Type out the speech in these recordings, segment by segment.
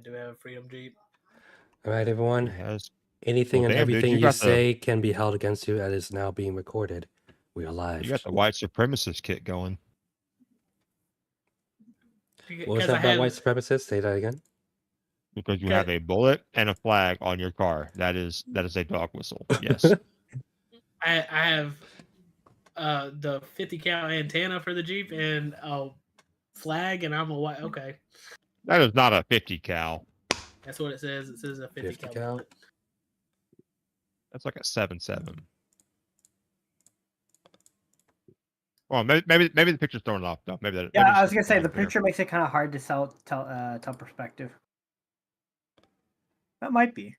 do have a Freedom Jeep. All right, everyone. Yes. Anything Well, and damn, dude, everything you you got the- say can be held against you and is now being recorded. We are live. You got the white supremacist kit going. What was Because that I about have, white supremacists? Say that again. Because you Okay. have a bullet and a flag on your car. That is a dog whistle. Yes. I have the 50 cal antenna for the Jeep and a flag, and I'm a white. Okay, That is not a 50 cal. that's what it says. It says a 50 cal. 50 cal. That's like a 7.7. Well, maybe the picture's throwing it off though. Maybe that. Yeah, maybe I it's was gonna just say a the bigger- picture makes it kind of hard to tell perspective. That might be.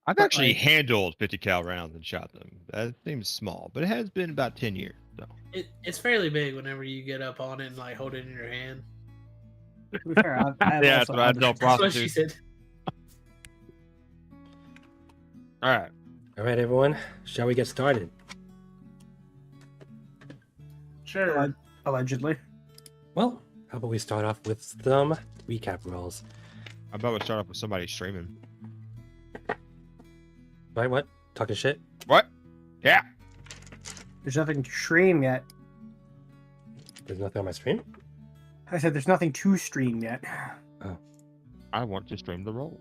I've but, actually like- handled 50 cal rounds and shot them. That seems small, but it has been about 10 years. So. It's fairly big whenever you get up on it and like hold it in your hand. To be fair, I've Yeah, also that's what I held tell it. That's what she prostitutes. said. All right. All right, everyone. Shall we get started? Sure. Allegedly. Well, how about we start off with some recap rolls? How about we start off with somebody streaming? Right? What? Talking shit? What? Yeah. There's nothing to stream yet. There's nothing on my screen? I said there's nothing to stream yet. I want to stream the roll.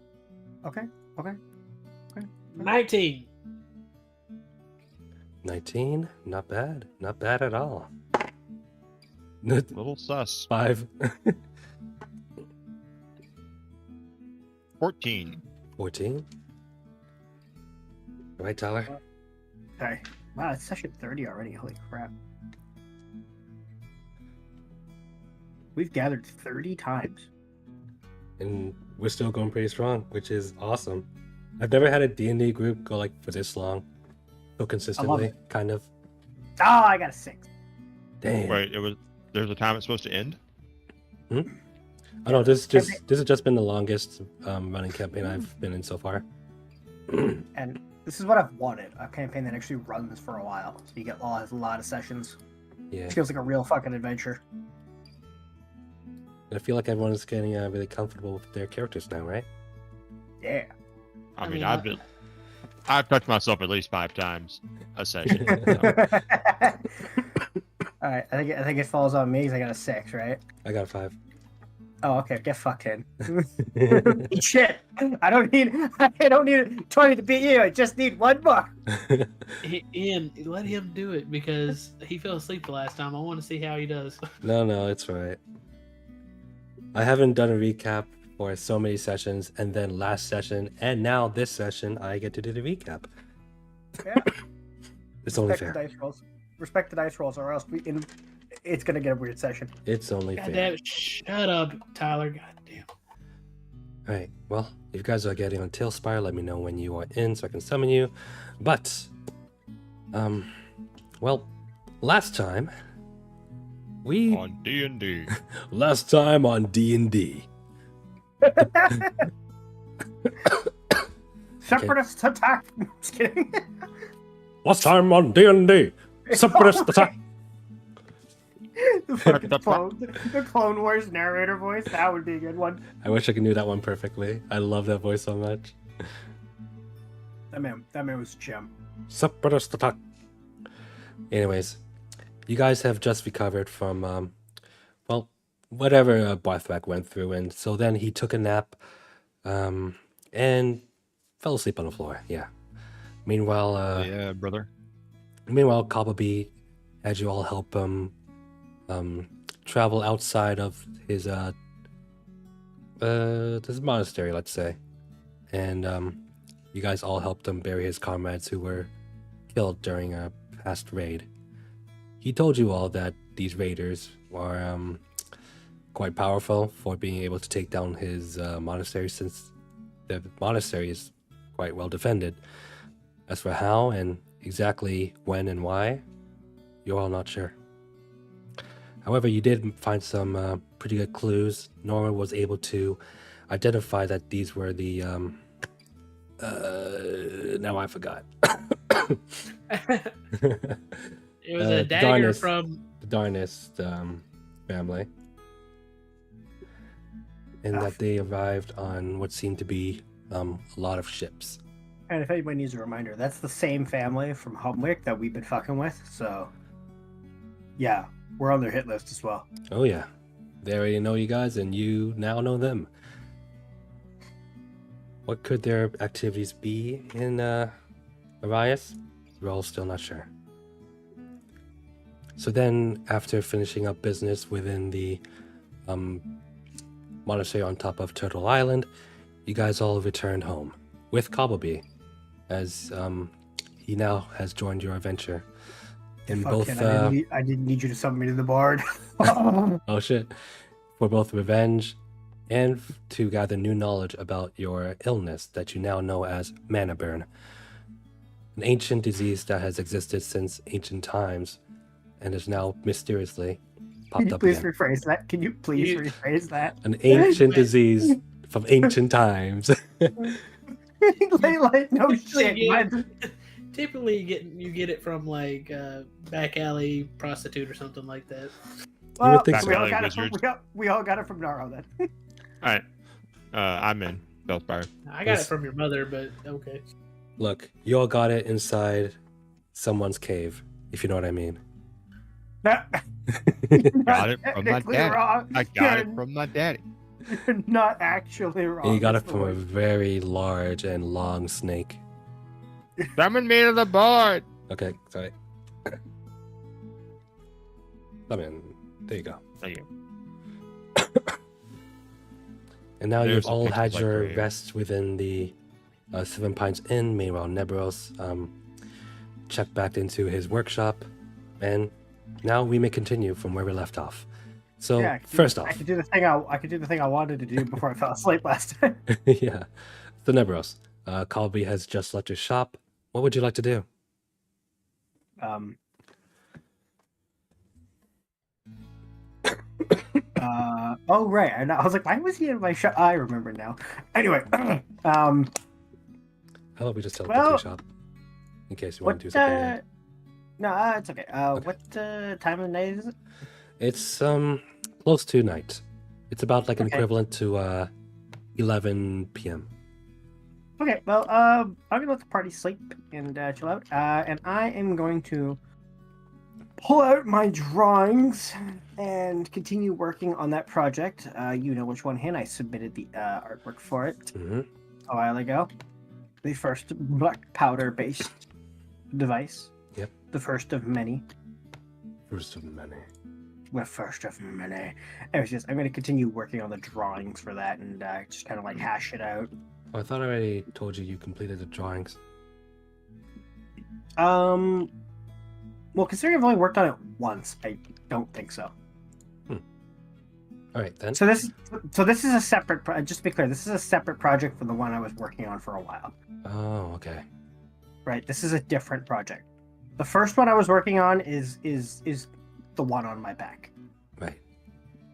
Okay. 19. 19. Not bad. Not bad at all. Little sus. 5. 14. 14. All right, Tyler. Okay. Wow, it's session 30 already. Holy crap. We've gathered 30 times. And we're still going pretty strong, which is awesome. I've never had a D&D group go like for this long. So consistently, kind of. Oh, I got a 6. Damn. Wait, there's a time it's supposed to end? Oh no, this has just been the longest running campaign I've been in so far. And this is what I've wanted. A campaign that actually runs for a while. So you get has a lot of sessions. Yeah. It feels like a real fucking adventure. I feel like everyone is getting really comfortable with their characters now, right? Yeah. I mean, mean, I've touched myself at least 5 times a session. So. Alright, I think it falls on me because I got a 6, right? I got a 5. Oh, okay. Get fucked in. Shit. I don't need 20 to beat you. I just need 1 more. Ian, let him do it because he fell asleep the last time. I want to see how he does. No, it's right. I haven't done a recap for so many sessions, and then last session, and now this session, I get to do the recap. Yeah. It's only Respect the fair. dice rolls. Respect the dice rolls, or else it's gonna get a weird session. It's only God fair. damn it. Shut up, Tyler. God damn. Alright, well, if you guys are getting on Tailspire, let me know when you are in so I can summon you. But, well, last time, On D&D. last time on D&D. Separatists attack. Just kidding. Last time on D&D. Separatist attack. the Clone Wars narrator voice. That would be a good one. I wish I could do that one perfectly. I love that voice so much. That man was gem. Separatist attack. Anyways, you guys have just recovered from, well, whatever Barthrak went through, and so then he took a nap, and fell asleep on the floor. Yeah. Meanwhile, Yeah, brother. Cobblepot had you all help him travel outside of his monastery, let's say, and you guys all helped him bury his comrades who were killed during a past raid. He told you all that these raiders were quite powerful for being able to take down his monastery, since the monastery is quite well defended. As for how and exactly when and why, you're all not sure. However, you did find some pretty good clues. Nora was able to identify that these were the now I forgot. It was a dagger Darnest- from. the Darnest family. and that they arrived on what seemed to be a lot of ships. And if anybody needs a reminder, that's the same family from Humwick that we've been fucking with. So, yeah, we're on their hit list as well. Oh yeah, they already know you guys, and you now know them. What could their activities be in Arias? We're all still not sure. So then, after finishing up business within the monastery on top of Turtle Island, you guys all returned home with Cobblebee, as he now has joined your adventure. In both, I didn't need you to summon me to the board. oh shit, for both revenge and to gather new knowledge about your illness that you now know as mana burn, an ancient disease that has existed since ancient times and is now mysteriously popped Can you up please again. rephrase that? Can you please rephrase that? An ancient disease from ancient times. like no shit. Yeah. man. Typically, you get it from like back alley prostitute or something like that. You would think we so. all got it from, Wizards. we all got it from Naro then. All right. I'm in. Bellspire. I got it from your mother, but okay. Look, you all got it inside someone's cave, if you know what I mean. Got it from my Technically daddy. wrong. I got it You're from my daddy. not actually wrong. And you got it That's the from a word. very large and long snake. Summon me to the board. Okay, sorry. Come in. There you go. Thank you. And now There's you've a all picture had like your grave. rest within the Seven Pines Inn. Meanwhile, Nebros checked back into his workshop, and now we may continue from where we left off. So Yeah, I could do- first I off, could do the thing. I could do the thing I wanted to do before I fell asleep last time. yeah, so Nebros, Colby has just left his shop. What would you like to do? Oh right, I was like, why was he in my shop? I remember now. Anyway, How about we just teleport to Well, your shop in case you want what? to do something? No, it's okay. Okay. What time of the night is it? It's close to night. It's about like an Okay. equivalent to 11 p.m. Okay, well, I'm gonna let the party sleep and chill out. And I am going to pull out my drawings and continue working on that project. You know which one, hand I submitted the artwork for it hmm a while ago. The first black powder-based device. Yep. The first of many. First of many. The first of many. Anyways, yes, I'm going to continue working on the drawings for that and just kind of like hash it out. Oh, I thought I already told you you completed the drawings. Well, considering I've only worked on it once, I don't think so. All right then. So this is a separate. Just to be clear, this is a separate project from the one I was working on for a while. Oh, okay. Right. This is a different project. The first one I was working on is the one on my back. Right.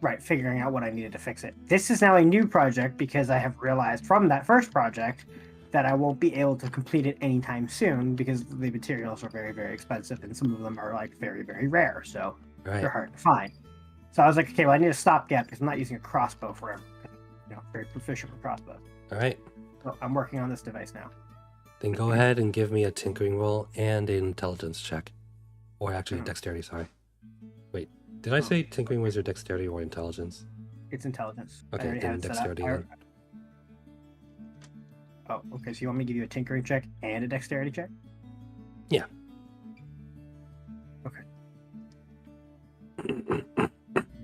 Right. Figuring out what I needed to fix it. This is now a new project because I have realized from that first project that I won't be able to complete it anytime soon because the materials are very, very expensive and some of them are like very, very rare. So Right. they're hard to find. So I was like, okay, well, I need a stopgap because I'm not using a crossbow forever. You know, very proficient with crossbows. All right. So I'm working on this device now. Then go ahead and give me a tinkering roll and an intelligence check, or actually Mhm. dexterity. Sorry. Wait, did I say tinkering was your dexterity or intelligence? It's intelligence. I Okay, already then had it set up. dexterity then. Oh, okay. So you want me to give you a tinkering check and a dexterity check? Yeah. Okay.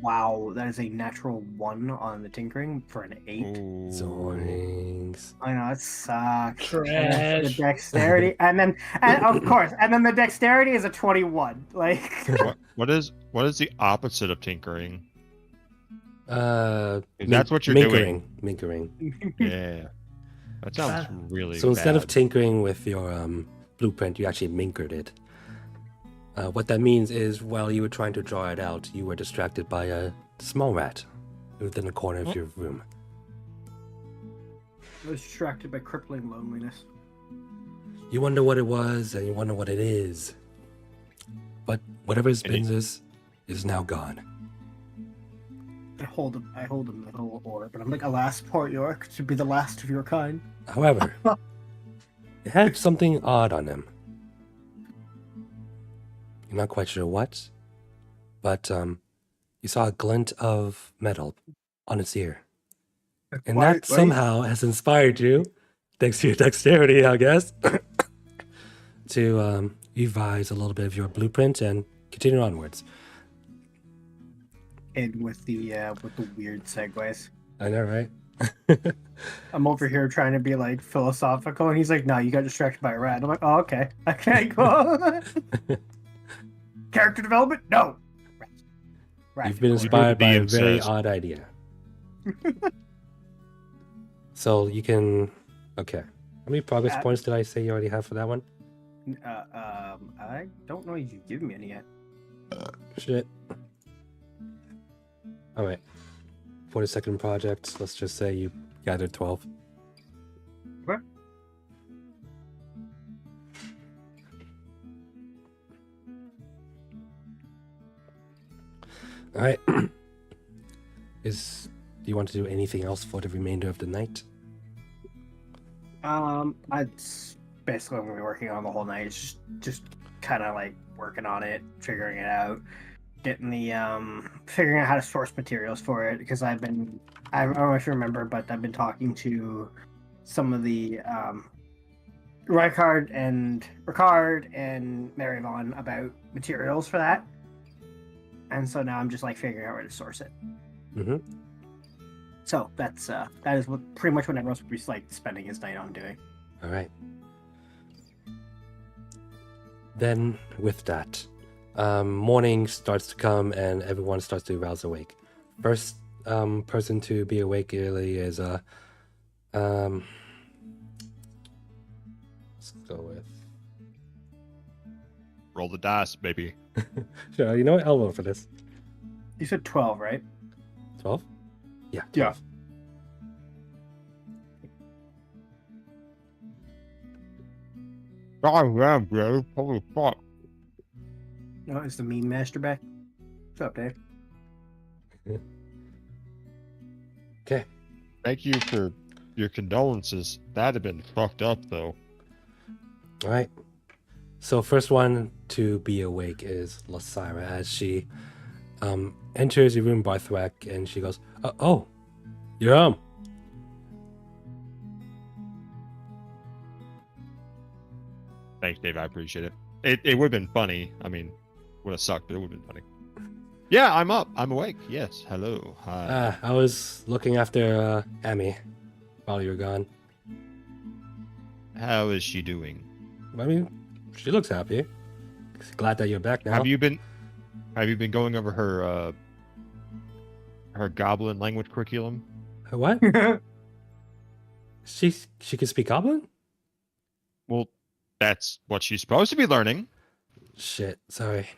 Wow, that is a natural 1 on the tinkering for an 8. Ooh. Zoinks. I know, it sucks. Trash. And the dexterity, and of course, and then the dexterity is a 21. Like, What is the opposite of tinkering? That's what you're doing. Minkering. Yeah. That sounds really So instead of bad. tinkering with your blueprint, you actually minkered it. What that means is, while you were trying to draw it out, you were distracted by a small rat within the corner of your room. I was distracted by crippling loneliness. You wonder what it was, and you wonder what it is. But whatever his And it- business is now gone. hold a metal orb, and I'm like, alas, Port York should be the last of your kind. However, it had something odd on him. You're not quite sure what, but you saw a glint of metal on its ear. And Why- that somehow has inspired you, thanks to your dexterity, I guess, to revise a little bit of your blueprint and continue onwards. And with the weird segues. I know, right? I'm over here trying to be like philosophical, and he's like, "No, you got distracted by a rat." I'm like, "Oh, okay, okay, cool." Character development? No. Rat. You've been Cool. inspired by a DM very says. odd idea. So you can... Okay. How many progress points did I say you already have for that one? I don't know if you've given me any yet. Shit. Alright. For the second project, let's just say you gathered 12. Okay. Alright. Do you want to do anything else for the remainder of the night? It's basically what we're working on the whole night. It's just kind of like working on it, figuring it out, getting the figuring out how to source materials for it. Because I don't know if you remember, but I've been talking to some of the Ricard and Mary Vaughn about materials for that. And so now I'm just like figuring out where to source it. Mm-hmm. So that is what pretty much what everyone's like spending his night on doing. Alright. Then, with that, morning starts to come and everyone starts to rouse awake. First person to be awake really is let's go with... Roll the dice, baby. Sure, you know what? I'll vote for this. You said 12, right? 12? Yeah. Yeah. 12. Oh, yeah, bro. Holy fuck. No, is the meme master back? What's up, Dave? Okay. Thank you for your condolences. That'd have been fucked up, though. Alright. So first one to be awake is Lasira as she enters your room, Barthrak, and she goes, oh, you're home. Thanks, Dave. I appreciate it. It would have been funny. I mean, would have sucked, but it would have been funny. Yeah, I'm up. I'm awake. Yes. Hello. Hi. I was looking after Emmy while you were gone. How is she doing? I mean, she looks happy. Glad that you're back now. Have you been going over her goblin language curriculum? What? She can speak Goblin? Well, that's what she's supposed to be learning. Shit, sorry.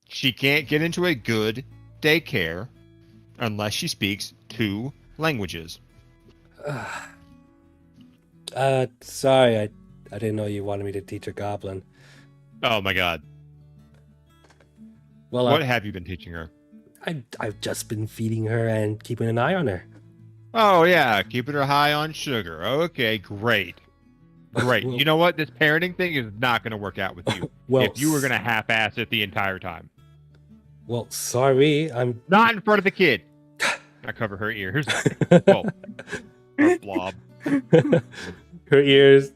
She can't get into a good daycare unless she speaks 2 languages. Sorry, I didn't know you wanted me to teach her Goblin. Oh my god. Well, What have you been teaching her? I've just been feeding her and keeping an eye on her. Oh yeah, keeping her high on sugar. Okay, great. Great. Well- You know what? This parenting thing is not going to work out with you. Well, if you were going to half-ass it the entire time. Well, sorry, I'm... Not in front of the kid. I cover her ears. Whoa. Her blob. Her ears...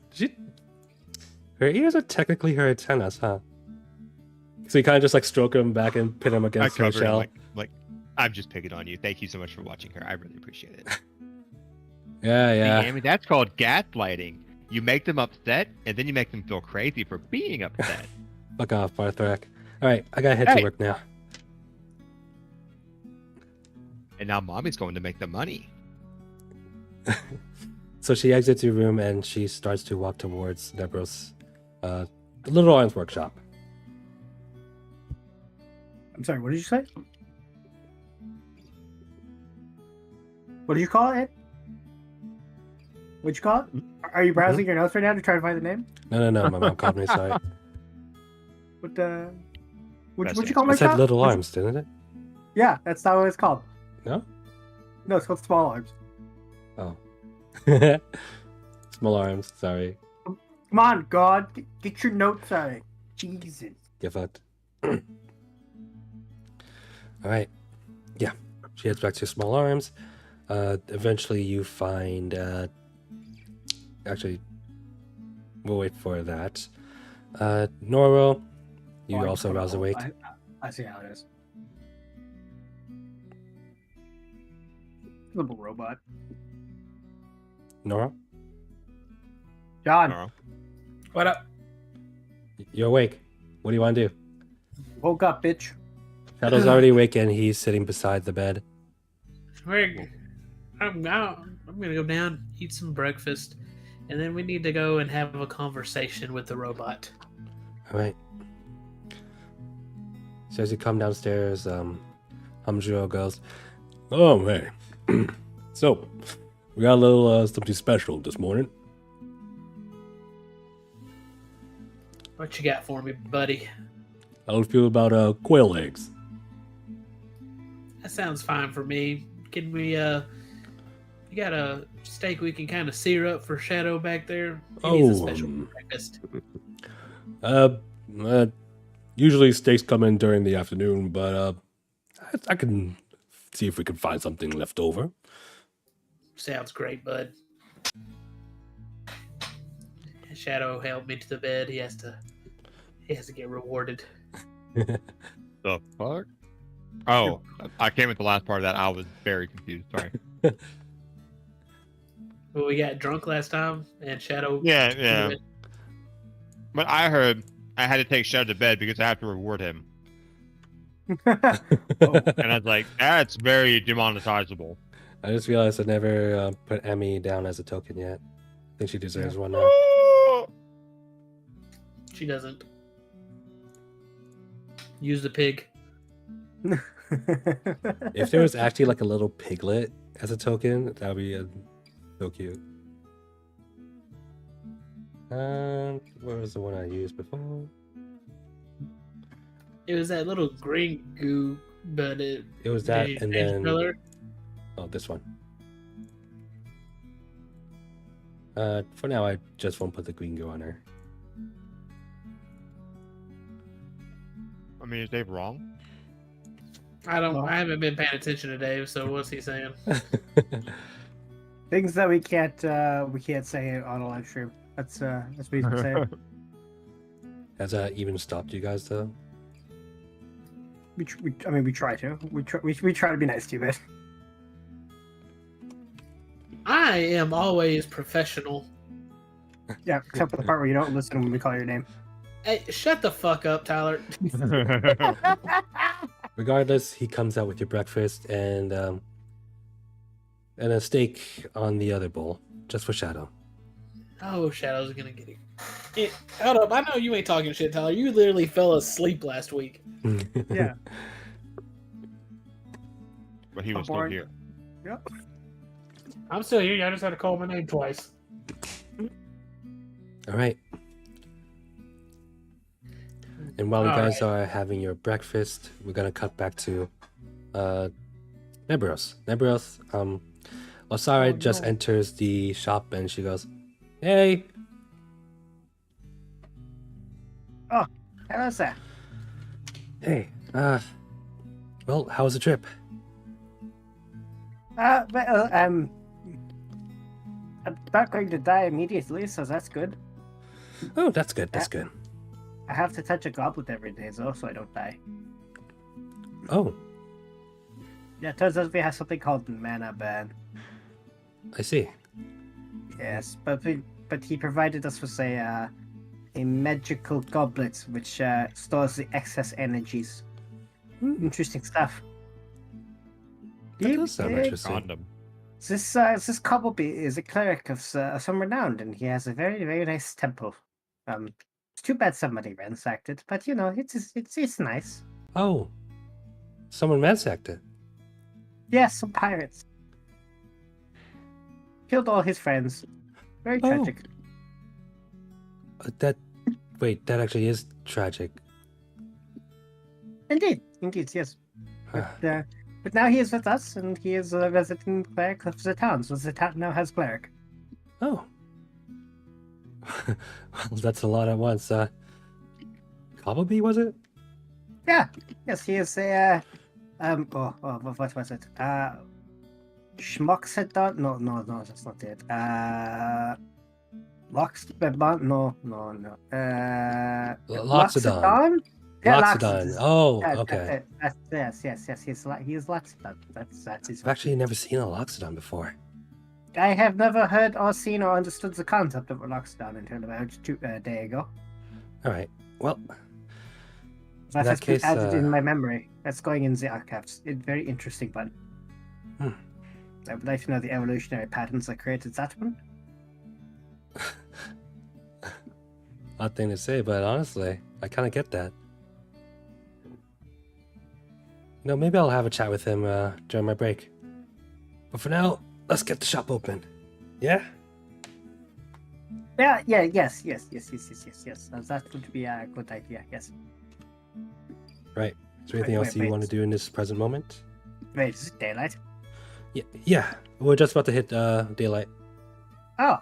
Her ears are technically her antennas, huh? So you kind of just like stroke them back and pin them I against her cover her shell. like, I'm just picking on you. Thank you so much for watching her. I really appreciate it. Yeah. See, Amy, that's called gaslighting. You make them upset, and then you make them feel crazy for being upset. Fuck off, Barthrak. Alright, I gotta head Hey. to work now. And now mommy's going to make the money. So she exits your room and she starts to walk towards Nebros' Little Arms workshop. I'm sorry, what did you say? What did you call it? What'd you call it? Are you browsing your notes right now to try to find the name? No, my mom called me, sorry. What'd That's you call It my said shop? Little What'd you- Arms, didn't it? Yeah, that's not what it's called. No? No, it's called small arms. Oh. Small arms, sorry. Come on, God, get your notes out. Jesus. Get fucked. Alright. Yeah. She heads back to small arms. Eventually you find actually we'll wait for that. Noro, you I also just rouse wanna- awake. I see how it is. Little robot. Nora, John, Alright. What up? you're awake. What do you want to do? woke up, bitch. Shadow's already awake and he's sitting beside the bed. I'm gonna go down, eat some breakfast, and then we need to go and have a conversation with the robot. Alright. So as you come downstairs, Hamjiro goes, "Oh man. So we got a little something special this morning." What you got for me, buddy? How do you feel about quail eggs? That sounds fine for me. Can we you got a steak we can kind of sear up for Shadow back there? He needs a special breakfast. Usually steaks come in during the afternoon, but I can see if we can find something left over. Sounds great, bud. Shadow helped me to the bed. He has to get rewarded. The fuck? Oh, I came with the last part of that. I was very confused. Sorry. Well, we got drunk last time, and Shadow. Yeah. But I heard I had to take Shadow to bed because I have to reward him. And I was like, that's very demonetizable. I just realized I never put Emmy down as a token yet. I think she deserves one now. She doesn't. Use the pig. If there was actually like a little piglet as a token, that would be so cute. Where was the one I used before? It was that little green goo, but it It was that, did you and change then color? oh, this one. For now, I just won't put the green goo on her. I mean, is Dave wrong? I haven't been paying attention to Dave. So what's he saying? Things that we can't say on a live stream. That's what he's been saying. Has that even stopped you guys though? We try to. We try to be nice to you, but I am always professional. yeah, except for the part where you don't listen when we call your name. Hey, shut the fuck up, Tyler. Regardless, he comes out with your breakfast and a steak on the other bowl, just for Shadow. Oh, Shadow's gonna get it. Hold up, I know you ain't talking shit, Tyler. You literally fell asleep last week. Yeah. But he was still Boring. here. Yep. I'm still here. I just had to call my name twice. All right. And while you All guys right. are having your breakfast, we're gonna cut back to Neburos. Neburos, Osara Oh, just no. enters the shop and she goes, "Hey." Hello, sir. Hey, well, how was the trip? Well, I'm not going to die immediately, so that's good. Oh, that's good, that's good. I have to touch a goblet every day, though, so I don't die. Oh, Yeah, it turns out we have something called mana ban. I see. Yes, but he provided us with a magical goblet which stores the excess energies. Interesting stuff. That does sound interesting. Condom. This Cobbleby is a cleric of some renown, and he has a very, very nice temple. It's too bad somebody ransacked it, but you know, it's nice. Oh, someone ransacked it. Yes, some pirates killed all his friends. Very Oh. tragic. That actually is tragic. Indeed, yes. Huh. But But now he is with us, and he is a resident cleric of the town, so the town now has cleric. Oh. Well, that's a lot at once. Cobblebee, was it? Yeah. Yes, he is a what was it? Schmoxedon? No, that's not it. Loxodon? No. Loxodon. Yeah, Loxodon. Oh, Yeah, okay. yes. He is Loxodon. That's his. I've actually never seen a Loxodon before. I have never heard or seen or understood the concept of a Loxodon until about a day ago. All right. Well, That that has been case, added in my memory. That's going in the archives. It's very interesting one. I would like to know the evolutionary patterns that created that one. odd thing to say, but honestly, I kind of get that. Maybe I'll have a chat with him during my break. But for now, let's get the shop open. Yeah? Yes. That would be a good idea, yes. Right. Is there anything else you want to do in this present moment? Wait, is it daylight? Yeah. We're just about to hit daylight. Oh,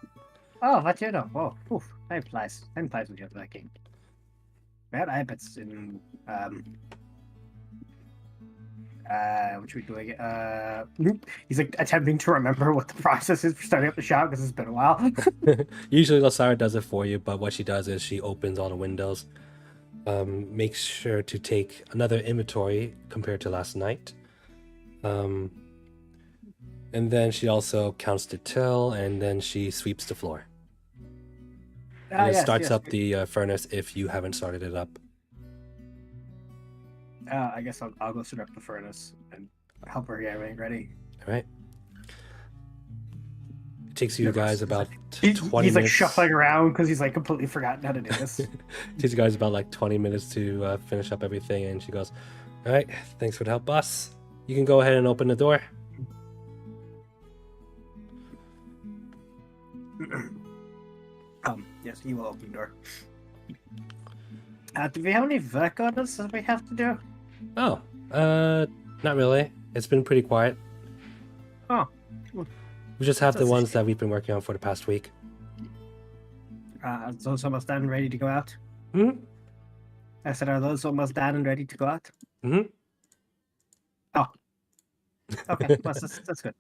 what do you know? Oh, oof, time flies. Time flies when you're working. Well, I bet in, what should we doing? He's like attempting to remember what the process is for starting up the shop because it's been a while. Usually Lasara does it for you, but what she does is she opens all the windows, makes sure to take another inventory compared to last night. And then she also counts the till, and then she sweeps the floor. And it starts up the furnace if you haven't started it up. I guess I'll go set up the furnace and help her get everything ready. All right. It takes you guys about 20 he's minutes. like shuffling around because he's like completely forgotten how to do this. It takes you guys about like 20 minutes to finish up everything, and she goes, "All right, thanks for the help, boss. You can go ahead and open the door." Yes, he will open the door. Do we have any work orders that we have to do? Oh, not really. It's been pretty quiet. Oh. We just have the That's a ones shame. that we've been working on for the past week. Are those almost done and ready to go out? Hmm? I said, are those almost done and ready to go out? Hmm? Oh. Okay, well, that's good.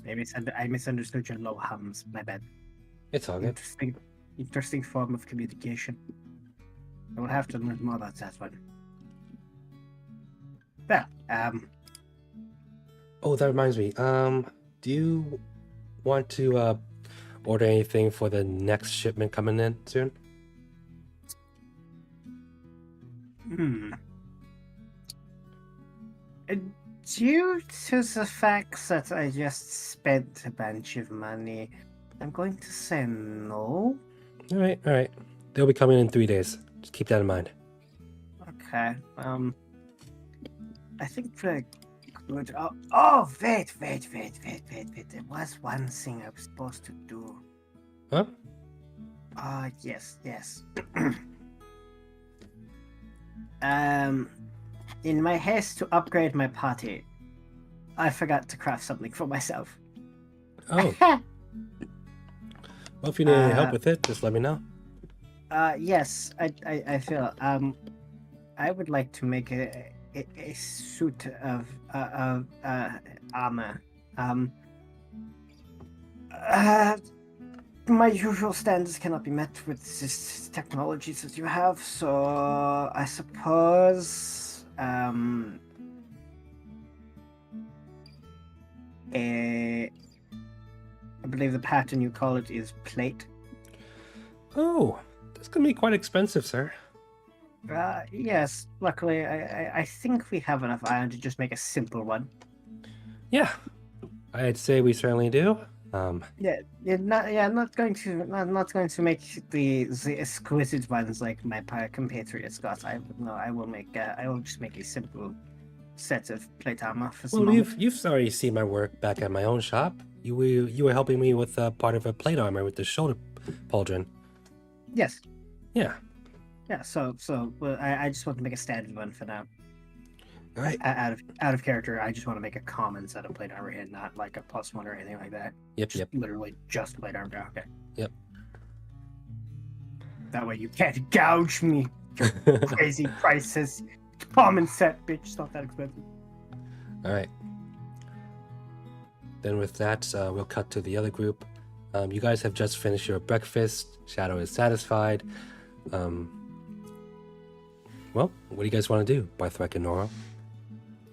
Maybe I misunderstood your low hums. My bad. It's all good. Interesting form of communication. I will have to learn more about that one. Well, Oh, that reminds me. Do you want to order anything for the next shipment coming in soon? Due to the fact that I just spent a bunch of money, I'm going to say no. All right. They'll be coming in 3 days. Just keep that in mind. Okay. I think for a good. Oh, wait. There was one thing I was supposed to do. Huh? Yes. In my haste to upgrade my party, I forgot to craft something for myself. Oh. Well, if you need any help with it, just let me know. Yes, I feel. I would like to make a suit of armor. My usual standards cannot be met with this technologies that you have, so I suppose I believe the pattern you call it is plate. Oh, that's gonna be quite expensive, sir. Yes, luckily I think we have enough iron to just make a simple one. Yeah, I'd say we certainly do. I'm not going to make the exquisite ones like my compatriots got. I will just make a simple set of plate armor for some. Well, you've already seen my work back at my own shop. You were helping me with part of a plate armor with the shoulder pauldron. Yes. Yeah. Yeah. I just want to make a standard one for now. All right. Out of character, I just want to make a common set of plate armor hit, not like a +1 or anything like that. Yep. Just Yep. literally just plate armor. Okay. Yep. That way you can't gouge me. Crazy prices. Common set, bitch. It's not that expensive. All right. Then with that, we'll cut to the other group. You guys have just finished your breakfast. Shadow is satisfied. Well, what do you guys want to do, Barthrak and Nora?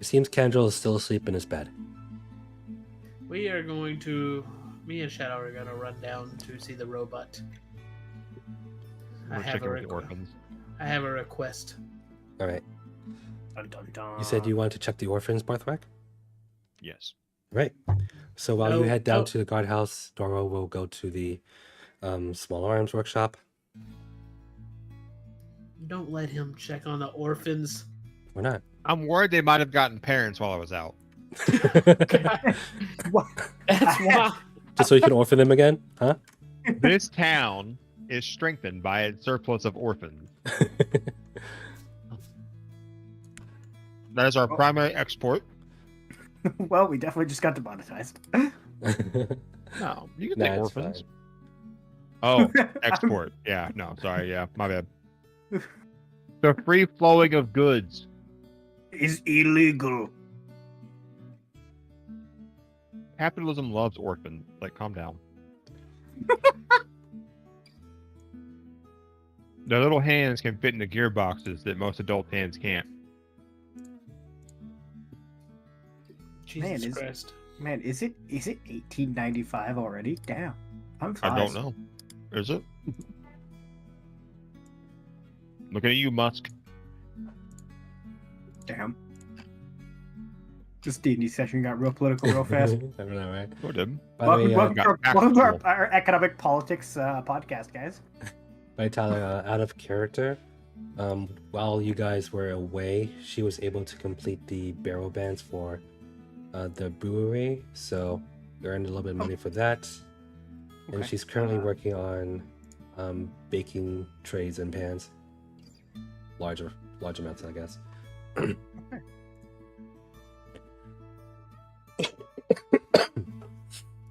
It seems Kandrel is still asleep in his bed. We are going to. Me and Shadow are going to run down to see the robot. We're checking with the orphans. I have a request. All right. Dun, dun, dun. You said you wanted to check the orphans, Barthrak? Yes. Right. So while you Oh, head down oh. to the guardhouse, Doro will go to the small arms workshop. Don't let him check on the orphans. Why not? I'm worried they might have gotten parents while I was out. What? That's why. Just so you can orphan them again, huh? This town is strengthened by its surplus of orphans. That is our primary export. Well, we definitely just got demonetized. No, you can Nah, take it's orphans. fine. Oh, export. Yeah, no, sorry. Yeah, my bad. The free flowing of goods. Is illegal. Capitalism loves orphans. Like, calm down. Their little hands can fit into gearboxes that most adult hands can't. Jesus Man, is- Christ. Man, is it 1895 already? Damn. I'm I don't know. Is it? Looking at you, Musk. Damn. This D&D session got real political real fast. I don't know, right? Go did. By the way, got back Welcome to to our economic politics podcast, guys. by Tyler, out of character, while you guys were away, she was able to complete the barrel bands for the brewery, so you earned a little bit of money for that. And Okay. she's currently working on baking trays and pans. Large amounts, I guess.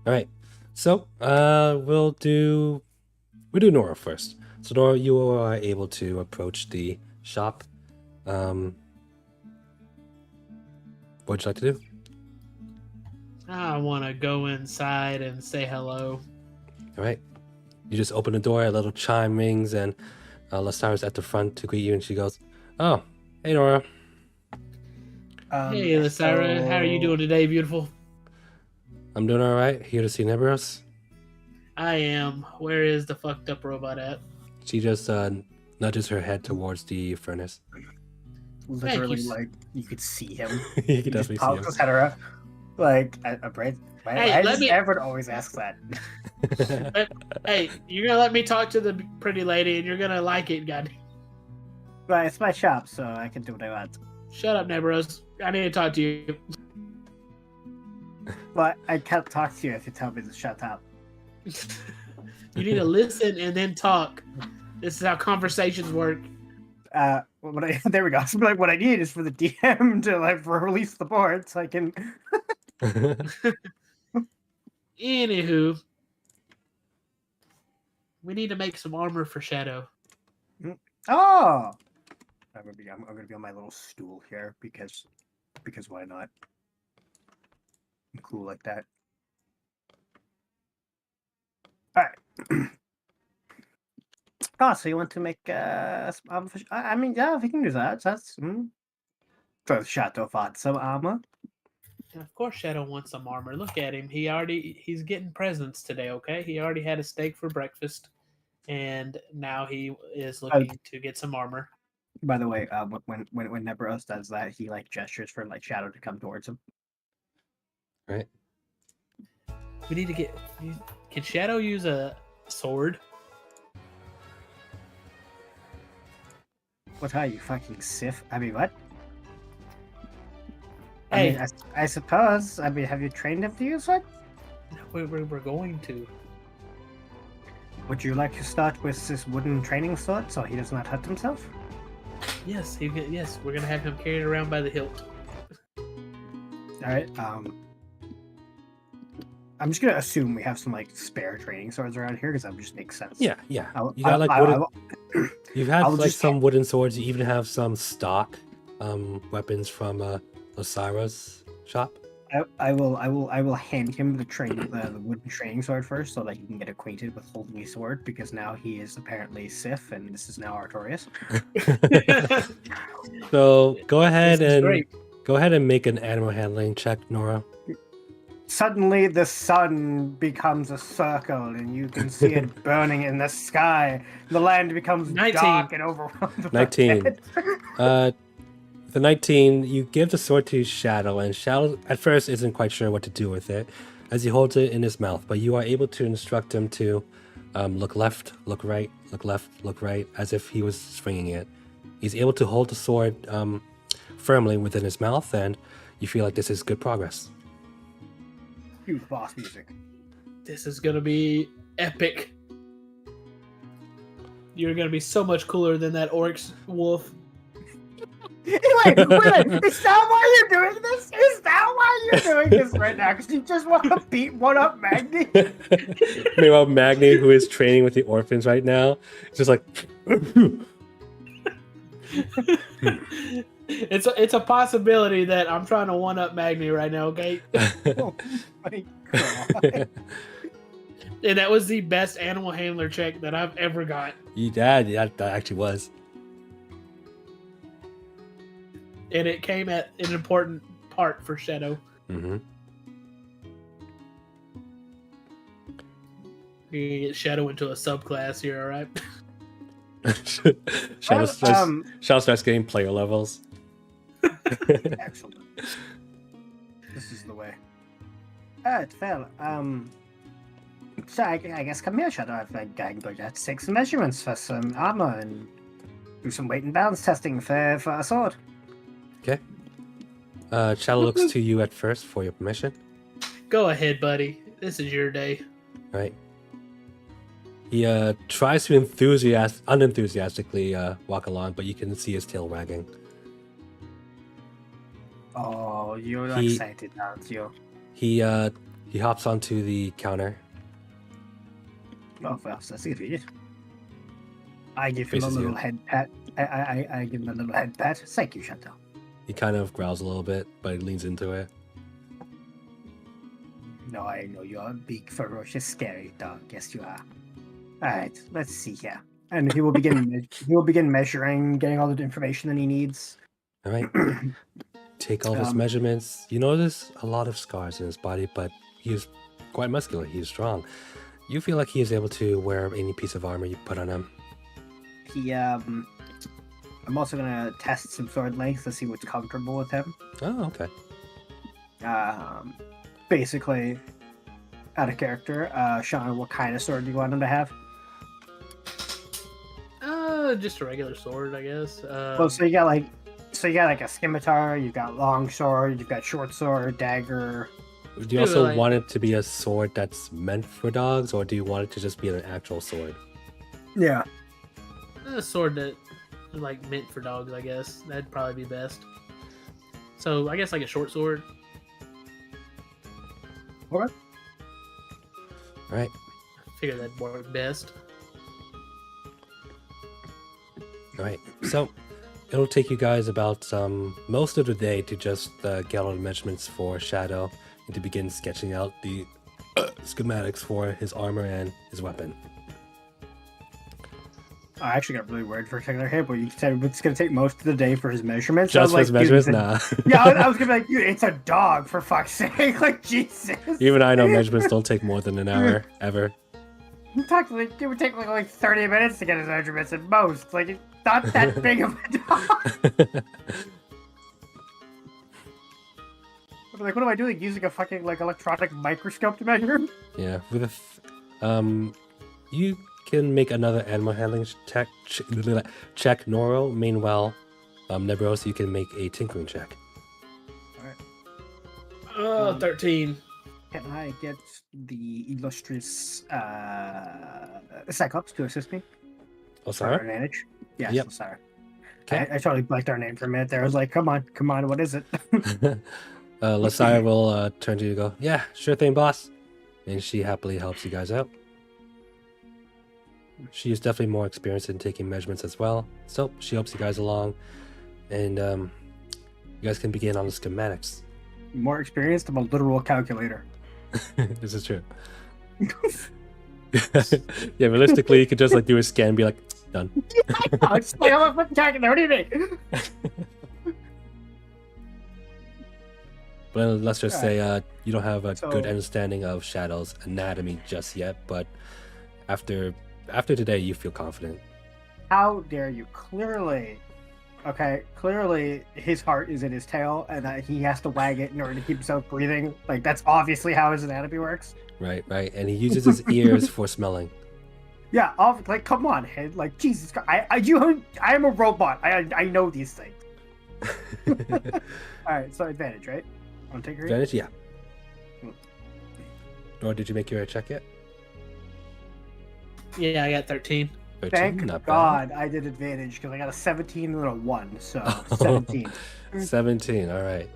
All right, so we do Nora first. So Nora, you are able to approach the shop. What would you like to do? I want to go inside and say hello. All right, you just open the door, a little chime rings, and Lasara's at the front to greet you, and she goes, "Oh, hey Nora." Hey, Lasara, how are you doing today, beautiful? I'm doing all right. Here to see Neberos. I am. Where is the fucked up robot at? She just nudges her head towards the furnace. Literally, you. like, you could see him. You He can just definitely pops see his head around. Like, a bread. Why, Hey, why let does me- everyone always ask that? him. Hey, you're gonna let me talk to the pretty lady, and you're gonna like it, God. But it's my shop, so I can do what I want. Shut up, Nebros. I need to talk to you. But I can't talk to you if you tell me to shut up. You need to listen and then talk. This is how conversations work. There we go. So, like, what I need is for the DM to like release the board so I can. Anywho, we need to make some armor for Shadow. Oh, I'm gonna be on my little stool here because why not? I'm cool like that. All right. Oh, so you want to make I mean, yeah, we can do that. That's so Shadow fought some armor. Of course, Shadow wants some armor. Look at him. He's getting presents today. Okay, he already had a steak for breakfast, and now he is looking to get some armor. By the way, when Nebros does that, he like gestures for like Shadow to come towards him. Right. We need to get. Can Shadow use a sword? What are you, fucking Sith? I mean, what? Hey, I mean, I suppose. I mean, have you trained him to use one? we're going to. Would you like to start with this wooden training sword so he does not hurt himself? Yes, yes, we're gonna have him carried around by the hilt. All right. I'm just gonna assume we have some like spare training swords around here because that just makes sense. Yeah. You got like you've had I'll like just- some wooden swords. You even have some stock weapons from Osira's shop. I will hand him the wooden training sword first so that he can get acquainted with holding a sword because now he is apparently Sif and this is now Artorias. So go ahead This is and great. make an animal handling check, Nora. Suddenly the sun becomes a circle and you can see it burning in the sky. The land becomes 19. dark and overwhelmed. 19. The 19, you give the sword to Shadow, and Shadow at first isn't quite sure what to do with it as he holds it in his mouth, but you are able to instruct him to look left, look right, look left, look right, as if he was swinging it. He's able to hold the sword firmly within his mouth, and you feel like this is good progress. Cue boss music. This is gonna be epic. You're gonna be so much cooler than that Oryx wolf. Wait, is that why you're doing this? Is that why you're doing this right now? Because you just want to beat one up Magni? Meanwhile, Magni, who is training with the orphans right now, is just like... It's a possibility that I'm trying to one up Magni right now, okay? Oh my god. And that was the best animal handler check that I've ever got. Yeah, that actually was. And it came at an important part for Shadow. Mm-hmm. You can get Shadow into a subclass here, alright? Shadow starts getting player levels. Excellent. This is the way. Alright, fair. So I guess come here, Shadow. I'm going to have to take some measurements for some armor and do some weight and balance testing for a sword. Okay. Shadow looks to you at first for your permission. Go ahead, buddy. This is your day. Right. He tries to unenthusiastically walk along, but you can see his tail wagging. Oh, you're He- excited, aren't you? He hops onto the counter. Oh, well, that's it. I give him a Faces you. little head pat. I give him a little head pat. Thank you, Shadow. He kind of growls a little bit, but he leans into it. No, I know you're a big, ferocious, scary dog. Yes, you are. All right, let's see here. And he will begin. He will begin measuring, getting all the information that he needs. All right. Take all his Um, measurements. You notice a lot of scars in his body, but he is quite muscular. He is strong. You feel like he is able to wear any piece of armor you put on him. I'm also gonna test some sword length to see what's comfortable with him. Oh, okay. Basically, out of character. Sean, what kind of sword do you want him to have? Just a regular sword, I guess. Well, so you got like a scimitar. You've got long sword. You've got short sword, dagger. Do you also like- want it to be a sword that's meant for dogs, or do you want it to just be an actual sword? Yeah. A sword that is like meant for dogs, I guess. That'd probably be best. So I guess like a short sword. All right. I figure that'd work best. All right. So it'll take you guys about most of the day to just get all the measurements for Shadow and to begin sketching out the schematics for his armor and his weapon. I actually got really worried for a second there, but you said it's going to take most of the day for his measurements. Just for his measurements? Dude, Nah. yeah, I was going to be like, dude, it's a dog, for fuck's sake. Like, Jesus. Even I know measurements don't take more than an hour, ever. It would take like 30 minutes to get his measurements at most. Like, it's not that big of a dog. Like, what am I doing? Using a fucking, like, electronic microscope to measure him? Yeah. With you can make another animal handling check, Noro. Meanwhile, Nebros, you can make a tinkering check. 13. Can I get the illustrious Cyclops to assist me? Oh, For sorry. advantage? Yes, Yep. sorry. Okay. I totally blanked our name for a minute there. I was like, come on, what is it? Lasire will turn to you and go, yeah, sure thing, boss. And she happily helps you guys out. She is definitely more experienced in taking measurements as well. So she helps you guys along. And you guys can begin on the schematics. More experienced, I'm a literal calculator. This is true. Yeah, realistically, you could just like do a scan and be like, done. I'm just like, I'm a fucking calculator. What do you mean? But let's just Alright. say you don't have a So- good understanding of Shadow's anatomy just yet, but after today, you feel confident. How dare you? Clearly, his heart is in his tail, and he has to wag it in order to keep himself breathing. Like, that's obviously how his anatomy works. Right. And he uses his ears for smelling. Yeah, like, come on, head. Like, Jesus Christ. I am a robot. I know these things. Alright, so advantage, right? On take her. Advantage, yeah. Nor, did you make your check yet? Yeah, I got 13. 13, Thank not God I did advantage because I got a 17 and a 1, so 17. 17, all right.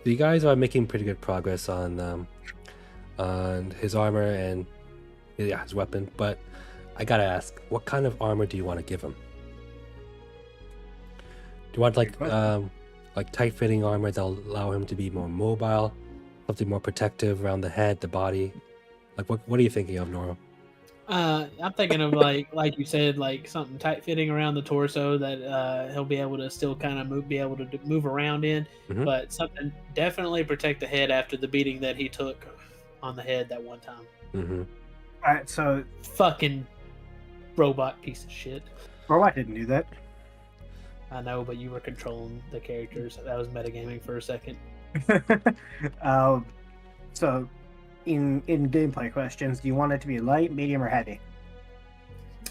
So you guys are making pretty good progress on his armor and his weapon, but I gotta ask, what kind of armor do you want to give him? Do you want like tight-fitting armor that'll allow him to be more mobile, something more protective around the head, the body? Like, what are you thinking of, Noro? I'm thinking of like you said, like something tight fitting around the torso that he'll be able to still kind of move around in, Mhm. but something definitely protect the head after the beating that he took on the head that one time. Mm-hmm. Alright, so Fucking robot piece of shit. robot didn't do that. I know, but you were controlling the characters. That was metagaming for a second. So in gameplay questions, do you want it to be light, medium, or heavy?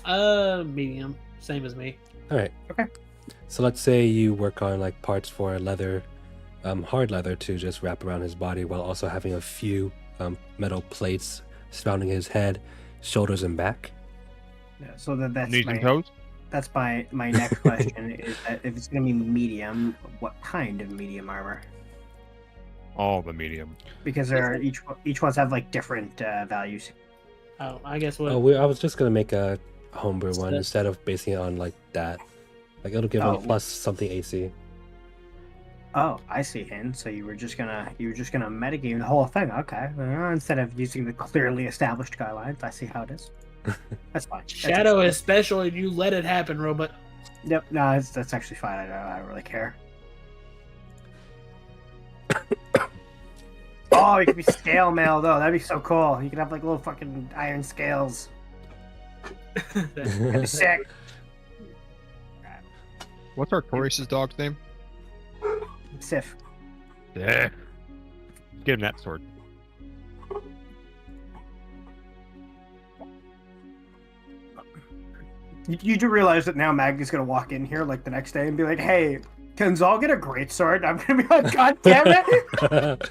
Medium, same as me. All right. Okay. So let's say you work on like parts for leather, hard leather to just wrap around his body while also having a few metal plates surrounding his head, shoulders, and back. Yeah, so that's Knees and toes? that's my next question is that if it's gonna be medium, what kind of medium armor? All the medium. Because they're each ones have like different values. Oh, I guess what? Oh, I was just gonna make a homebrew one that? instead of basing it on like that. Like it'll give Oh. him plus something AC. Oh, I see, Hin. So you were just gonna metagame the whole thing. Okay, instead of using the clearly established guidelines, I see how it is. That's fine. That's Shadow actually- is special, and you let it happen, robot. Yep, no, that's actually fine. I don't really care. Oh, you could be scale mail though. That'd be so cool. You could have like little fucking iron scales. That'd be sick. What's Artorias' dog's name? Sif. Yeah. Get him that sword. You do realize that now Maggie's gonna walk in here like the next day and be like, "Hey, can Zal get a great sword?" I'm gonna be like, "God damn it!"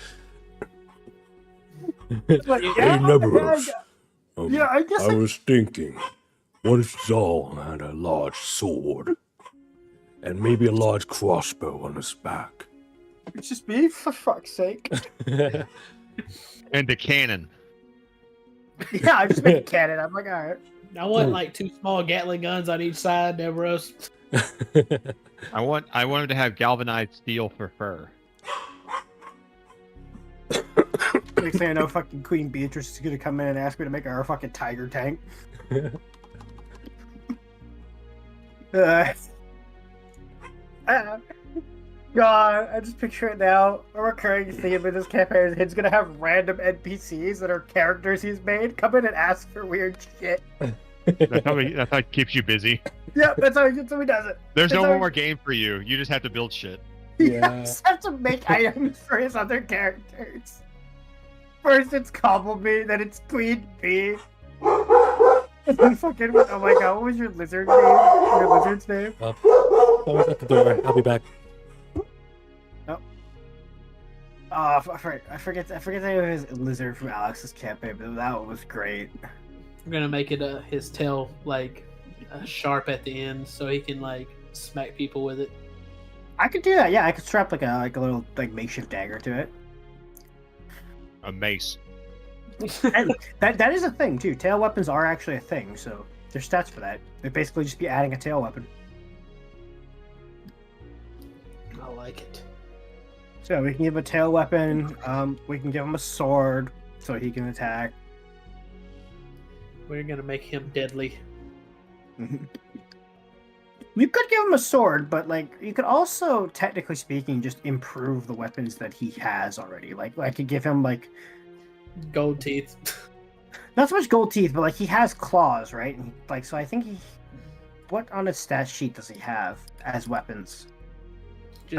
Like, Hey, Nebulos. yeah, I guess I was thinking, what if Zal had a large sword? And maybe a large crossbow on his back? it's just me, for fuck's sake. And the cannon. Yeah, I just make a cannon. I'm like, all right. I want like 2 small Gatling guns on each side, Nevros. I want him to have galvanized steel for fur. Next thing I know, fucking Queen Beatrice is gonna come in and ask me to make her a fucking tiger tank. God, I just picture it now. A recurring theme in this campaign is he's gonna have random NPCs that are characters he's made come in and ask for weird shit. That's how it keeps you busy. Yep, that's how he does it. There's That's no how more game for you. You just have to build shit. He Yeah. just have to make items for his other characters. First it's Cobblebee, then it's Queen Bee. And then fucking, oh my god, what was your lizard name? Your lizard's name? Someone's at the door. I'll be back. I forget the name of his lizard from Alex's campaign, but that one was great. I'm gonna make it his tail like sharp at the end, so he can like smack people with it. I could do that. Yeah, I could strap like a little like makeshift dagger to it. A mace. And that is a thing too. Tail weapons are actually a thing, so there's stats for that. They'd basically just be adding a tail weapon. I like it. So we can give a tail weapon. We can give him a sword so he can attack. We're gonna make him deadly. We could give him a sword, but like you could also, technically speaking, just improve the weapons that he has already. Like I could give him like Gold teeth. not so much gold teeth, but like he has claws, right? And like so, I think he. What on his stat sheet does he have as weapons? Just,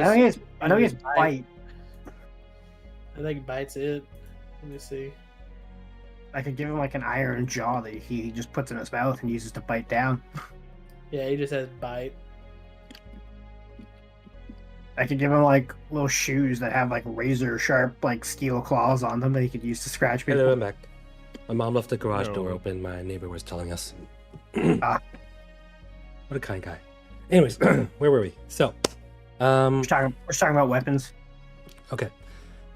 I know he has bite. I think bites it. Let me see. I could give him like an iron jaw that he just puts in his mouth and uses to bite down. Yeah, he just has bite. I could give him like little shoes that have like razor sharp like steel claws on them that he could use to scratch people. Hello, I'm back. My mom left the garage door No. open. My neighbor was telling us. Ah. What a kind guy. Anyways, where were we? So, We're talking about weapons. okay.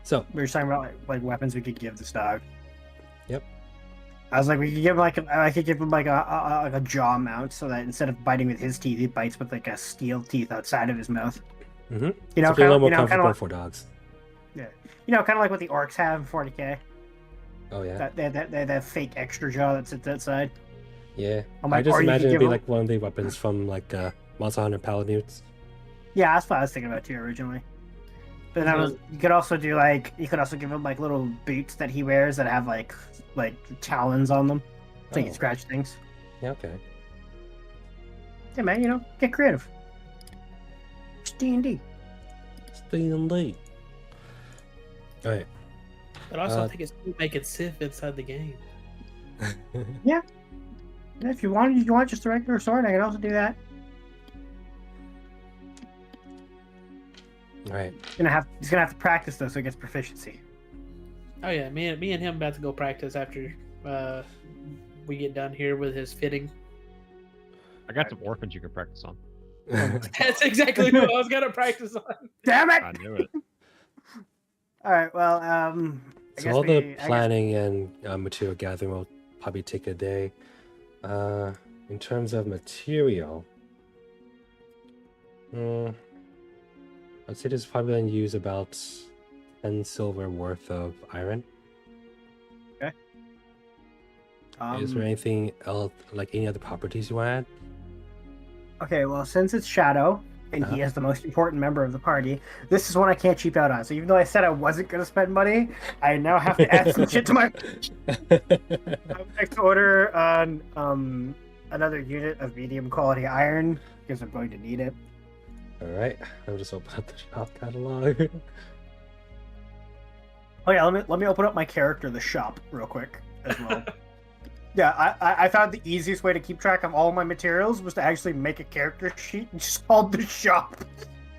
So, We were talking about like weapons we could give this dog. Yep. I was like, we could give him I could give him like a jaw mount so that instead of biting with his teeth, he bites with like a steel teeth outside of his mouth. mm-hmm. You know, Something a little more kind comfortable of for dogs. kind of like what the orcs have in 40k. Oh yeah, That fake extra jaw that sits outside. yeah. I'm I like, just or you could imagine it'd give be him- like one of the weapons from like Monster Hunter Palamutes. Yeah, that's what I was thinking about too originally. But then you could also give him like little boots that he wears that have like talons on them, so you Oh. can scratch things. Yeah, okay. Yeah, man, get creative. It's D&D. Stay in late. All right. But also, I Uh, think it's making Sith inside the game. Yeah, if you want just a regular sword, I can also do that. All right. He's gonna have to practice though, so he gets proficiency. Oh yeah, me and him about to go practice after we get done here with his fitting. I got some orphans you can practice on. That's exactly what I was gonna practice on. Damn it! I knew it. All right, well, I So guess all we- I the guess- planning and material gathering will probably take a day. In terms of material, I'd say this is probably going to use about 10 silver worth of iron. Is there anything else, like any other properties you want to add? Okay, well, since it's Shadow and he is the most important member of the party, this is one I can't cheap out on. So even though I said I wasn't going to spend money, I now have to add some shit to my. I would like to order another unit of medium quality iron because I'm going to need it. All right, I'll just open up the shop catalog. Oh yeah, let me open up my character, the shop, real quick as well. Yeah, I found the easiest way to keep track of all my materials was to actually make a character sheet and just called the shop.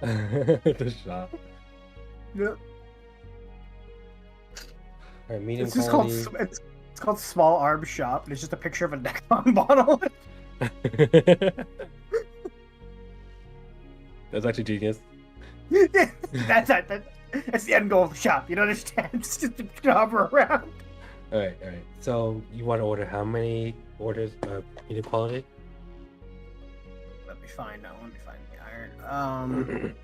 The shop. Yep. All right, medium It's just called quality. it's called Small Arms Shop, and it's just a picture of a Necron bottle. That's actually genius. That's the end goal of the shop. You don't understand? It's just to hover around. All right. So you want to order how many orders? Medium quality. Let me find the iron.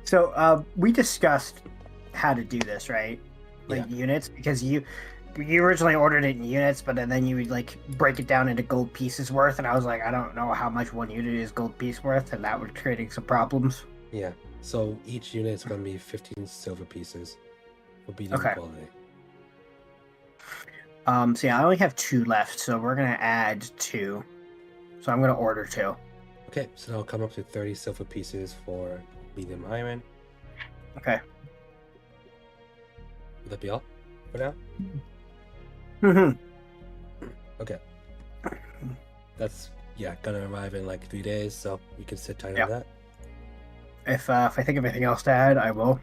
So we discussed how to do this, right? Like units, because you originally ordered it in units, but then you would like break it down into gold pieces worth, and I was like, I don't know how much one unit is gold piece worth, and that was creating some problems. Yeah. So each unit is going to be 15 silver pieces for medium Okay. quality. So yeah, I only have 2 left, so we're gonna add 2. So I'm gonna order 2. Okay, so that'll come up to 30 silver pieces for medium iron. Okay. Would that be all for now? Mm-hmm. Okay. That's gonna arrive in like 3 days, so you can sit tight Yeah. on that. If I think of anything else to add, I will.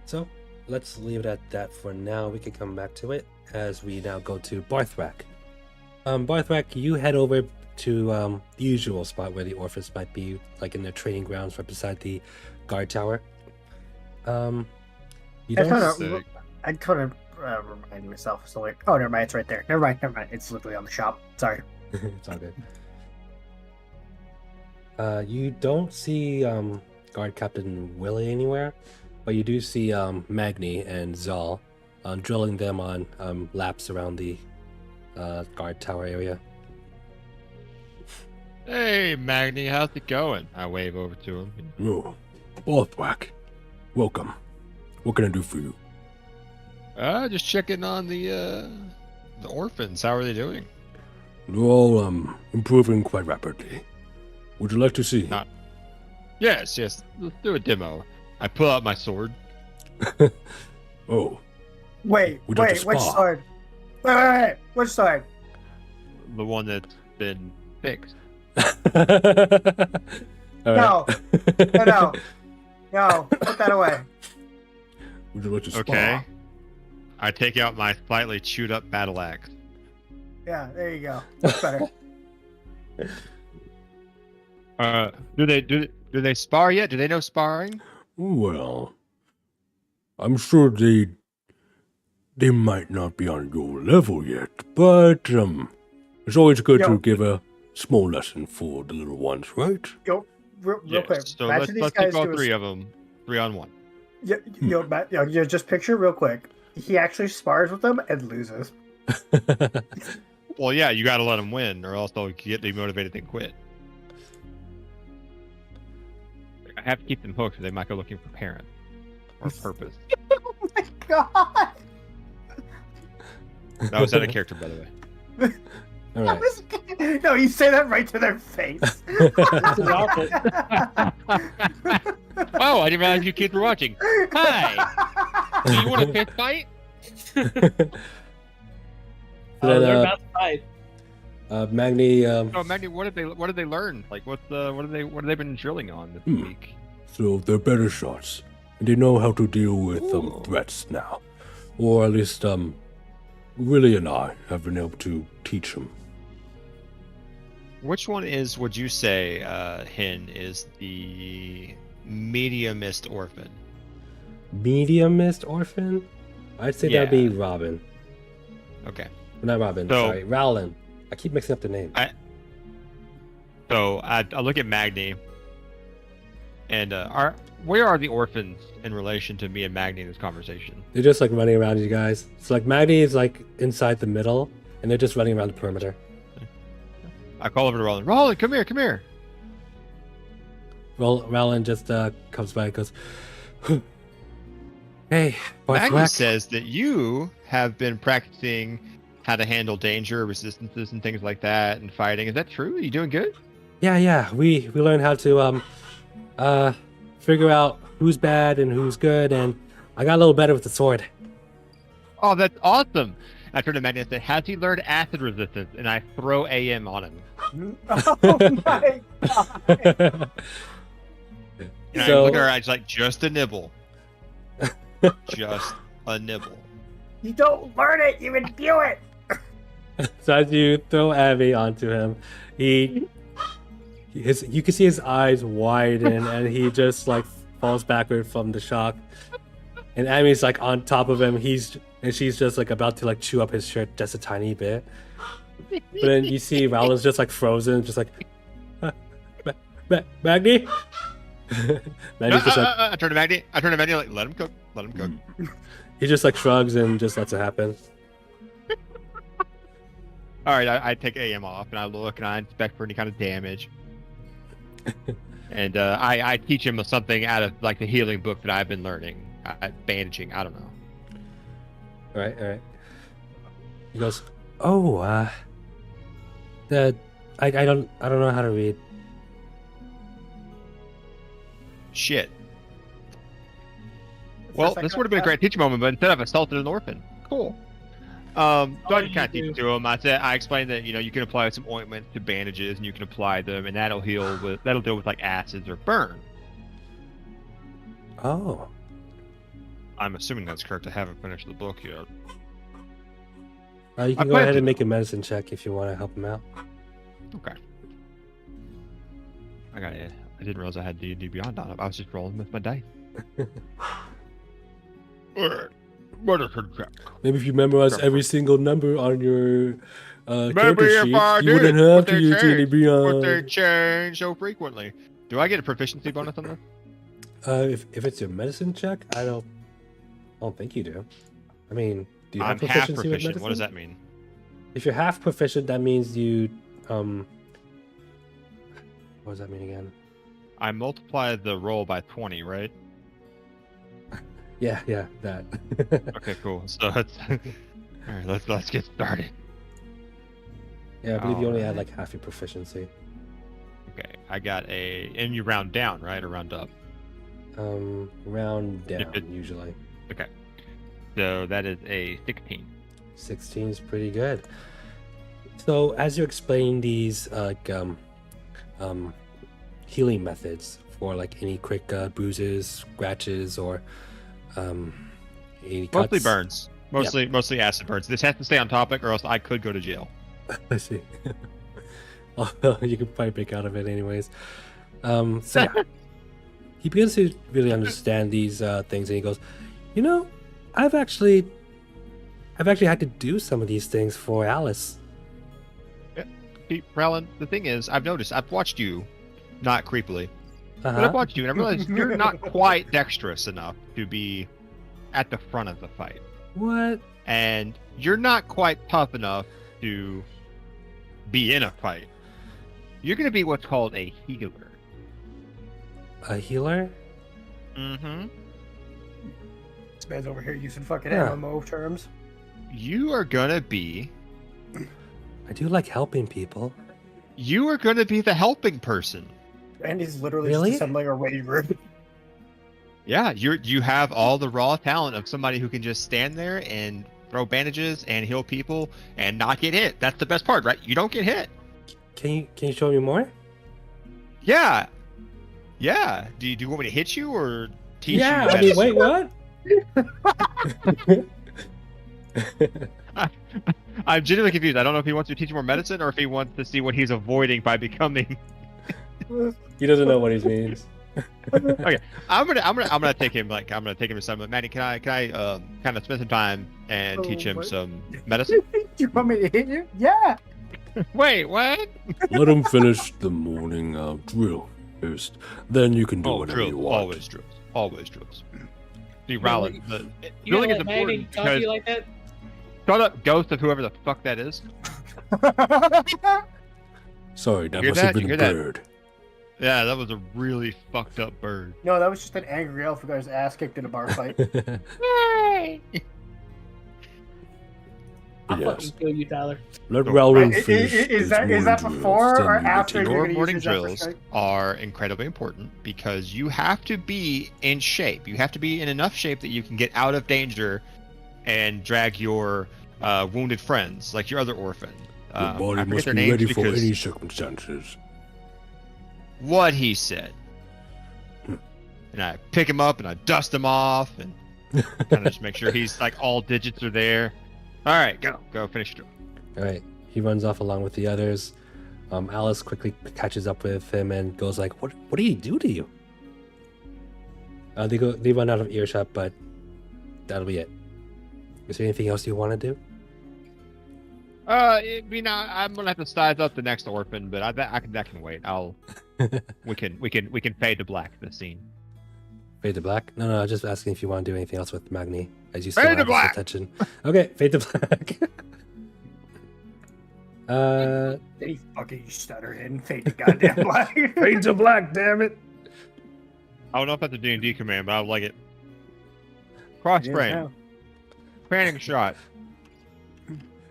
So let's leave it at that for now. We can come back to it as we now go to Barthrak. Barthrak, you head over to the usual spot where the orphans might be, like in their training grounds right beside the guard tower. You don't I'd kind of remind myself. So like, oh, never mind, it's right there. Never mind. It's literally on the shop. Sorry. It's all good. You don't see guard captain Willie anywhere, but you do see Magni and Zal drilling them on laps around the guard tower area. Hey, Magni, how's it going? I wave over to him. Oh, Barthrak. Welcome. What can I do for you? Just checking on the orphans. How are they doing? They're all improving quite rapidly. Would you like to see? Yes. Let's do a demo. I pull out my sword. Oh. Wait, We'd like to which spar. sword? Wait, which sword? The one that's been fixed. All No, put that away. Would you like to spar? Okay. I take out my slightly chewed up battle axe. Yeah, there you go. That's better. Do they spar yet? Do they know sparring? Well, I'm sure they might not be on your level yet, but it's always good to give a small lesson for the little ones, right? Real Yes. quick. So imagine these let's guys keep all do a- three of them 3-on-1. Just picture real quick. He actually spars with them and loses. Well, yeah, you got to let them win, or else they'll get demotivated and quit. I have to keep them hooked, or they might go looking for parents or purpose. Oh my god! That was out of character, by the way. All right. No, you say that right to their face. Oh, I didn't realize you kids were watching. Hi. Do you want a fist fight? They're Then, about to fight. Magni, No, Magni, what did they learn? Like, what have they been drilling on this week? So they're better shots, and they know how to deal with Ooh. threats now, or at least Willie and I have been able to teach them. Which one would you say, Hin, is the mediumist orphan? mediumist orphan? I'd say that'd be Robin. Okay. Not Robin, So- sorry. Rowland. I keep mixing up the name. So I look at Magni, and where are the orphans in relation to me and Magni in this conversation? They're just like running around you guys. So like Magni is like inside the middle, and they're just running around the perimeter. I call over to Roland. Roland, come here. Rowland just comes by and goes, "Hey, Magni Barthrak." says that you have been practicing how to handle danger, resistances, and things like that, and fighting. Is that true? Are you doing good? Yeah. We learned how to figure out who's bad and who's good, and I got a little better with the sword. Oh, that's awesome. I turn to Magni and say, has he learned acid resistance? And I throw AM on him. Oh my god! And I So- look at her eyes like, just a nibble. Just a nibble. You don't learn it, you imbue it. So as you throw Abby onto him, you can see his eyes widen, and he just like falls backward from the shock. And Abby's like on top of him. She's just like about to like chew up his shirt just a tiny bit. But then you see Rowland's just like frozen, just like Magni. Magni's just like I turn to Magni like, let him cook. he just like shrugs and just lets it happen. All right, I take AM off and I look and I inspect for any kind of damage. And I teach him something out of like the healing book that I've been learning. Bandaging, I don't know. All right. He goes, "Oh, I don't know how to read." Shit. Well, this would have been a great teaching moment, but instead I've assaulted an orphan. Cool. So I just kind of teach it to him. I explained that you can apply some ointment to bandages and you can apply them, and that'll deal with like acids or burn. Oh. I'm assuming that's correct. I haven't finished the book yet. You can go ahead and make a medicine check if you want to help him out. Okay. I got it. I didn't realize I had D&D Beyond on it. I was just rolling with my dice. Medicine check. Maybe if you memorize every single number on your Maybe character if sheet, I you wouldn't did, have but to they use D&D change. But they Beyond. change so frequently. Do I get a proficiency bonus on this? If it's your medicine check, I don't think you do. I mean, do you have I'm half proficiency with proficient. What does medicine? that mean? If you're half proficient, that means you what does that mean again? I multiply the roll by 20, right? Yeah, that. Okay, cool. So it's all right. Let's get started. Yeah, I believe you only Alright. add like half your proficiency. Okay, I got a, and you round down, right, or round up? Round down If it- usually. Okay, so that is a 16. 16 is pretty good. So as you explain these healing methods for like any quick bruises, scratches, or any cuts. Mostly burns. Mostly acid burns. This has to stay on topic, or else I could go to jail. I see. Although you could probably break out of it anyways. So yeah, he begins to really understand these things, and he goes, "You know, I've actually had to do some of these things for Alice." See, Prowlin, the thing is, I've noticed, I've watched you, not creepily, but I've Uh-huh. watched you, and I realized you're not quite dexterous enough to be at the front of the fight. What? And you're not quite tough enough to be in a fight. You're going to be what's called a healer. A healer? Mm-hmm. This man's over here using fucking Yeah. MMO terms. You are going to be I do like helping people. the helping person. And he's literally Really? just assembling a raid group. Yeah, you have all the raw talent of somebody who can just stand there and throw bandages and heal people and not get hit. That's the best part, right? You don't get hit. Can you show me more? Yeah. Yeah. Do you want me to hit you or teach Yeah, you? I mean, wait, what? I'm genuinely confused. I don't know if he wants to teach you more medicine or if he wants to see what he's avoiding by becoming. He doesn't know what he means. Okay, I'm gonna take him to some. Manny, can I kind of spend some time and teach him What? some medicine? You want me to hit you? Yeah. Wait, what? Let him finish the morning drill first. Then you can do Oh, whatever you drills, want. always drills. See, Rowland, the You drilling gotta is let Manny important talk to because you like that? shut up, ghost of whoever the fuck that is. Sorry, that You hear must have that? been You a hear that? bird. Yeah, that was a really fucked up bird. No, that was just an angry elf who got his ass kicked in a bar fight. I'll Yes. fucking kill you, Tyler. Let So- Rowling Right, finish is his that morning drills, before then or you can after take you're Your gonna use morning your Zephyr drills Strike? are incredibly important because you have to be in shape. You have to be in enough shape that you can get out of danger and drag your wounded friends, like your other orphan. Your I body forget must their be names ready for because any circumstances. what he said. And I pick him up and I dust him off and kind of just make sure he's like all digits are there. All right, go finish your drill. All right, he runs off along with the others. Alice quickly catches up with him and goes like, "What did he do to you?" They run out of earshot, but that'll be it. Is there anything else you want to do? I'm gonna have to size up the next orphan, but that can wait. We can fade to black the scene. Fade to black? No, I'm just asking if you want to do anything else with Magni, as you Fade still to have his black! attention. Okay, fade to black. Then he fucking stuttered and fade to goddamn black. Fade to black, damn it! I don't know if that's a D&D command, but I would like it. Cross frame, panning shot.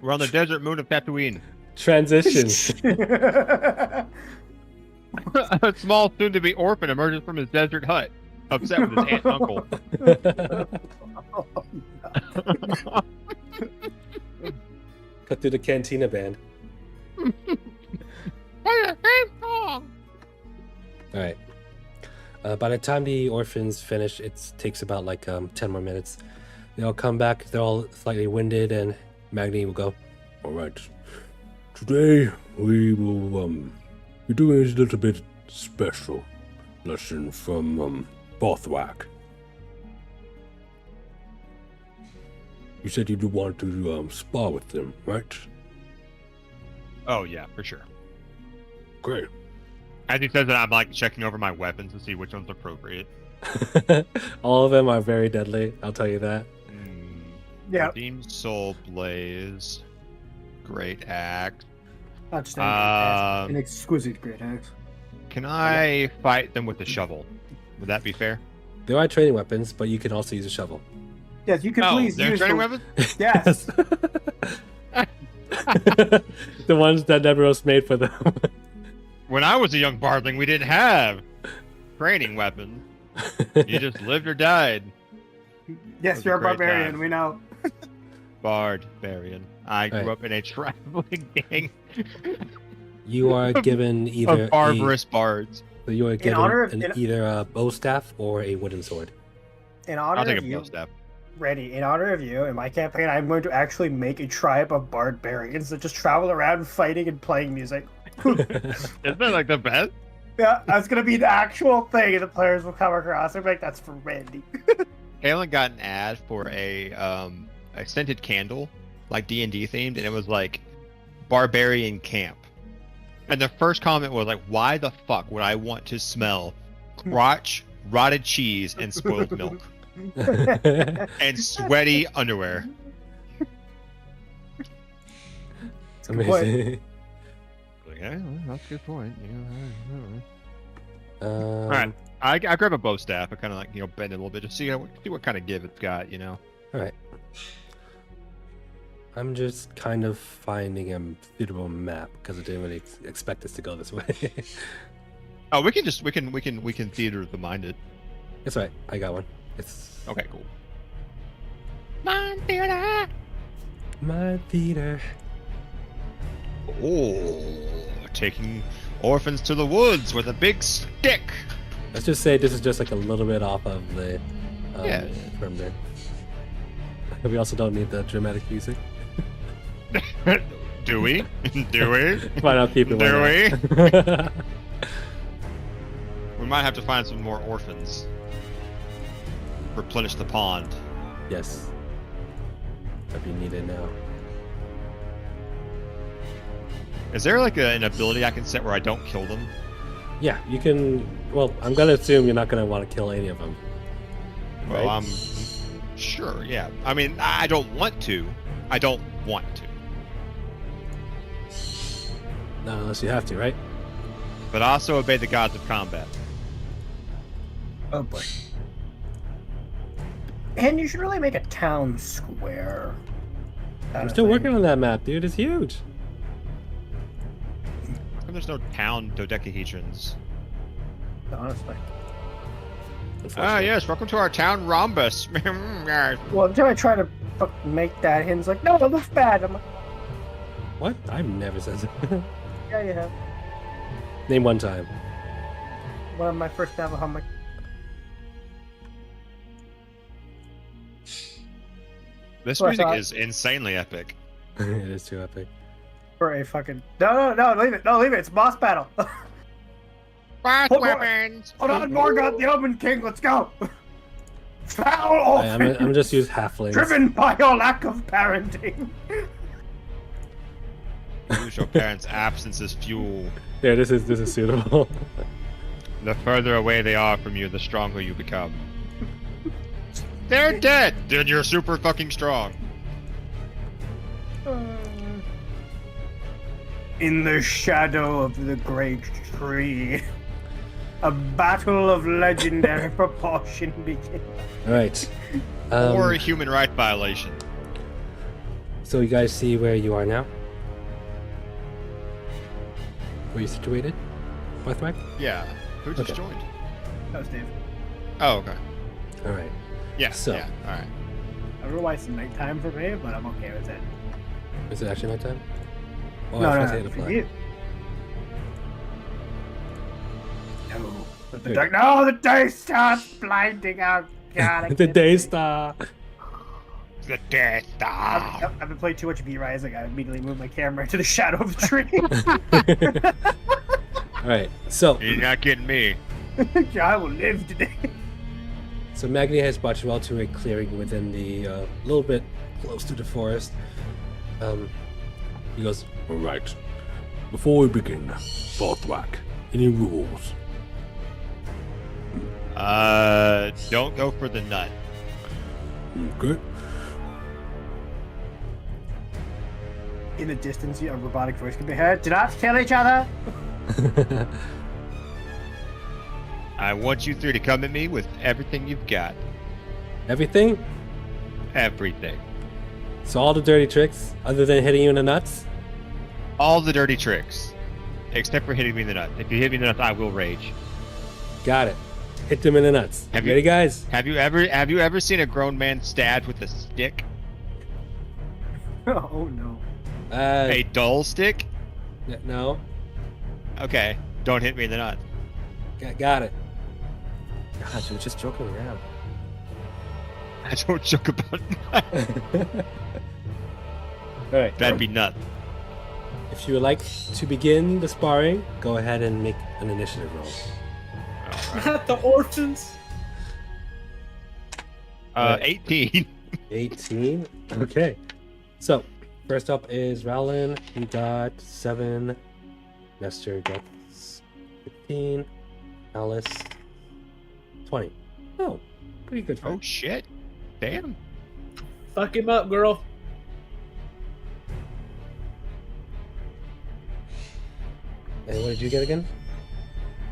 We're on the desert moon of Tatooine. Transition. A small, soon-to-be orphan emerges from his desert hut, upset with his aunt and uncle. Cut through the Cantina band. All right. By the time the orphans finish, it takes about like 10 more minutes. They all come back. They're all slightly winded, and Magni will go. All right. Today we will be doing a little bit special lesson from Bothwack. You said you do want to spar with them, right? Oh yeah, for sure. Great. As he says that, I'm like checking over my weapons to see which one's appropriate. All of them are very deadly. I'll tell you that. Yeah. Redeemed Soul Blaze. Great axe. An exquisite great axe. Can I fight them with the shovel? Would that be fair? There are training weapons, but you can also use a shovel. Yes, you can please they're use training the... weapons? Yes. The ones that never was made for them. When I was a young bardling, we didn't have training weapons. You just lived or died. Yes, Those you're are a great barbarian. times. We know. Barbarian. I grew up in a traveling gang You are given either of barbarous bards. So you are given honor of- either a bow staff or a wooden sword. In honor I'll take of a you, bow staff. Randy, in honor of you, in my campaign, I'm going to actually make a tribe of barbarians that just travel around fighting and playing music. Isn't that like the best? Yeah, that's gonna be the actual thing, and the players will come across. I'm like, that's for Randy. Alan got an ad for a scented candle, like D&D themed, and it was like barbarian camp. And the first comment was like, "Why the fuck would I want to smell crotch, rotted cheese, and spoiled milk and sweaty underwear?" It's amazing. Like, yeah, well, that's a good point. Yeah, All right. I grab a bow staff. I kind of like bend it a little bit to see what kind of give it's got. All right. I'm just kind of finding a suitable map because I didn't really expect us to go this way. Oh, we can theater the minded. That's right. I got one. It's Okay, cool. my theater. Oh, taking orphans to the woods with a big stick. Let's just say this is just like a little bit off of the Yeah. from there. We also don't need the dramatic music. Do we? Do we? Fine, I'll keep it. Do we? We might have to find some more orphans. Replenish the pond. Yes. That'd be needed now. Is there like an ability I can set where I don't kill them? Yeah, you can. Well, I'm gonna assume you're not gonna want to kill any of them. Well, Right? I'm sure. Yeah. I mean, I don't want to. I don't want to. Not unless you have to, right? But also obey the gods of combat. Oh boy. And you should really make a town square. I'm still working on that map, dude. It's huge. How come there's no town dodecahedrons? Honestly. Ah, yes. Welcome to our town rhombus. Well, until I try to make that, Hin's like, no, it looks bad. I'm like, What? I've never said that. yeah, you have. Name one time. One of my first Navajo, I'm like, This Oh, I music saw it. is insanely epic. It is too epic. for a fucking... No, leave it. No, leave it. It's boss battle. Boss Hold on. weapons. Hold on, Morgoth, the Omen King, let's go. Foul off. I'm just use halflings. Driven by your lack of parenting. Use your parents' absence as fuel. There, this is suitable. The further away they are from you, the stronger you become. They're dead! Then you're super fucking strong. In the shadow of the great tree, a battle of legendary proportion begins. All right. Or a human rights violation. So you guys see where you are now? Where you situated? Bothwack? Yeah. Who just Okay. joined? That was Dave. Oh, okay. All right. Yeah, So- yeah, alright. I don't know why it's nighttime for me, but I'm okay with it. Is it actually nighttime? Oh, No, I no, forgot to hit no, apply. for you. No. The dark. No, the day starts blinding out. God, The day star. The Death Star. I've been playing too much V-Rising. I immediately moved my camera into the shadow of the tree. All right, so You're not kidding me. I will live today. So Magni has brought you all to a clearing within the little bit close to the forest. He goes, All right. Before we begin, Bothwack, any rules? Don't go for the nut. Okay. In the distance, a robotic voice can be heard. Do not kill each other. I want you three to come at me with everything you've got. everything? Everything. So all the dirty tricks, other than hitting you in the nuts? All the dirty tricks. Except for hitting me in the nuts. If you hit me in the nuts, I will rage. Got it. Hit them in the nuts. Have you- Ready, guys? Have you ever seen a grown man stabbed with a stick? Oh no. A dull stick? No. Okay. Don't hit me in the nuts. Got it. Gosh, you were just joking around. I don't joke about nuts. All right. That'd be nuts. If you would like to begin the sparring, go ahead and make an initiative roll. Not the orphans. 18. 18. Okay. So, first up is Rowland. He got 7. Nestor gets 15. Alice, 20. Oh, pretty good. Oh shit. Damn. Fuck him up, girl. And what did you get again?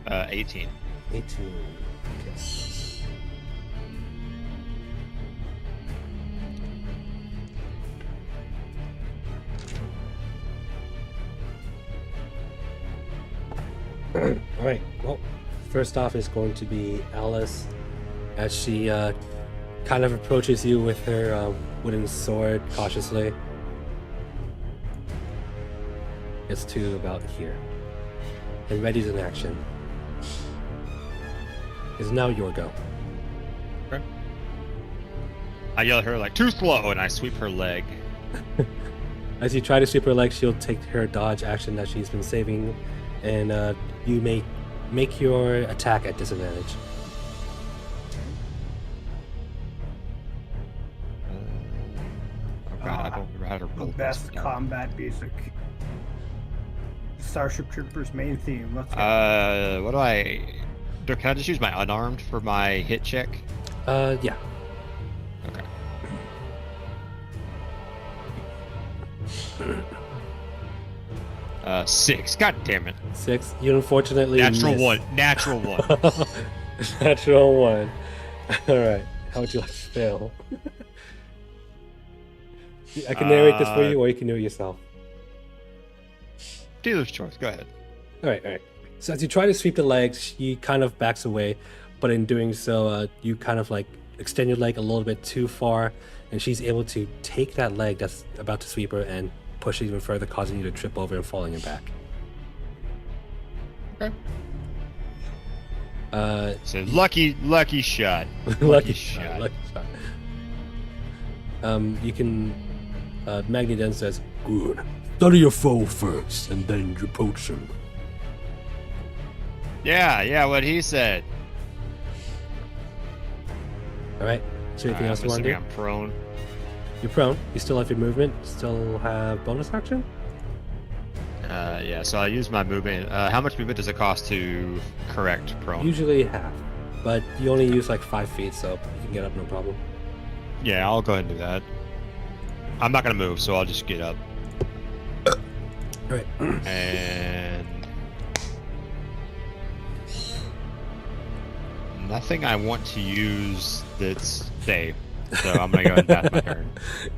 18. 18. Okay. All right. Well, first off is going to be Alice, as she kind of approaches you with her wooden sword cautiously. Gets to about here, and readies in action. Is now your go. Okay. I yell at her like, too slow, and I sweep her leg. As you try to sweep her leg, she'll take her dodge action that she's been saving, and you may make your attack at disadvantage. Oh god, I don't remember how to The roll this best one. combat music. Starship Troopers main theme. Let's go. What do I... Can I just use my unarmed for my hit check? Yeah. Okay. Six. God damn it. 6. You unfortunately Natural miss. one. Natural one. Natural 1. All right. How would you like to fail? I can narrate this for you, or you can do it yourself. Dealer's choice. Go ahead. All right, all right. So as you try to sweep the legs, she kind of backs away, but in doing so, you kind of like extend your leg a little bit too far, and she's able to take that leg that's about to sweep her and push it even further, causing you to trip over and fall on your back. Okay. Uh, So lucky shot. lucky shot. Lucky shot. You can. Magni then says, Good. Study your foe first, and then you poach him. Yeah, what he said. "All right. Is there anything else I'm you want to do? assuming I'm prone. You're prone. You still have your movement. Still have bonus action. Yeah, so I use my movement. How much movement does it cost to correct prone? Usually half, but you only use like 5 feet, so you can get up no problem. Yeah, I'll go ahead and do that. I'm not gonna move, so I'll just get up. All right. And nothing I want to use that's safe. So I'm gonna go ahead and pass my turn.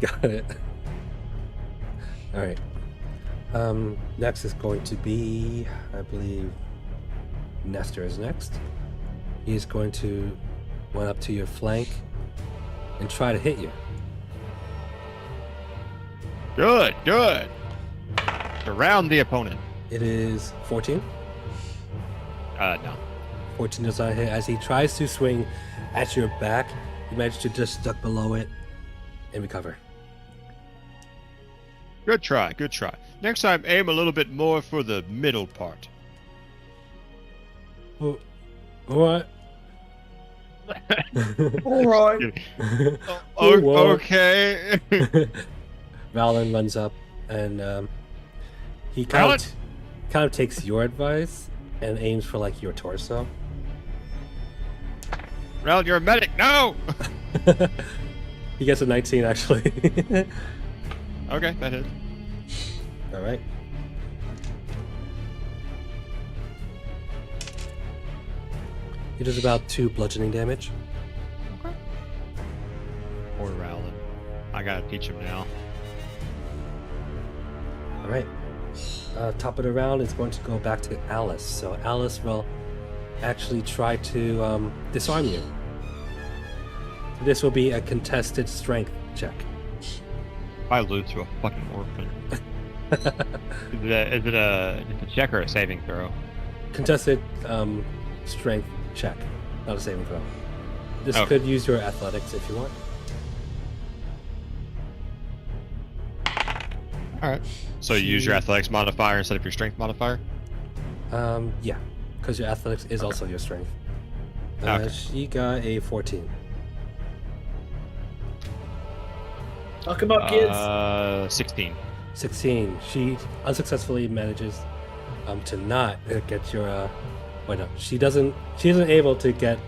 Got it. All right. Next is going to be, I believe, Nestor is next. He's going to run up to your flank and try to hit you. Good. Surround the opponent. It is 14. No. 14 does not hit. As he tries to swing at your back, you manage to just duck below it and recover. Good try, good try. Next time, aim a little bit more for the middle part. What? All right. Okay. Valen runs up and he kind of takes your advice and aims for like your torso. Rel, you're a medic. No. He gets a 19 actually. Okay, that hit. All right. He does about 2 bludgeoning damage. Poor Rowland. I gotta teach him now. All right. Top of the round is going to go back to Alice. So Alice will actually try to disarm you. This will be a contested strength check. I lose to a fucking orphan. Is it a check or a saving throw? Contested strength check, not a saving throw. This Okay. could use your athletics if you want. Alright. So you use your athletics modifier instead of your strength modifier? Yeah, because your athletics is also your strength. Okay. She got a 14. Fuck him up, kids. 16. 16. She unsuccessfully manages to not get your wait, no, she isn't able to get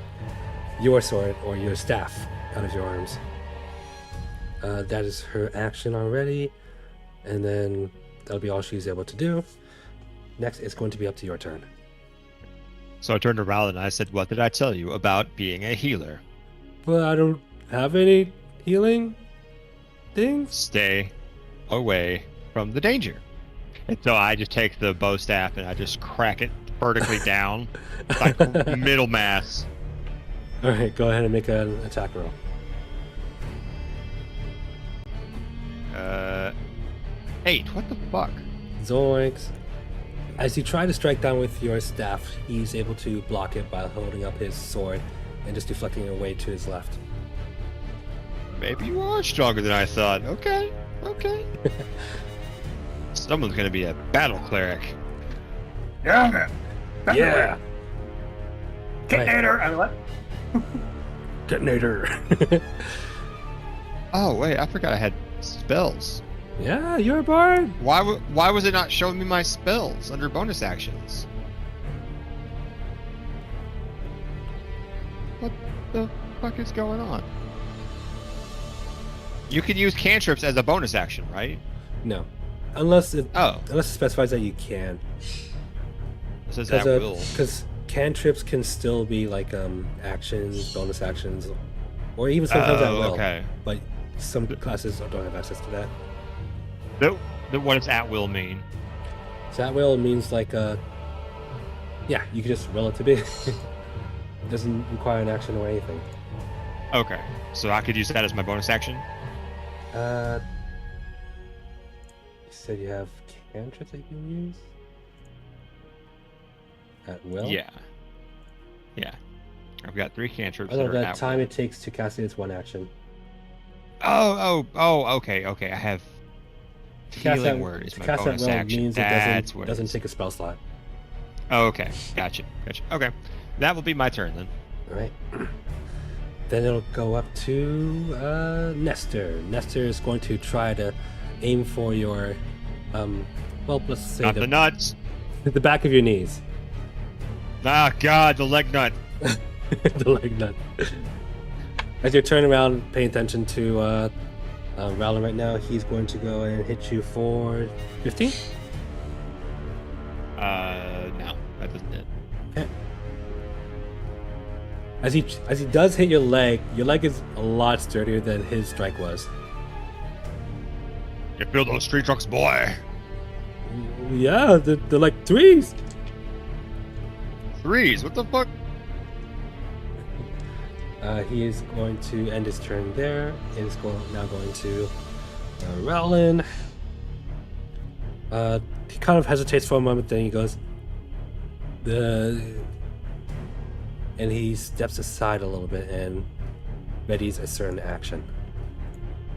your sword or your staff out of your arms. That is her action already, and then that'll be all she's able to do. Next, it's going to be up to your turn. So I turned to Rowland and I said, what did I tell you about being a healer? But I don't have any healing things. Stay away from the danger. And so I just take the bow staff and I just crack it vertically down, like middle mass. All right, go ahead and make an attack roll. 8. What the fuck? Zoinks. As you try to strike down with your staff, he's able to block it by holding up his sword and just deflecting it away to his left. Maybe you are stronger than I thought. Okay. Someone's gonna be a battle cleric. Yeah. Yeah. Kidnator. I mean, what? Detonator. Oh wait, I forgot I had spells. Yeah, you're a bard. Why was it not showing me my spells under bonus actions? What the fuck is going on? You can use cantrips as a bonus action, right? No, unless it Oh, specifies that you can. it says at will. Because cantrips can still be like actions, bonus actions, or even sometimes at will. Okay. But some classes don't have access to that. What does at will mean? So at will means like yeah, you can just roll it to be. It doesn't require an action or anything. Okay, so I could use that as my bonus action. You said you have cantrips that you can use at will. Yeah. I've got 3 cantrips. I know that are the at time will. it takes to cast it is 1 action. Oh, okay. I have To cast healing at- word is to my cast at bonus will action. means That's it what doesn't it is. take a spell slot. Oh, okay, gotcha. Okay, that will be my turn then. All right. Then it'll go up to Nestor. Nestor is going to try to aim for your, well, let's say Not the nuts. the back of your knees. Ah, God, the leg nut. The leg nut. As you're turning around, paying attention to Rowland right now, he's going to go and hit you for 15. No, that doesn't hit. Okay. As he does hit your leg is a lot sturdier than his strike was. You feel those street trucks, boy? Yeah, they're like 3s. 3s, what the fuck? He is going to end his turn there. It is now going to Rowland. He kind of hesitates for a moment, then he goes, and he steps aside a little bit and readies a certain action.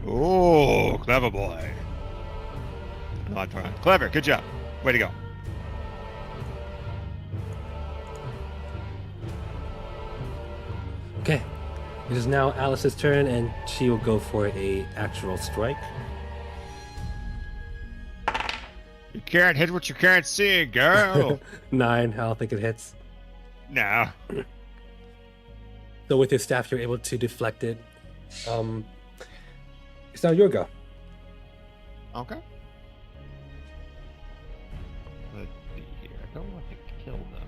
Oh, clever boy. My turn. Clever. Good job. Way to go. Okay. It is now Alice's turn, and she will go for a actual strike. You can't hit what you can't see, girl. 9. I don't think it hits. No. So with your staff, you're able to deflect it. It's now your go. Okay. Let's see here. I don't want to kill them.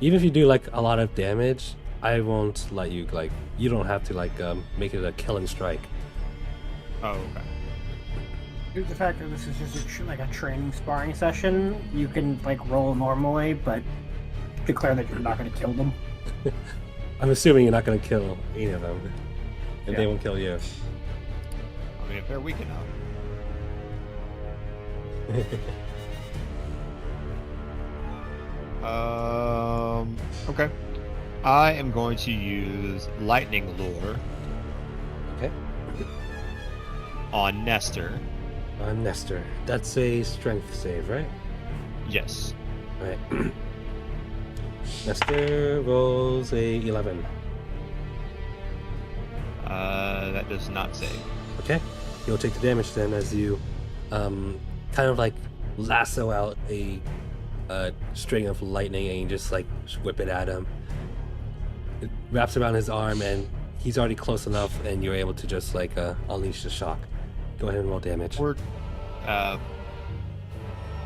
Even if you do like a lot of damage, I won't let you you don't have to make it a killing strike. Oh, okay. Due to the fact that this is just like a training sparring session, you can roll normally, but declare that you're not going to kill them. I'm assuming you're not going to kill any of them, and they won't kill you. I mean, if they're weak enough. Okay. I am going to use Lightning Lure Okay. on Nestor. Nestor, that's a strength save, right? Yes. Right. Nestor rolls a 11. That does not save. Okay. You'll take the damage then as you kind of lasso out a string of lightning and you just whip it at him. It wraps around his arm and he's already close enough and you're able to just unleash the shock. Go ahead and roll damage. 4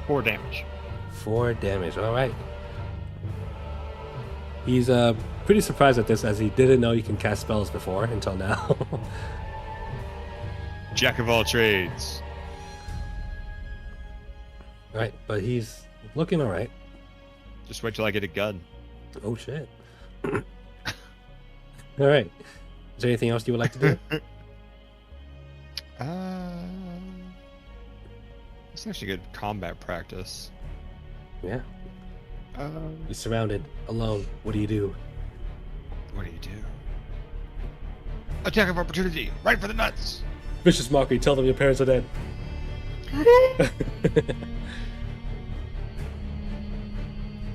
damage. 4 damage. All right. He's pretty surprised at this as he didn't know you can cast spells before until now. Jack of all trades. All right, but he's looking all right. Just wait till I get a gun. Oh shit. All right. Is there anything else you would like to do? It's actually good combat practice. Yeah. You're surrounded, alone. What do you do? What do you do? Attack of opportunity, right for the nuts. Vicious mockery. Tell them your parents are dead.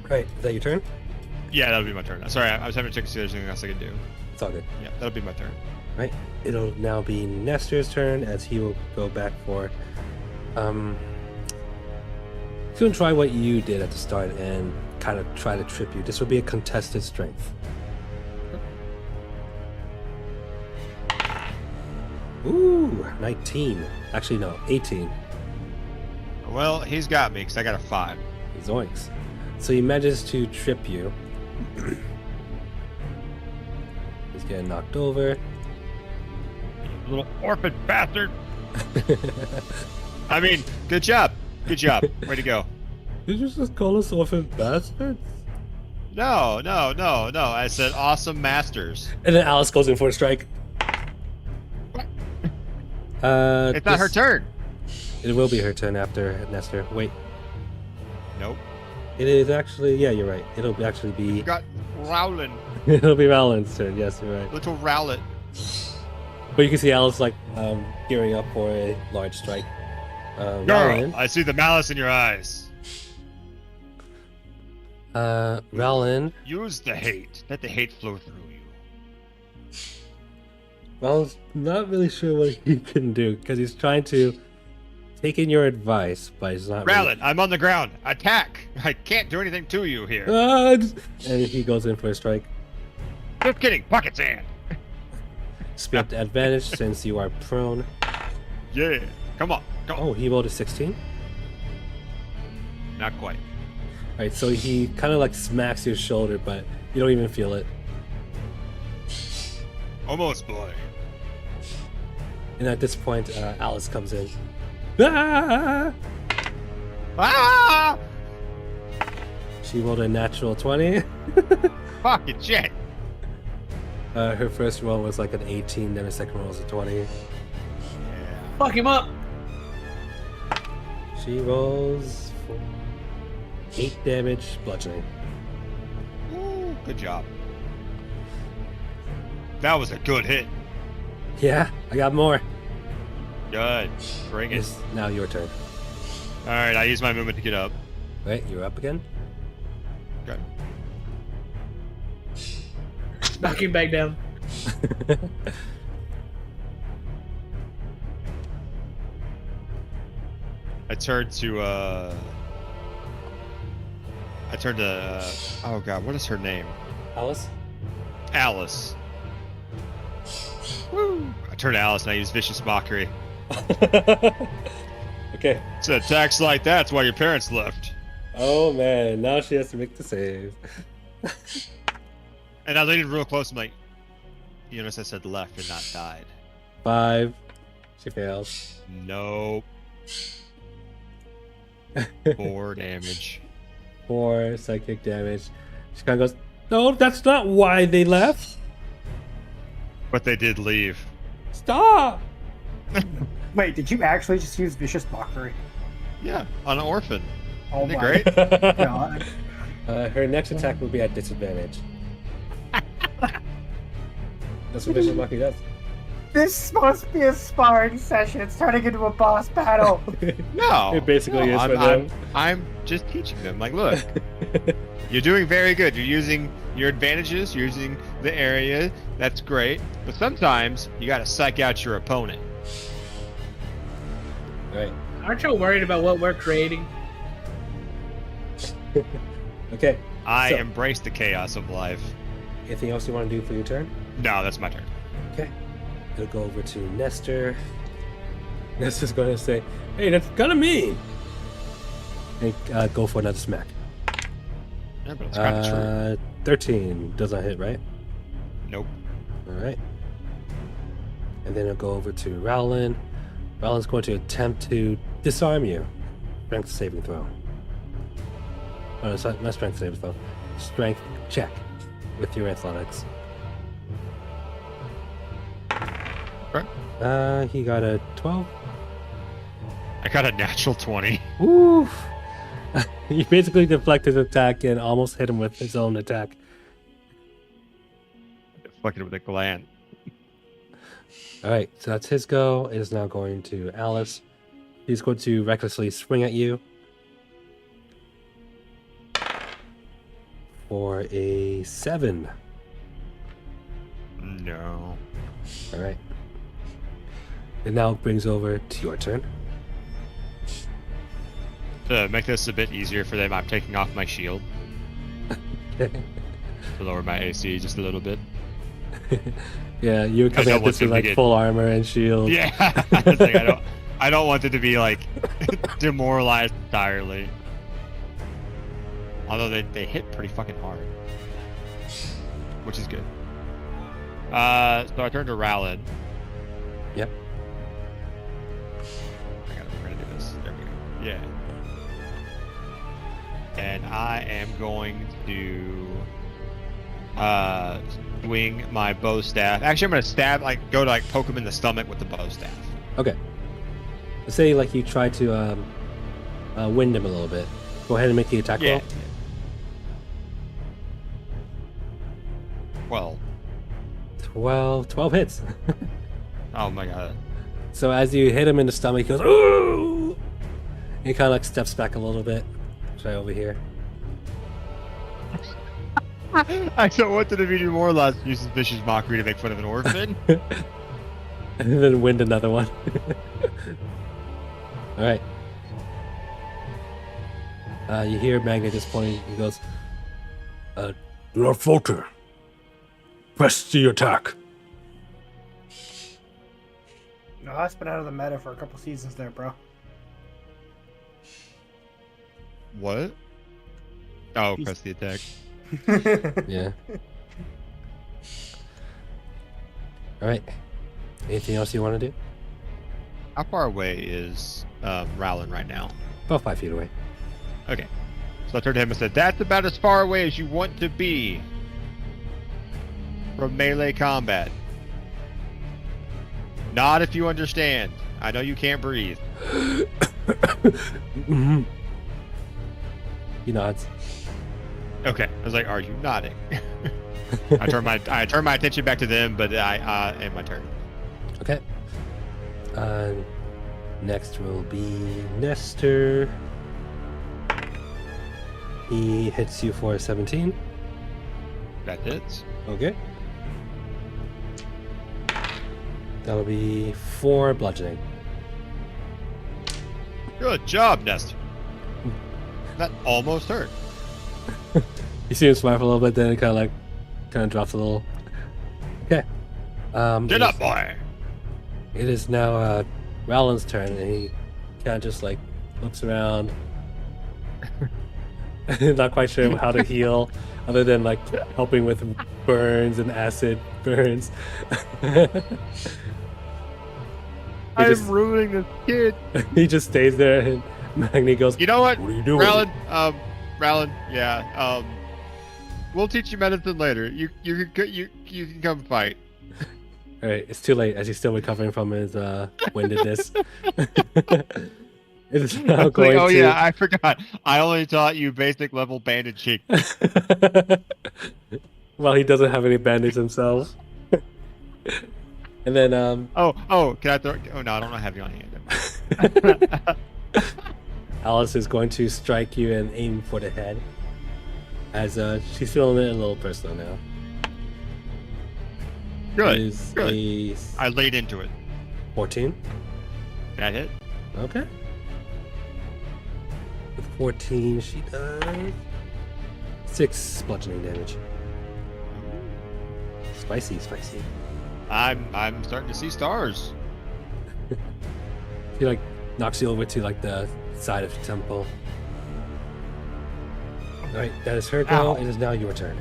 Right. Is that your turn? Yeah, that'll be my turn. Sorry, I was having to check to see if there's anything else I could do. It's all good. Yeah, that'll be my turn. Right. It'll now be Nestor's turn as he will go back for. He's gonna try what you did at the start and kind of try to trip you. This will be a contested strength. Ooh, 19. Actually, no, 18. Well, he's got me because I got a 5. Zoinks. So he manages to trip you. He's getting knocked over. You little orphan bastard. I mean, good job. Good job. Way to go. Did you just call us orphan bastards? No. I said awesome masters. And then Alice goes in for a strike. It's not her turn. It will be her turn after Nestor. Wait. Nope. It is actually, yeah, you're right. It'll actually be. You got Rowland. It'll be Rowland's turn. Yes, you're right. Little Rowlet. But you can see Alice gearing up for a large strike. Girl, Rowland. I see the malice in your eyes. Rowland. Use the hate. Let the hate flow through you. Rowland's not really sure what he can do because he's trying to take in your advice, but he's not. Rowland, I'm on the ground. Attack! I can't do anything to you here. And he goes in for a strike. Just kidding. Pocket sand. Spear up to advantage since you are prone. Yeah. Come on. Go. Oh, he rolled a 16. Not quite. Alright, so he kind of smacks your shoulder, but you don't even feel it. Almost, boy. And at this point, Alice comes in. Ah! Ah! She rolled a natural 20. Fucking shit. Her first roll was an 18, then her second roll was a 20. Yeah. Fuck him up. She rolls 8 damage, bludgeoning. Ooh, Good job. That was a good hit. Yeah, I got more. Good. Bring it. It's now your turn. All right, I use my movement to get up. Wait, you're up again? Okay. Knock him back down. I turn to oh god, what is her name? Alice? Alice. Woo! I turn to Alice and I use vicious mockery. Okay. So attacks like that's why your parents left. Oh man, now she has to make the save. And I leaned real close. I'm like, you notice I said left and not died. 5. She fails. Nope. 4 damage. 4 psychic damage. She kind of goes, no, that's not why they left. But they did leave. Stop. Wait, did you actually just use vicious mockery? Yeah, on an orphan. Oh Isn't it my great? god. Her next attack will be at disadvantage. That's what vicious mockery does. This must be a sparring session. It's turning into a boss battle. No. It basically no, is for I'm, them. I'm just teaching them. Like, look, you're doing very good. You're using your advantages. You're using the area. That's great. But sometimes you got to psych out your opponent. Alright. Aren't you worried about what we're creating? Okay. I So- embrace the chaos of life. Anything else you want to do for your turn? No, that's my turn. Okay. We'll go over to Nestor. Nestor's going to say, hey, that's kind of mean. And go for another smack. Yeah, but it's kind of true. 13 does not hit, right? Nope. Alright. And then I'll go over to Rowland. Rowland's going to attempt to disarm you. Strength saving throw. Oh, no, it's not strength saving throw. Strength check with your athletics. Okay. He got a 12. I got a natural 20. Woo! You basically deflected his attack and almost hit him with his own attack. Fucking with a gland. Alright, so that's his go. It is now going to Alice. He's going to recklessly swing at you. For a 7. No. Alright. It now brings over to your turn. To make this a bit easier for them, I'm taking off my shield to lower my AC just a little bit. Yeah, you're coming don't at want this with them to like get- full armor and shield. Yeah, I was like, I don't want it to be like demoralized entirely. Although they hit pretty fucking hard, which is good. So I turned to Rowland. Yep. We're gonna do this. There we go. Yeah. And I am going to swing my bow staff. Actually, I'm gonna go to poke him in the stomach with the bow staff. Okay. Let's say like you try to wind him a little bit. Go ahead and make the attack Yeah. roll. Well, 12 hits. oh my god. So as you hit him in the stomach, he goes, ooh! And he kind of like steps back a little bit. Try over here. I don't want it to be demoralized. Uses vicious mockery to make fun of an orphan. And then wind another one. Alright. You hear Magna at this point. He goes, Do not falter. Press the attack. No, that's been out of the meta for a couple seasons there, bro. What? Oh, press the attack. yeah. Alright. Anything else you want to do? How far away is Rowland right now? About 5 feet away. Okay. So I turned to him and said, that's about as far away as you want to be from melee combat. Not if you understand. I know you can't breathe. He nods. Okay. I was like, are you nodding? I turn my attention back to them, but I end my turn. Okay. Next will be Nestor. He hits you for a 17. That hits. Okay. That'll be 4 bludgeoning. Good job, Nestor. That almost hurt. You see him smile for a little bit, then it kind of drops a little. Okay. Get up, boy. It is now Rowland's turn, and he kind of just like looks around. Not quite sure how to heal, other than like helping with burns and acid burns. I'm ruining this kid. He just stays there, and Magni goes, You know what? What are you doing? Rowland, yeah. We'll teach you medicine later. You can come fight. All right, it's too late as he's still recovering from his windedness. It is now It's going like, oh to... yeah, I forgot. I only taught you basic level bandaging. Well, he doesn't have any bandage himself. And then Oh, can I throw? Oh no, I don't have you on hand. Alice is going to strike you and aim for the head, as she's feeling it a little personal now. Good. It is Good. a I laid into it. 14. That hit. Okay. With 14, she does 6 bludgeoning damage. Spicy. I'm starting to see stars. He like knocks you over to like the side of the temple. Alright, that is her go. Ow. It is now your turn.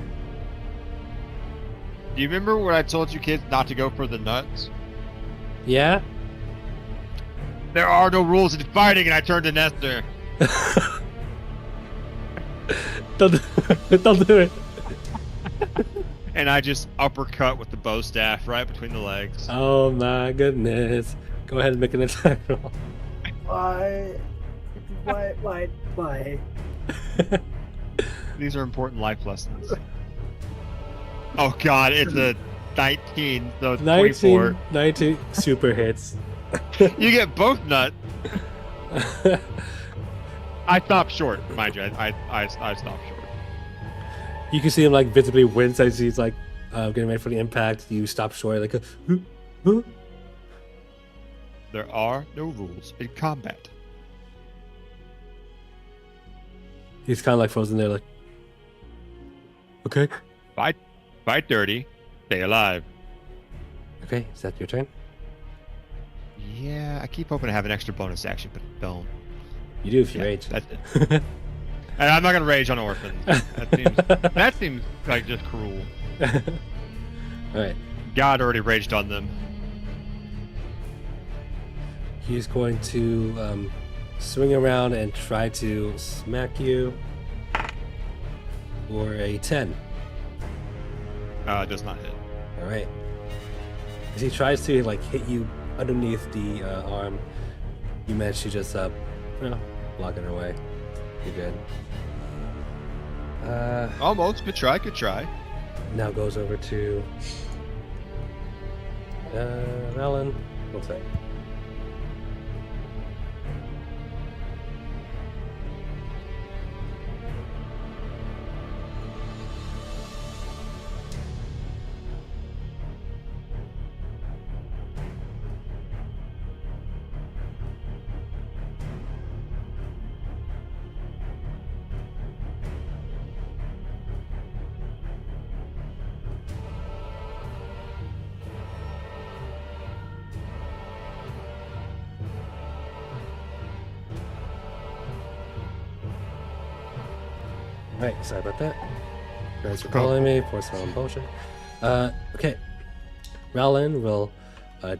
Do you remember what I told you kids not to go for the nuts? Yeah? There are no rules in fighting, and I turned to Nestor. Don't do it. And I just uppercut with the bow staff right between the legs. Oh my goodness. Go ahead and make an attack roll. Why? These are important life lessons. Oh god, it's a 19, so it's 24. 19 super hits. You get both nuts. I stopped short, mind you. I stopped short. You can see him like visibly wince as he's like getting ready for the impact. You stop short like huh? There are no rules in combat. He's kind of like frozen there like, okay. Fight dirty, stay alive. Okay, is that your turn? Yeah, I keep hoping to have an extra bonus action, but I don't. You do if you Yeah, rage. That's it. And I'm not gonna rage on orphans. That seems like just cruel. Alright. God already raged on them. He's going to swing around and try to smack you for a 10. It does not hit. Alright. As he tries to like hit you underneath the arm, you manage to just block it away. You're good. Almost. Good try. Now goes over to Alan. What's that? Right, sorry about that. Thanks for calling me for some bullshit. Okay. Rowland will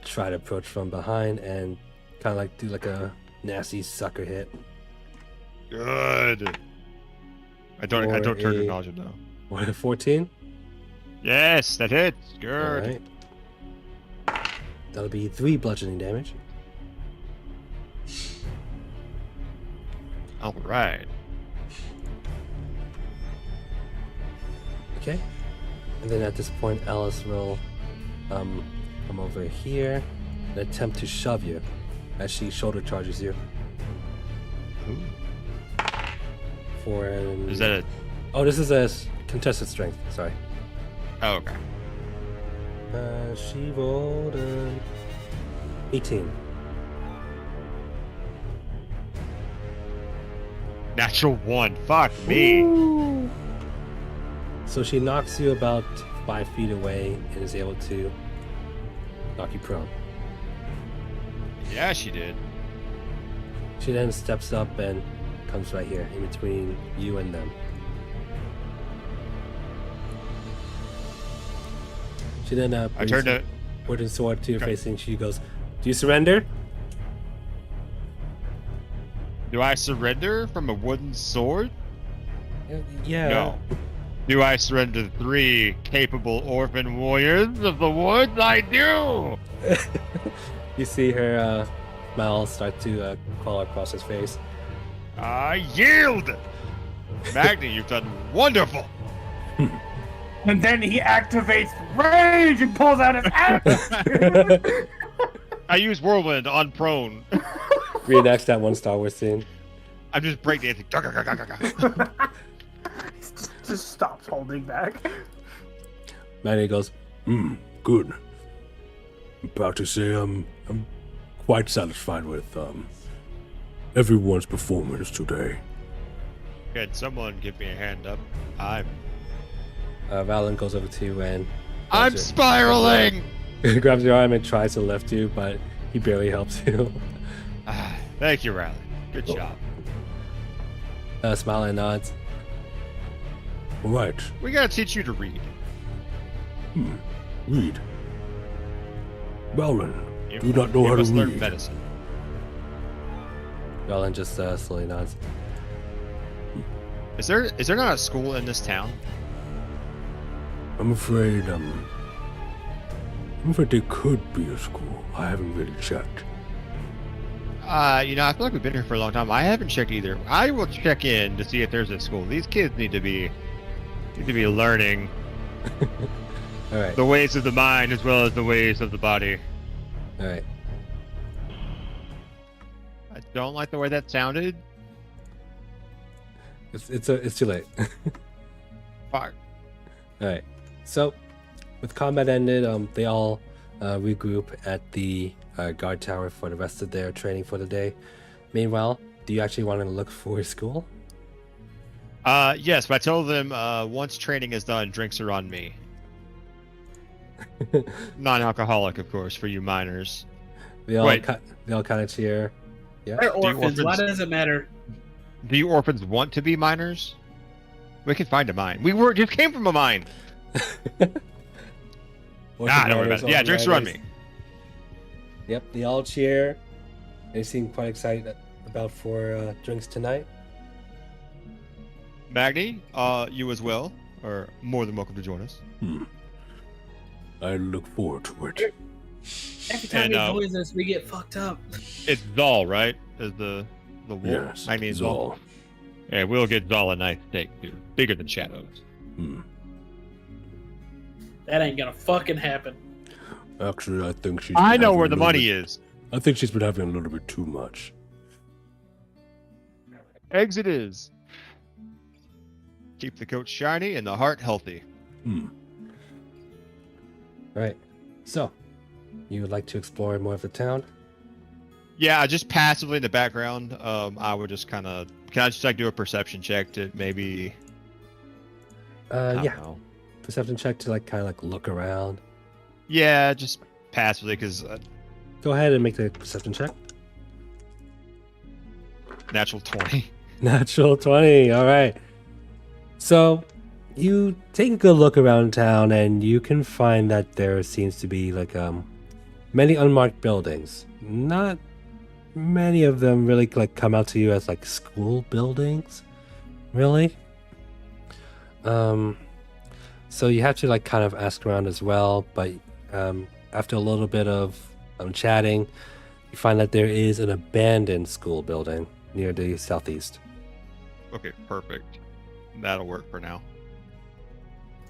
try to approach from behind and kind of like do like a nasty sucker hit. Good. I don't turn to nausea now. What, a 14? Yes, that hits. Good. Alright. That'll be 3 bludgeoning damage. All right. Okay. And then at this point, Alice will come over here and attempt to shove you as she shoulder charges you. For an... Is that a... Oh, this is a contested strength. Sorry. Oh, okay. She rolled 18. Natural 1. Fuck me. Ooh. So she knocks you about 5 feet away and is able to knock you prone. Yeah, she did. She then steps up and comes right here in between you and them. She then I turned to... wooden sword to your face and she goes, "Do you surrender?" Do I surrender from a wooden sword? Yeah. No. Do I surrender to 3 capable orphan warriors of the woods? I do! You see her smile start to crawl across his face. I yield! Magni, you've done wonderful! And then he activates rage and pulls out his axe. I use whirlwind on prone. Reenacts that one Star Wars scene. I'm just breakdancing. Just stops holding back. Manny goes, Good. I'm proud to say I'm quite satisfied with everyone's performance today. Can someone give me a hand up? Valen goes over to you and I'm spiraling! grabs your arm and tries to lift you, but he barely helps you. Thank you, Riley. Good job. Smile and nods. All right. We gotta teach you to read. Read. Valen, You, do not know you how to must learn read. medicine. Valen just slowly nods. Is there not a school in this town? I'm afraid there could be a school. I haven't really checked. I feel like we've been here for a long time. I haven't checked either. I will check in to see if there's a school. These kids need to be learning All right. the ways of the mind as well as the ways of the body. All right. I don't like the way that sounded. It's too late. Fuck. All right. So, with combat ended, they all regroup at the guard tower for the rest of their training for the day. Meanwhile, do you actually want to look for a school? Yes, but I told them once training is done, drinks are on me. Non-alcoholic, of course, for you minors. They all Wait. they all kind of cheer. They're orphans. Why does it matter? Do you orphans want to be minors? We can find a mine. We just came from a mine. Don't worry about it. Yeah, drinks are on me. Yep, they all cheer. They seem quite excited about drinks tonight. Magni, you as well are more than welcome to join us. I look forward to it. Every time And, he joins us, we get fucked up. It's Zal, right? Is the wolf? Yes, Magni is Zal. Zal. Yeah, we'll get Zal a nice steak, dude. Bigger than Shadows. That ain't gonna fucking happen. Actually, I think she's. I know where the money is. I think she's been having a little bit too much. Eggs it is. Keep the coat shiny and the heart healthy. Right. So, you would like to explore more of the town? Yeah, just passively in the background. I would just kind of. Can I just do a perception check to maybe? I don't know. Perception check to kind of look around. Yeah, just passively because Go ahead and make the perception check. natural 20. Natural 20. All right. So, you take a good look around town and you can find that there seems to be many unmarked buildings. Not many of them really come out to you as school buildings, really. So you have to kind of ask around as well, but after a little bit of chatting, you find that there is an abandoned school building near the southeast. Okay, perfect. That'll work for now.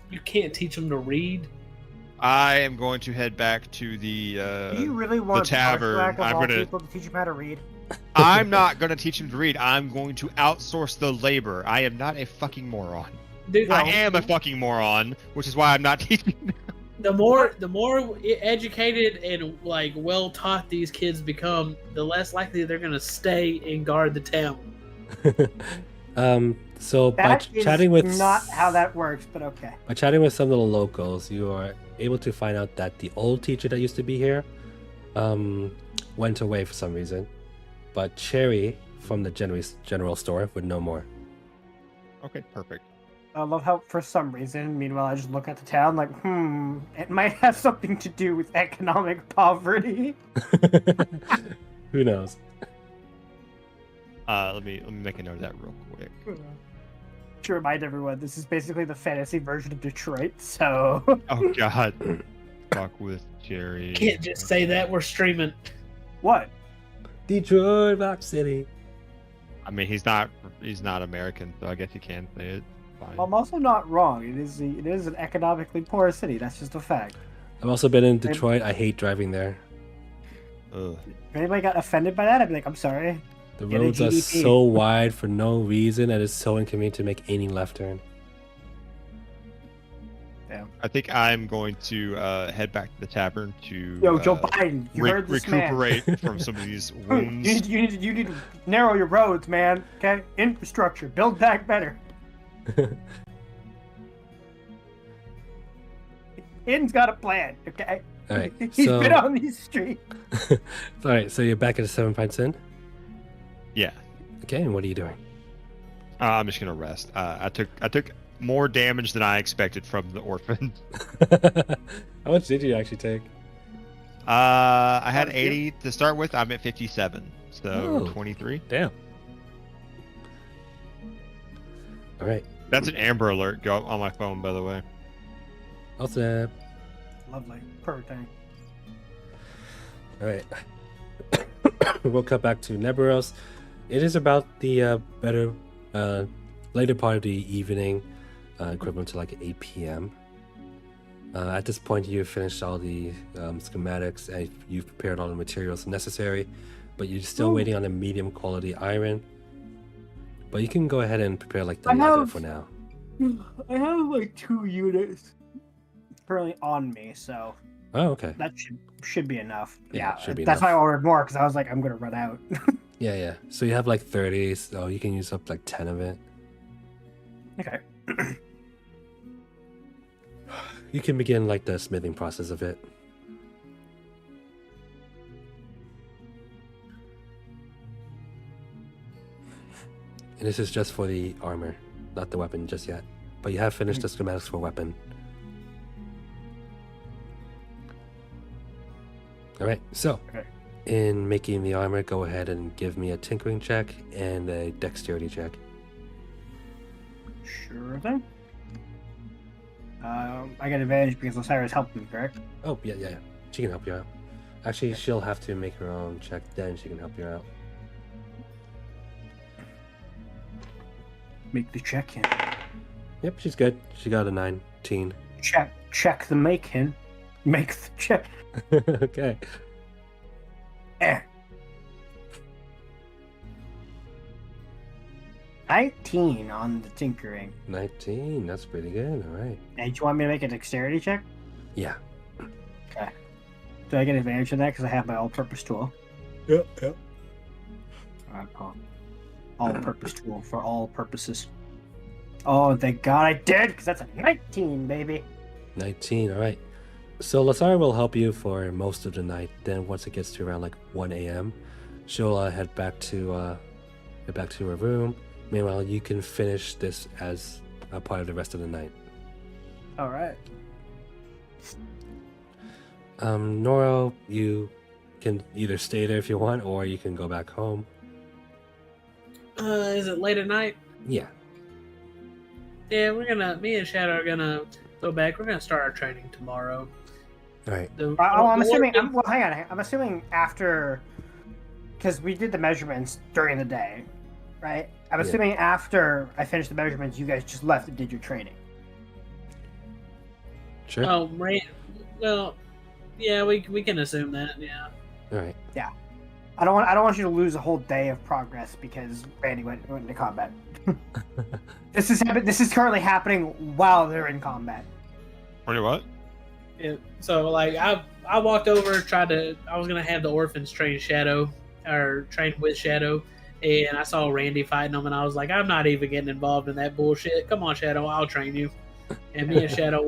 You can't teach them to read. I am going to head back to the Do you really want tavern. of I'm all gonna. people to teach him how to read? I'm not going to teach him to read. I'm going to outsource the labor. I am not a fucking moron. Dude, I am a fucking moron, which is why I'm not teaching them. the more educated and like well taught these kids become, the less likely they're gonna stay and guard the town. So by That is chatting with not how that works, but okay. by chatting with some of the locals, you are able to find out that the old teacher that used to be here went away for some reason, but Cherry from the general store would know more. Okay, perfect. I love how, for some reason, meanwhile, I just look at the town like, it might have something to do with economic poverty. Who knows? Let me make a note of that real quick. To remind everyone, this is basically the fantasy version of Detroit, so... Oh god. Fuck with Jerry. Can't just say that, we're streaming. What? Detroit, Rock City. I mean, he's not American, so I guess you can say it. Fine. I'm also not wrong. It is an economically poor city. That's just a fact. I've also been in Detroit. I hate driving there. Ugh. If anybody got offended by that, I'd be like, I'm sorry. The Get a roads are GDP. so wide for no reason, and it's so inconvenient to make any left turn. I think I'm going to head back to the tavern to Yo, Joe Biden, you heard this recuperate man. from some of these You wounds. need to narrow your roads, man. Okay, infrastructure, build back better. Ian's got a plan. Okay, All right, he's so been on these streets. all right, so you're back at the 7 Pints Inn. Yeah, Okay, and what are you doing? I'm just gonna rest. I took more damage than I expected from the orphan. How much did you actually take? I had 80 to start with. I'm at 57, so Oh. 23. Damn. All right. That's an Amber Alert go on my phone, by the way. Also, Lovely, perfect thing. all right. We'll cut back to Neberos. It is about the later part of the evening, equivalent to like 8 p.m. At this point, you've finished all the schematics and you've prepared all the materials necessary, but you're still waiting on a medium quality iron. But you can go ahead and prepare like the leather for now. I have like 2 units currently on me, so Oh, okay. that should be enough. Yeah, it should be that's enough. why I ordered more because I was like, I'm gonna run out. Yeah, yeah. So you have like 30, so you can use up like 10 of it. Okay. You can begin like the smithing process of it. And this is just for the armor, not the weapon just yet. But you have finished the schematics for weapon. Alright, so Okay. in making the armor, go ahead and give me a tinkering check and a dexterity check. Sure thing. I get advantage because Osiris helped me, correct? Oh, yeah, yeah, yeah. She can help you out. Actually, she'll have to make her own check, then she can help you out. Make the check in. Yep, she's good. She got a 19. Check the making. Make the check. Okay. Eh. 19 on the tinkering. 19, that's pretty good. All right. Hey, do you want me to make a dexterity check? Yeah. Okay. Do I get advantage of that because I have my all-purpose tool? Yep, yep. Alright, cool. All-purpose tool for all purposes. Oh, thank God I did, because that's a 19, baby. 19, all right. So Lazara will help you for most of the night. Then once it gets to around like 1 a.m., she'll head back to her room. Meanwhile, you can finish this as a part of the rest of the night. All right. Noro, you can either stay there if you want, or you can go back home. Is it late at night? Yeah. Yeah, me and Shadow are gonna go back. We're gonna start our training tomorrow. All right. I'm assuming. Hang on. I'm assuming after, because we did the measurements during the day, right? I'm Yeah. assuming after I finished the measurements, you guys just left and did your training. Sure. Oh, right. Well, yeah, we can assume that. Yeah. All right. I don't want you to lose a whole day of progress because Randy went into combat. This is currently happening while they're in combat. Wait, what? Yeah. So like I walked over, I was gonna have the orphans train Shadow or train with Shadow, and I saw Randy fighting them, and I was like, I'm not even getting involved in that bullshit. Come on, Shadow, I'll train you. And me and Shadow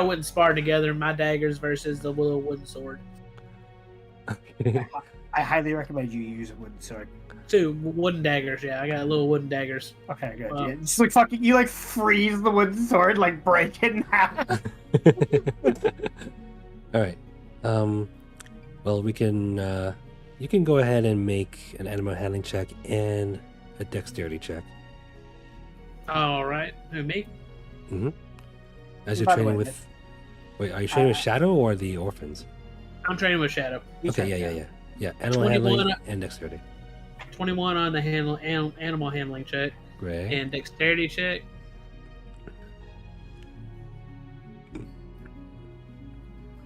went and sparred together. My daggers versus the little wooden sword. Okay. I highly recommend you use a wooden sword. 2 wooden daggers. Yeah, I got little wooden daggers. Okay, good. Wow. Yeah, just like fucking, you like freeze the wooden sword, like break it in half. All right. Well, we can. You can go ahead and make an animal handling check and a dexterity check. All right. Who, me? As you're By the training way, with. Wait, are you training with Shadow or the orphans? I'm training with Shadow. Okay, yeah. Animal 21 handling and dexterity. 21 on the animal handling check Great. and dexterity check.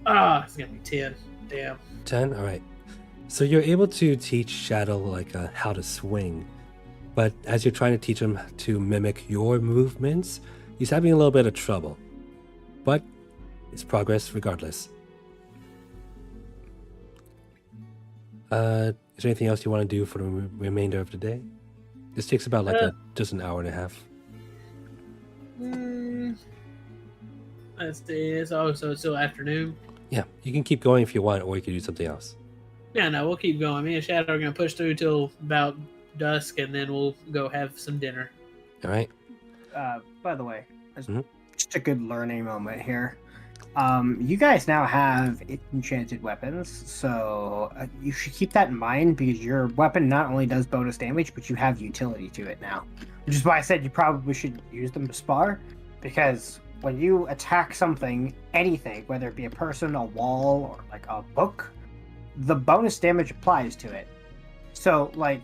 It's gonna be 10. Damn. 10. All right. So you're able to teach Shadow like how to swing, but as you're trying to teach him to mimic your movements, he's having a little bit of trouble. But it's progress regardless. Is there anything else you want to do for the remainder of the day? This takes about like just an hour and a half. Let's see. It's also still afternoon. Yeah, you can keep going if you want, or you can do something else. Yeah, no, we'll keep going. Me and Shadow are gonna push through till about dusk, and then we'll go have some dinner. All right. By the way, Mhm. just a good learning moment here. You guys now have enchanted weapons, so you should keep that in mind because your weapon not only does bonus damage, but you have utility to it now. Which is why I said you probably should use them to spar, because when you attack something, anything, whether it be a person, a wall, or like a book, the bonus damage applies to it. So, like,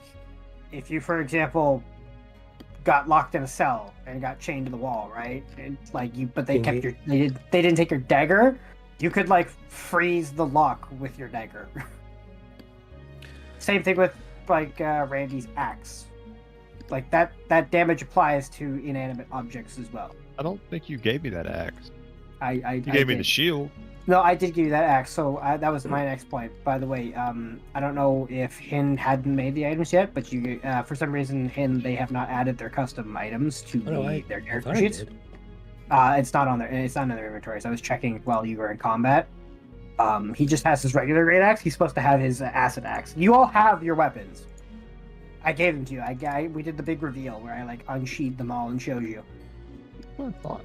if you, for example, got locked in a cell and got chained to the wall, right? And like but they kept they didn't take your dagger. You could like freeze the lock with your dagger. Same thing with like Randy's axe. Like that damage applies to inanimate objects as well. I don't think you gave me that axe. You You gave me the shield. No, I did give you that axe, so that was my next point. By the way, I don't know if Hin hadn't made the items yet, but you, for some reason, Hin, they have not added their custom items to their character sheets. It's not on there. It's not in their inventory. So I was checking while you were in combat. He just has his regular great axe. He's supposed to have his acid axe. You all have your weapons. I gave them to you. We did the big reveal where I like unsheathed them all and showed you. I thought.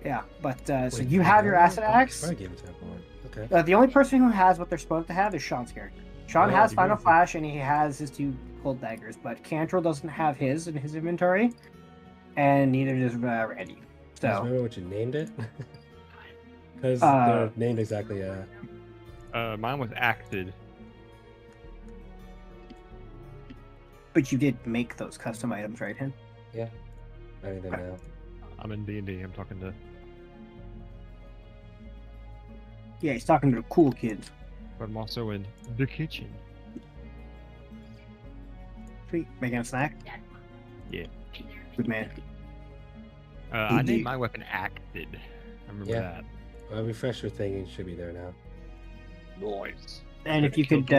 Yeah, but so you have your acid axe. I gave it to everyone. Okay. The only person who has what they're supposed to have is Sean's character. Sean has Final Flash and he has his 2 cold daggers, but Cantrell doesn't have his in his inventory, and neither does Randy. So remember what you named it? Because they're named exactly. Mine was acted. but you did make those custom items, right, Hin? Yeah. I mean, now. I'm in D&D. I'm talking to. Yeah, he's talking to the cool kids. But I'm also in the kitchen. Sweet. Making a snack? Yeah. Good man. I named my weapon Acted. I remember that. Well, refresher thing should be there now. Noise. And if you could,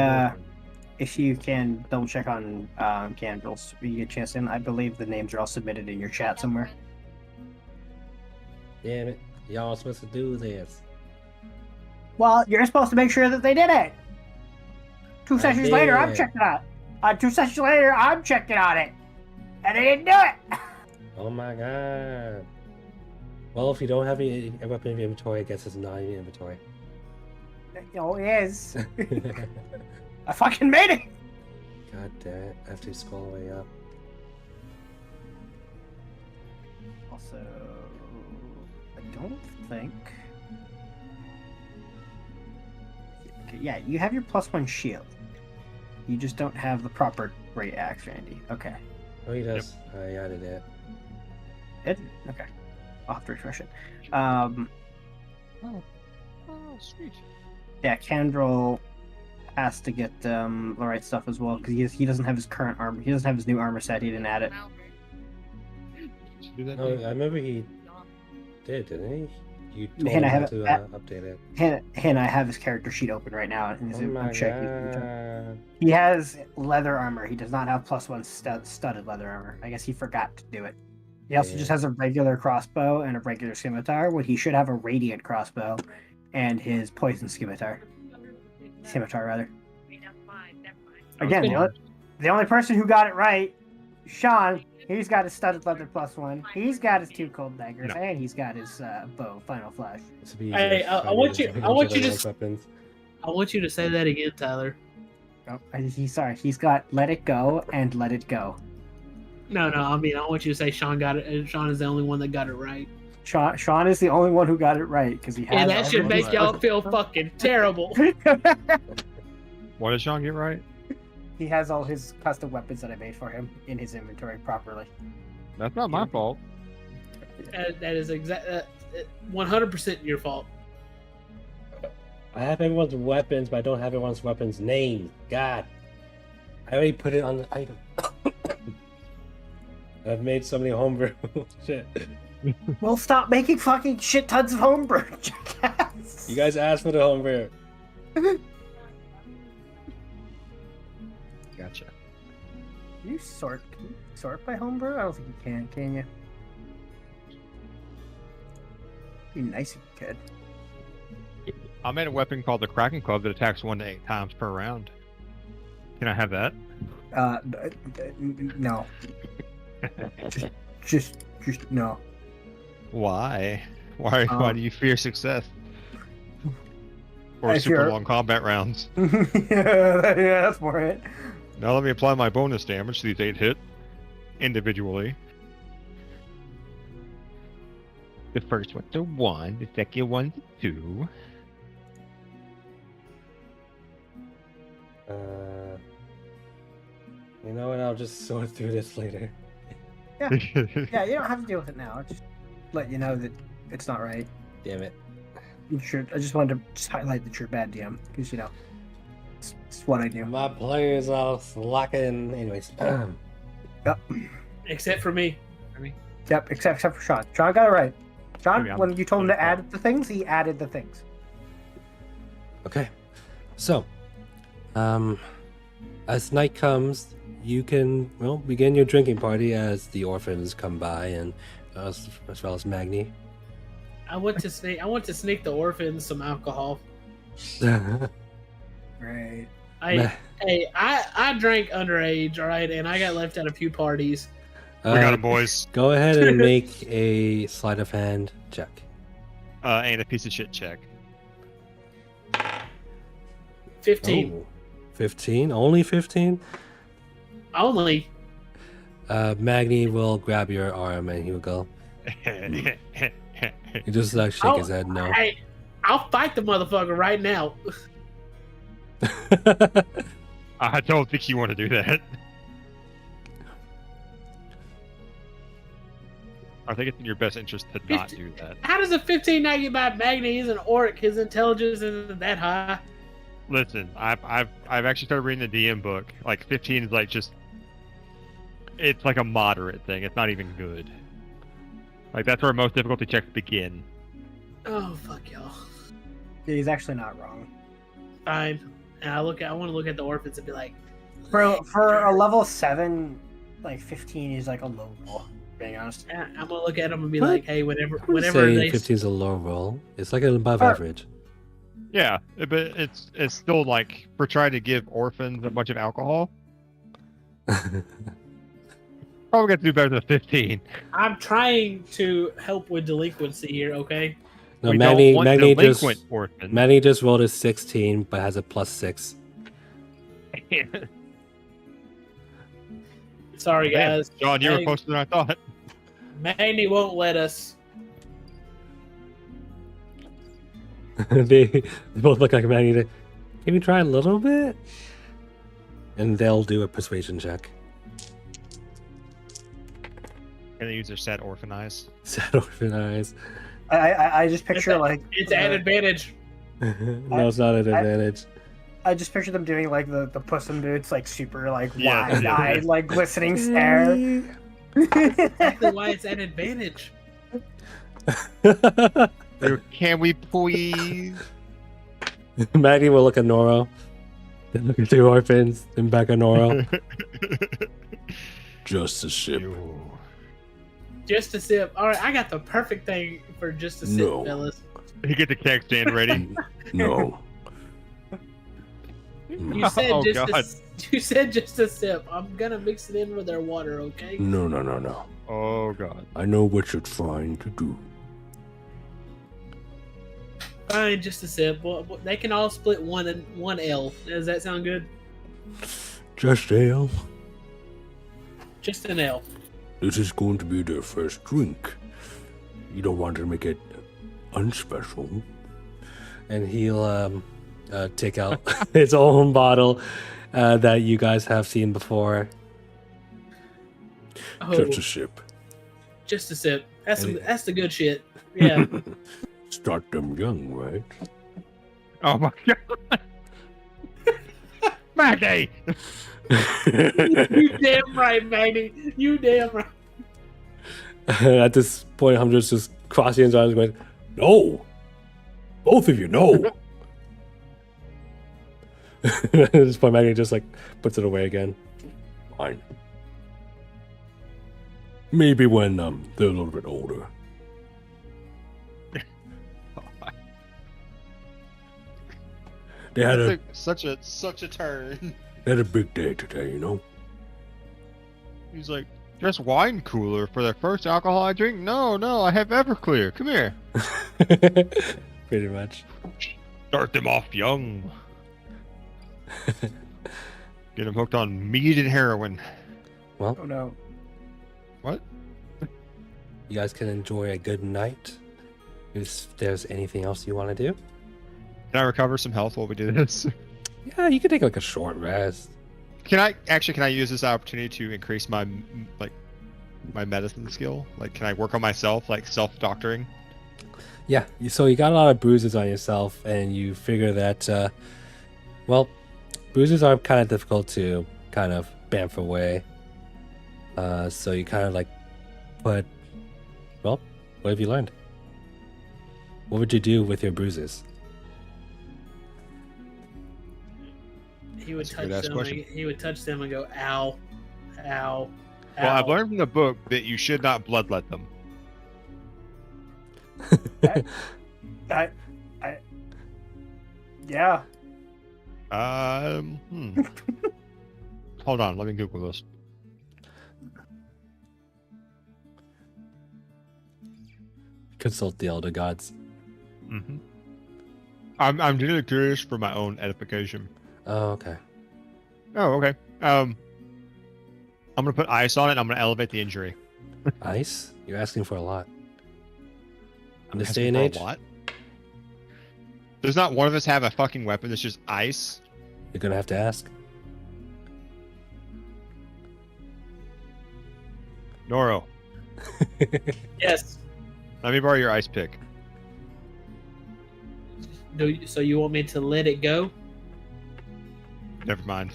if you can double check on Candles, when you get a chance in, I believe the names are all submitted in your chat somewhere. Damn it. Y'all supposed to do this. Well, you're supposed to make sure that they did it. 2 sessions later, I'm checking on it. 2 sessions later, I'm checking on it. And they didn't do it. Oh my god. Well, if you don't have a weapon in your inventory, I guess it's not in your inventory. Oh, it is. I fucking made it. God damn it. I have to scroll all the way up. Also, I don't think... Yeah, you have your +1 shield. You just don't have the proper great axe, Randy. Okay. Oh, he does. I added it. It? Okay. I'll have to refresh it. Oh, sweet. Yeah, Candrel has to get the right stuff as well because he doesn't have his current armor. He doesn't have his new armor set. He didn't add it. Should do that. No, I remember he did, didn't he? You told Hannah, him how to update it. Hannah, I have his character sheet open right now. And Oh my I'm checking. god. He has leather armor. He does not have +1 studded leather armor. I guess he forgot to do it. He also just has a regular crossbow and a regular scimitar, when he should have a radiant crossbow and his poison scimitar. Scimitar, rather. Again, the only person who got it right, Sean, he's got his studded leather +1. He's got his 2 cold daggers, and he's got his bow, Final Flash. Hey, I want you to say that again, Tyler. Oh, sorry. He's got Let It Go and Let It Go. No, I mean, I want you to say Sean got it. Sean is the only one that got it right. Sean is the only one who got it right because he has. And that should make y'all feel fucking terrible. What did Sean get right? He has all his custom weapons that I made for him in his inventory properly. That's not my fault. That is 100% your fault. I have everyone's weapons, but I don't have everyone's weapons named. God. I already put it on the item. I've made so many homebrew. Shit. Well, stop making fucking shit tons of homebrew, jackass. You guys asked for the homebrew. Gotcha. Can you sort by homebrew? I don't think you can you? Be nice if you could. I made a weapon called the Kraken Club that attacks 1 to 8 times per round. Can I have that? No. just no. Why? Why do you fear success? Or I super fear- long combat rounds? yeah, that's more it. Now let me apply my bonus damage to these 8 hit individually. The first one's a 1, the second one's a 2. You know what? I'll just sort through this later. Yeah, you don't have to deal with it now. I'll just let you know that it's not right. Damn it. I just wanted to just highlight that you're a bad DM because it's what I do. My players are slacking. Anyways. Yep. Except for me. Yep, except for Sean. Sean got it right. Sean, Maybe I'm when you told him to funny. add the things, he added the things. Okay. So, as night comes, you can begin your drinking party as the orphans come by, and as well as Magni. I want to sneak the orphans some alcohol. Right. I drank underage, all right, and I got left at a few parties. We got him, boys. Go ahead and make a sleight of hand check. And a piece of shit check. 15. Oh, 15? Only 15? Only. Magni will grab your arm and he will go. He just shake his head no. Hey, I'll fight the motherfucker right now. I don't think you want to do that. I think it's in your best interest to not do that. How does a 15 not get by Magni? He's an orc. His intelligence isn't that high. Listen, I've actually started reading the DM book. Like 15 is like just, it's like a moderate thing. It's not even good. Like that's where most difficulty checks begin. Oh fuck y'all. Yeah, he's actually not wrong. Fine. And I want to look at the orphans and be like, For a level 7, like 15 is like a low ball. Being honest. I'm gonna look at them and be What? like, hey, whenever Say they 15 is a low roll. It's like an above average. Yeah, but it's still like we're trying to give orphans a bunch of alcohol. Probably got to do better than 15. I'm trying to help with delinquency here, okay? No, We Magni, don't want Magni delinquent orphans. Magni just rolled a 16, but has a +6. Sorry, Damn, guys. John, you were Hey, closer than I thought. Magni won't let us. they both look like Magni. Can we try a little bit? And they'll do a persuasion check. Can they use their sad orphan eyes? Sad orphan eyes. I just picture like It's an advantage. No, it's not an advantage. I just picture them doing like the Puss in Boots, like super like Yeah, wide-eyed, like glistening stare. Exactly why it's an advantage. Can we please? Maggie will look at Noro, then look at the orphans, then back at Noro. Just a sip. Just a sip. All right, I got the perfect thing for just a sip, No. fellas. You get the keg stand ready. No. You said Oh, just God. you said just a sip. I'm gonna mix it in with their water, okay? No. Oh god. I know what you're trying to do. Fine, just a sip. Well, they can all split one L. Does that sound good? Just ale. Just an L. This is going to be their first drink. You don't want to make it unspecial. And he'll take out his own bottle that you guys have seen before. Oh, Just a sip. just a sip. That's And that's the good shit. Yeah. Start them young, right? Oh my god. Maggie! You damn right, Manny. You damn right. At this point, I'm just crossing his arms, going, No! Both of you, no! at this point, Maggie just like puts it away again. Fine. Maybe when they're a little bit older. They had Such a turn. they had a big day today, you know? He's like, just wine cooler for their first alcohol I drink? No, I have Everclear. Come here. Pretty much. Start them off young. Get them hooked on meat and heroin. Oh no. What? You guys can enjoy a good night. If there's anything else you want to do, Can I recover some health while we do this? yeah, you can take like a short rest. Can I use this opportunity to increase my my medicine skill? Like, can I work on myself, like self-doctoring? Yeah, so you got a lot of bruises on yourself, and you figure that, well, bruises are kind of difficult to kind of bamf away. So you kind of like put, well, what have you learned? What would you do with your bruises? He would That's a touch good-ass them. question. He would touch them and go, ow, ow. Well, I've ow." learned from the book that you should not bloodlet them. Yeah. Hold on, let me Google this. Consult the elder gods. Mm-hmm. I'm really curious for my own edification. Oh, okay. Oh, okay. I'm gonna put ice on it. And I'm gonna elevate the injury. Ice? You're asking for a lot. In this Asking day and for a age, lot? Does not one of us have a fucking weapon that's just ice? you're gonna have to ask. Noro, Yes. let me borrow your ice pick. So you want me to let it go? Never mind.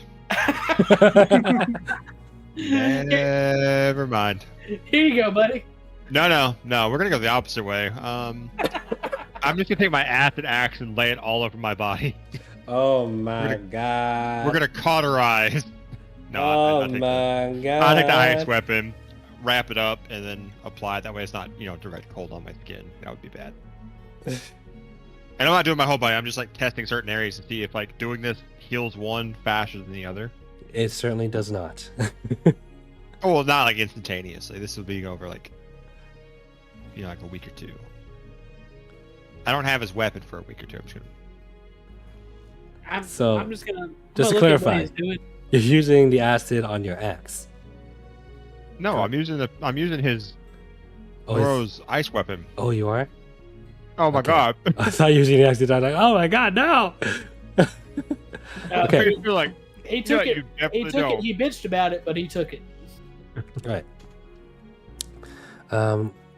Here Never mind. you go, buddy. No. We're gonna go the opposite way. I'm just gonna take my acid axe and lay it all over my body. Oh my god. We're gonna cauterize. No, Oh I'll take my god. I'll take the ice weapon, wrap it up, and then apply it. That way it's not, direct cold on my skin. That would be bad. And I'm not doing my whole body. I'm just like testing certain areas to see if like doing this heals one faster than the other. It certainly does not. Oh, well, not like instantaneously. This will be over like, like a week or two. I don't have his weapon for a week or two. I'm just gonna. I'm just gonna. Just to look at what clarify. he's doing. You're using the acid on your axe. No, I'm using his Oh, it's- Noro's ice weapon. oh, you are? Oh my Okay. god! I thought you were using the acid. I'm like, oh my god, no! Okay. You're like, He took yeah, it. you He definitely took don't. it. He bitched about it, but he took it. Right.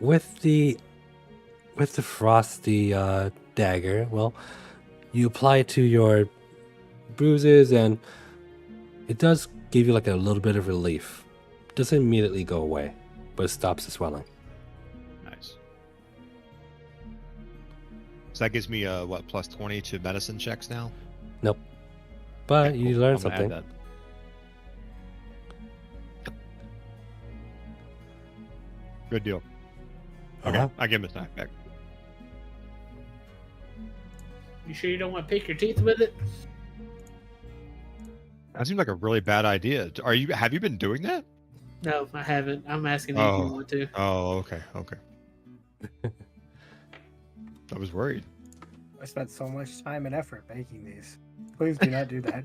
With the with the frosty dagger, well, you apply it to your bruises, and it does give you like a little bit of relief. It doesn't immediately go away, but it stops the swelling. Nice. So that gives me what, plus 20 to medicine checks now? Nope. But Okay, you cool. learn I'm gonna add something. that. Good deal. Okay, Uh-huh. I give him his knife back. You sure you don't want to pick your teeth with it? That seems like a really bad idea. Have you been doing that? No, I haven't. I'm asking if you Oh. want to. Oh, okay. I was worried. I spent so much time and effort making these. Please do not do that.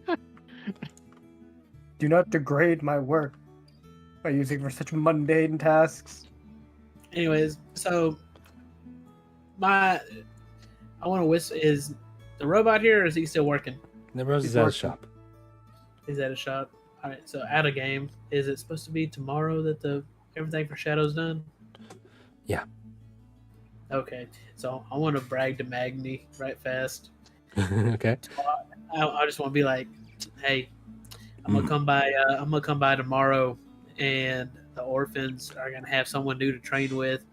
Do not degrade my work by using for such mundane tasks. Anyways, so I want to whisper. Is the robot here, or is he still working? Never is He's at a working. shop. He's at a shop. All right. So at a game, is it supposed to be tomorrow that everything for Shadow's done? Yeah. Okay. So I want to brag to Magni right fast. Okay. I just want to be like, hey, I'm gonna come by. I'm gonna come by tomorrow, and the orphans are gonna have someone new to train with,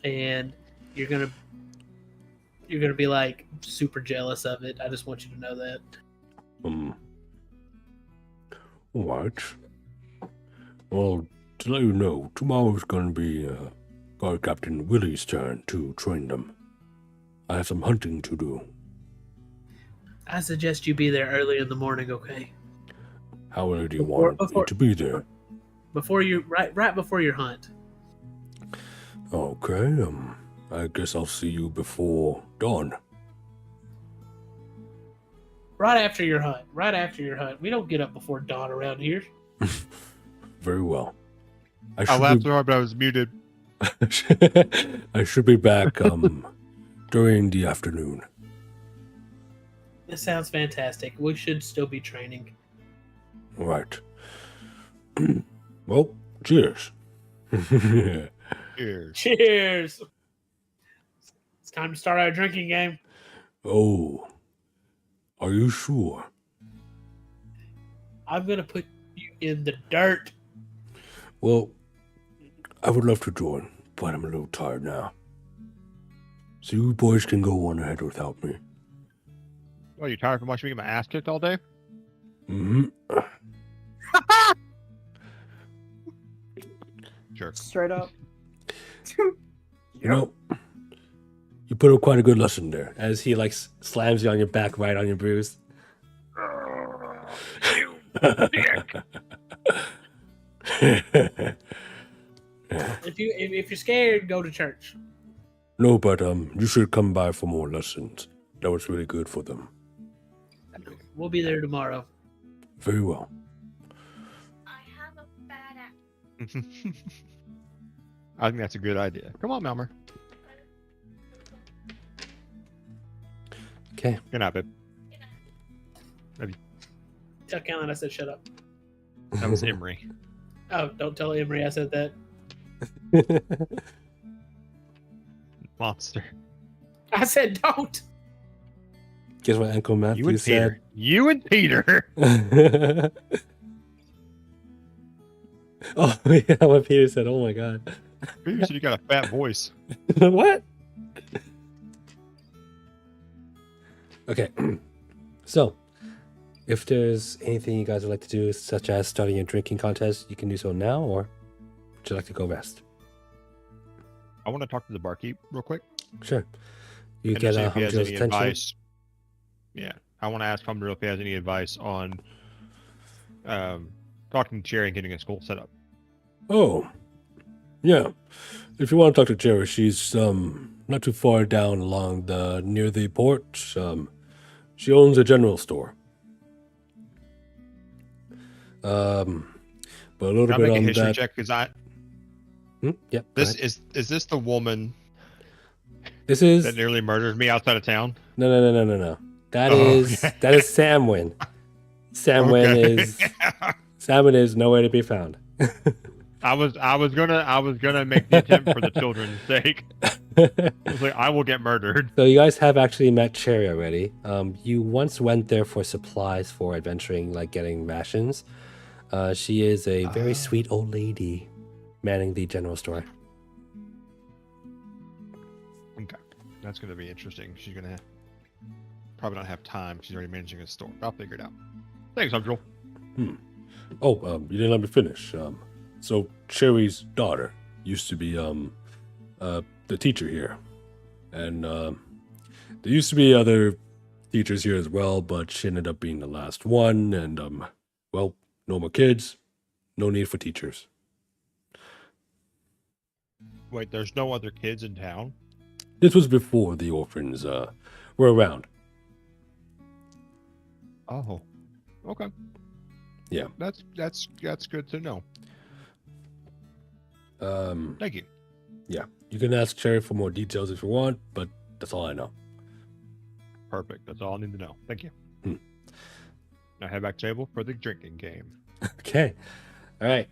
and you're gonna be like super jealous of it. I just want you to know that. Alright. Well, to let you know, tomorrow's gonna be Guard Captain Willie's turn to train them. I have some hunting to do. I suggest you be there early in the morning, okay? How early do you Before- want before- me to be there? Before you right before your hunt. Okay, I guess I'll see you before dawn. Right after your hunt. Right after your hunt. We don't get up before dawn around here. Very well. I laughed so hard, but I was muted. I should be back during the afternoon. This sounds fantastic. We should still be training. All right. Well, cheers. Cheers. Cheers! It's time to start our drinking game. Oh, are you sure? I'm gonna put you in the dirt. Well, I would love to join, but I'm a little tired now. So you boys can go on ahead without me. What, are you tired from watching me get my ass kicked all day? Mm-hmm. Sure. Straight up. You know, you put up quite a good lesson there. As he like slams you on your back, right on your bruise. If you're scared, go to church. No, but you should come by for more lessons. That was really good for them. We'll be there tomorrow. Very well. I have a bad act. I think that's a good idea. Come on, Melmer. Okay. Good night, babe. Tell Callan I said shut up. That was Emery. Oh, don't tell Emery I said that. Monster. I said don't. Guess what Uncle You Matthew and said? Peter. You and Peter. Oh yeah, what Peter said. Oh my god. Peter said you got a fat voice. What? Okay. So, if there's anything you guys would like to do, such as starting a drinking contest, you can do so now, or would you like to go rest? I want to talk to the barkeep real quick. Sure. You and get see if he has Humdrill's any attention. advice. Yeah, I want to ask Humdrill if he has any advice on talking to Cherry and getting a school set up. Oh, yeah. If you want to talk to Cherry, she's not too far down along near the port. She owns a general store. But a little Can I bit make a on history that. check? Because Yep. go this ahead. is this the woman This is that nearly murdered me outside of town? no. That Oh, is okay. that is Samwin. Samwin is nowhere to be found. I was gonna make the attempt for the children's sake. I was like, I will get murdered. So you guys have actually met Cherry already. You once went there for supplies for adventuring, like getting rations. She is a very sweet old lady manning the general store. Okay, that's gonna be interesting. She's gonna probably not have time. She's already managing a store. I'll figure it out. Thanks, Joel. Oh, you didn't let me finish. So Cherry's daughter used to be the teacher here, and there used to be other teachers here as well, but she ended up being the last one. And well, no more kids, no need for teachers. Wait, there's no other kids in town? This was before the orphans were around. Oh, okay. Yeah. That's good to know. Thank you. Yeah, you can ask Cherry for more details if you want, but that's all I know. Perfect. That's all I need to know. Thank you. Hmm. Now head back to table for the drinking game. Okay. All right.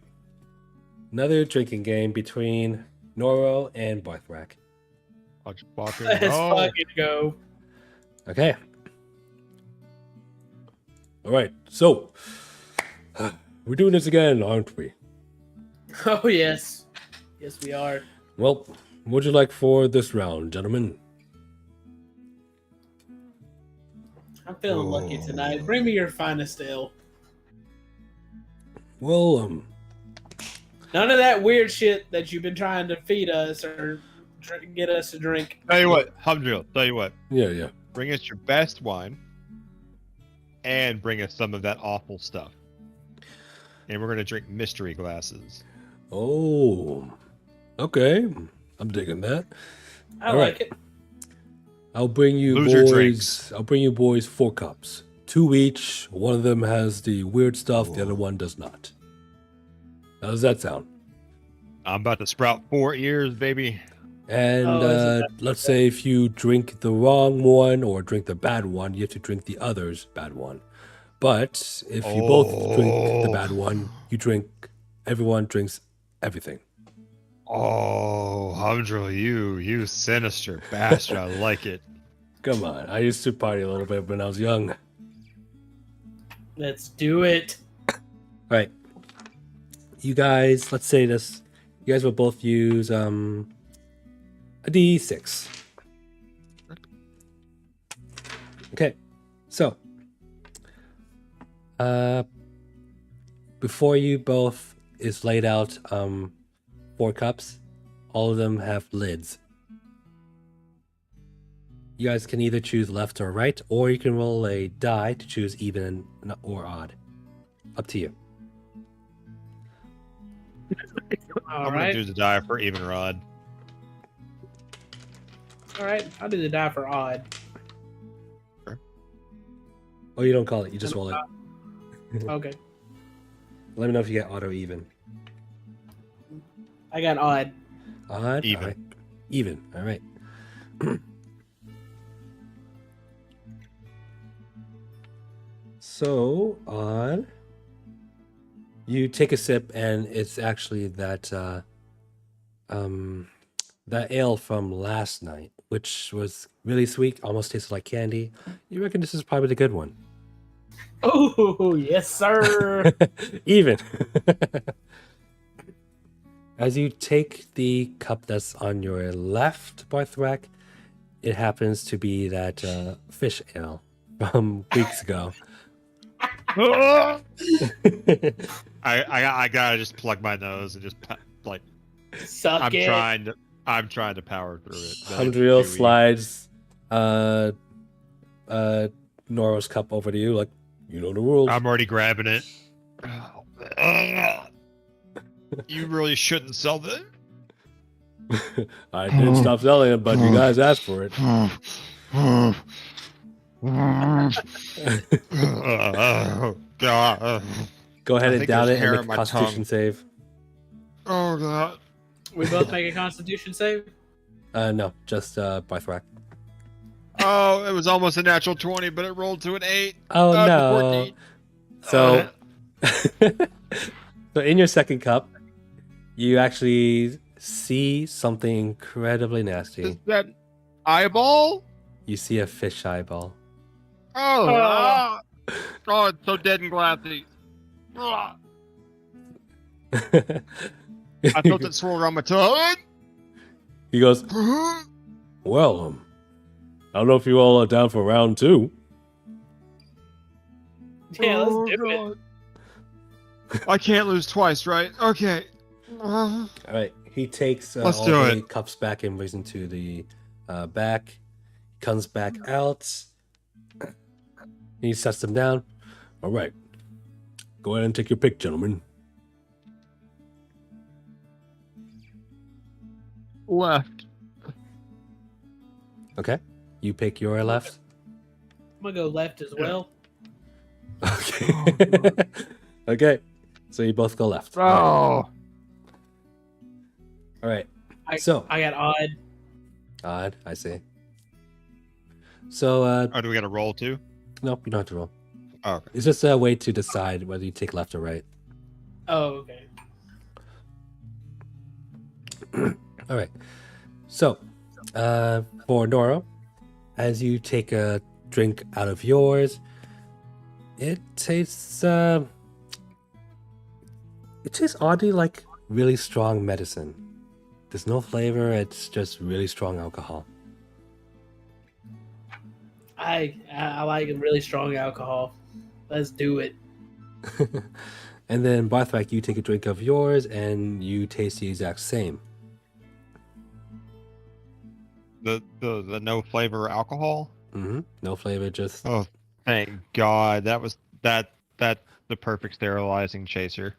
Another drinking game between Noro and Barthrak. Let's fucking Let's go. fucking go. Okay. All right, so we're doing this again, aren't we? Oh yes, yes we are. Well, what would you like for this round, gentlemen? I'm feeling lucky tonight. Bring me your finest ale. Well, None of that weird shit that you've been trying to feed us or get us to drink. Tell you what, Humdrill, tell you what. yeah. Bring us your best wine and bring us some of that awful stuff. And we're going to drink mystery glasses. Oh, okay. I'm digging that. I All like right. it. I'll bring you Loser boys. drinks. I'll bring you boys 4 cups, 2 each. One of them has the weird stuff. The other one does not. How does that sound? I'm about to sprout 4 ears, baby. And Oh, let's say if you drink the wrong one or drink the bad one, you have to drink the other's bad one. But if you both drink the bad one, everyone drinks everything. Oh, Humdrill, you sinister bastard. I like it. Come on, I used to party a little bit when I was young. Let's do it. All right. You guys, let's say this. You guys will both use a D6. Okay. So, before you both is laid out 4 cups. All of them have lids. You guys can either choose left or right, or you can roll a die to choose even or odd. Up to you. All I'm right. going to do the die for even rod. All right. I'll do the die for odd. Oh, you don't call it. You just roll it. Okay. Let me know if you get odd or even. I got odd. Odd? Even. All right. Even. All right. So, odd. You take a sip, and it's actually that that ale from last night, which was really sweet, almost tasted like candy. You reckon this is probably the good one? Oh, yes, sir. Even. As you take the cup that's on your left, Barthrak, it happens to be that fish ale from weeks ago. I gotta just plug my nose and just like Suck I'm it. trying to power through it. but it's Humdrill too easy. slides Noro's cup over to you, like, you know the rules. I'm already grabbing it. You really shouldn't sell that. I did stop selling it, but you guys asked for it. Oh God! Go ahead I and think down there's it hair and on make a my Constitution tongue. save. Oh God! We both make a Constitution save. No, just Barthrak. Oh, it was almost a natural 20, but it rolled to an 8. Oh to no! 14. So, so in your second cup, you actually see something incredibly Is nasty. that eyeball? You see a fish eyeball. Oh, Oh. ah. Oh, it's so dead and glassy. Ah. I felt it swirl around my tongue. He goes, Oh, Well, I don't know if you all are down for round 2. Yeah, let's do it. God. I can't lose twice, right? Okay. all right. He takes Let's all do the it. cups back and brings them to the back. Comes back out. He sets them down. All right. Go ahead and take your pick, gentlemen. Left. Okay. You pick your left. I'm gonna go left as well. Okay. Okay. So you both go left. All Oh. right. I So got odd. odd. I see. So Oh, do we got to roll too? nope, you don't have to roll. Oh, okay. It's just a way to decide whether you take left or right. Oh, okay. All right. So, for Nora, as you take a drink out of yours, it tastes oddly like really strong medicine. There's no flavor. It's just really strong alcohol. I like a really strong alcohol. Let's do it. And then Barthrak, you take a drink of yours, and you taste the exact same. The no flavor alcohol. Mm-hmm. No flavor, just Oh, thank God. That's the perfect sterilizing chaser.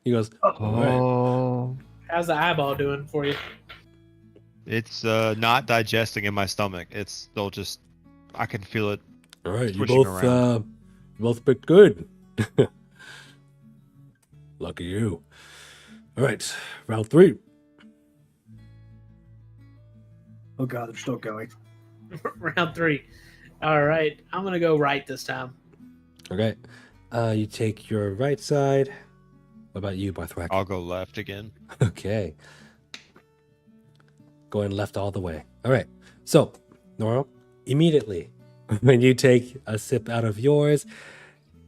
he goes. All right. Oh. How's the eyeball doing for you? It's not digesting in my stomach. It's still just I can feel it. All right, you Switching both picked good. Lucky you. All right, round 3. Oh god, they're still going. Round 3. All right, I'm gonna go right this time. Okay. You take your right side. What about you, Barthrak? I'll go left again. Okay. Going left all the way. All right. So, Nora, immediately when you take a sip out of yours,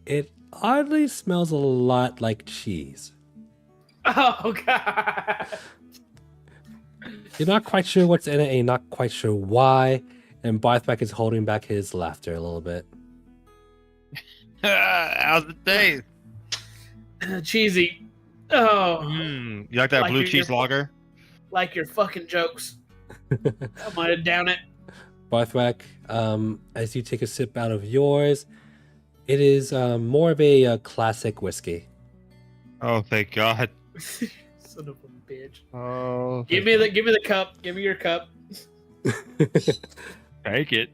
it oddly smells a lot like cheese. Oh god. You're not quite sure what's in it, and you're not quite sure why. And Barthrak is holding back his laughter a little bit. How's the taste? Cheesy. Oh, You like that Like blue your- cheese lager? like your fucking jokes. I'm gonna down it. Barthrak, as you take a sip out of yours, it is more of a classic whiskey. Oh, thank God. Son of a bitch. Oh, Give me the cup. Give me your cup. take it.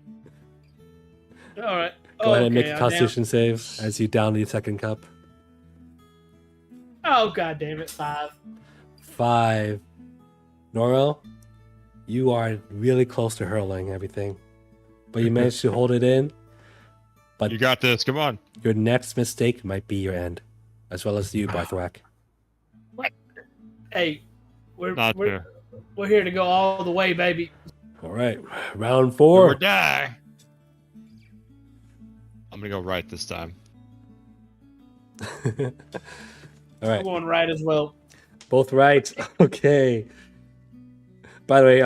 All right. Go ahead and make a I'm Constitution save as you down the second cup. down. Oh god damn it! 5. 5. Noro, you are really close to hurling everything, but you managed to hold it in. But You got this. Come on. your next mistake might be your end, as well as you, Barthrak. Hey, we're Not we're, fair. we're here to go all the way, baby. All right, round Or 4. die. I'm gonna go right this time. All right, I'm going right as well. both right. Okay. By the way,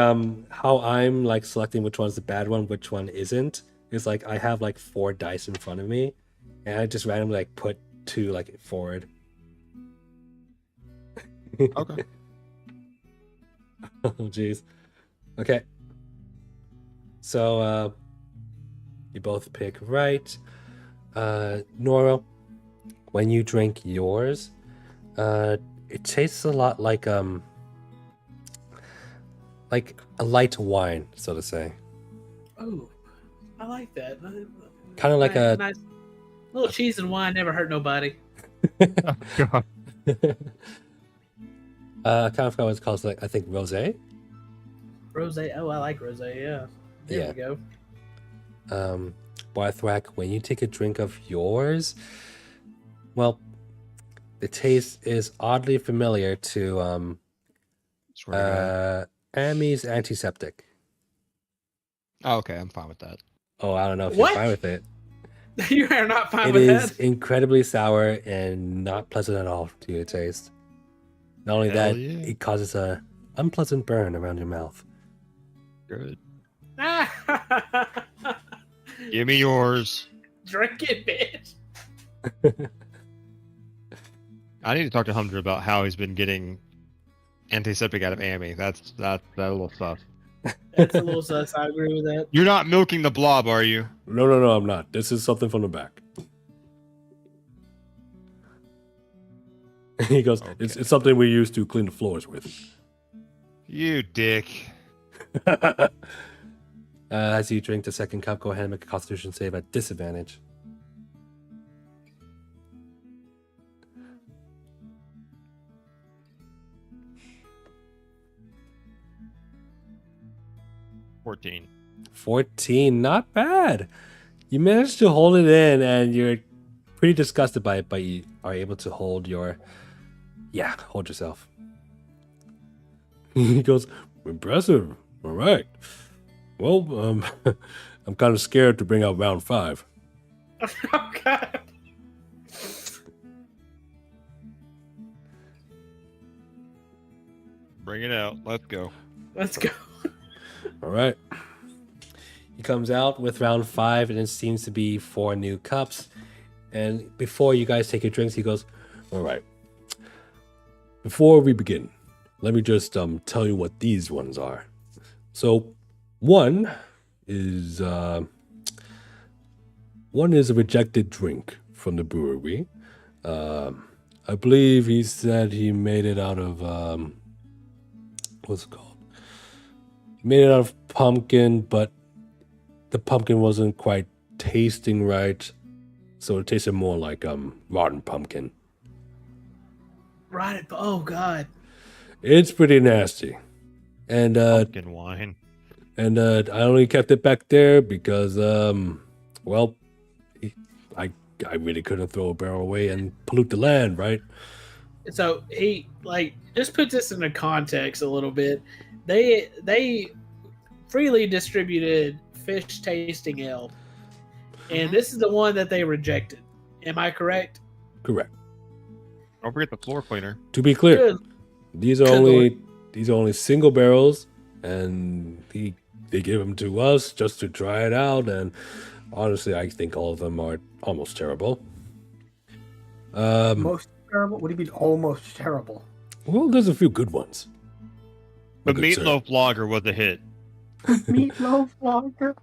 how I'm like selecting which one's the bad one, which one isn't, is like I have like 4 dice in front of me, and I just randomly like put 2 like forward. Okay. Oh jeez. Okay. So you both pick right. Nora, when you drink yours, it tastes a lot like a light wine, so to say. Oh, I like that. Kind of like a nice little cheese and wine never hurt nobody. Oh, God. I kind of forgot what it's called. It's like I think rosé. Rosé. Oh, I like rosé. Yeah. There Yeah. we go. Barthrak, when you take a drink of yours, well, the taste is oddly familiar to Swear to God. Amy's antiseptic. Oh, okay, I'm fine with that. Oh, I don't know if What? you're fine with it. You are not fine It with is that. incredibly sour and not pleasant at all to your taste. Not only Hell that, yeah. it causes a unpleasant burn around your mouth. Good. Give me yours. Drink it, bitch. I need to talk to Hunter about how he's been getting antiseptic out of Amy. That's a little sus. That's a little sus. I agree with that. You're not milking the blob, are you? No, I'm not. This is something from the back. He goes, it's something we use to clean the floors with. You dick. As you drink the second cup, go ahead and make a Constitution save at disadvantage. $14. 14, not bad. You managed to hold it in, and you're pretty disgusted by it, but you are able to hold your... Yeah, hold yourself. He goes, impressive. All right. Well, I'm kind of scared to bring out round 5. Oh, God. Bring it out. Let's go. Let's go. All right. He comes out with round 5, and it seems to be 4 new cups. And before you guys take your drinks, he goes, All right. Before we begin, let me just tell you what these ones are. So, one is a rejected drink from the brewery. I believe he said he made it out of what's it called? He made it out of pumpkin, but the pumpkin wasn't quite tasting right, so it tasted more like rotten pumpkin. Right. Oh, God. It's pretty nasty. And Pumpkin wine. And I only kept it back there because, well, I really couldn't throw a barrel away and pollute the land, right? So he just puts this into context a little bit. They freely distributed fish tasting ale, and this is the one that they rejected. Am I correct? Correct. Don't forget the floor cleaner. To be clear, Good. these are only single barrels, and they give them to us just to try it out. And honestly, I think all of them are almost terrible. Most terrible? What do you mean almost terrible? Well, there's a few good ones. The Good sir. meatloaf lager was a hit. Meatloaf lager.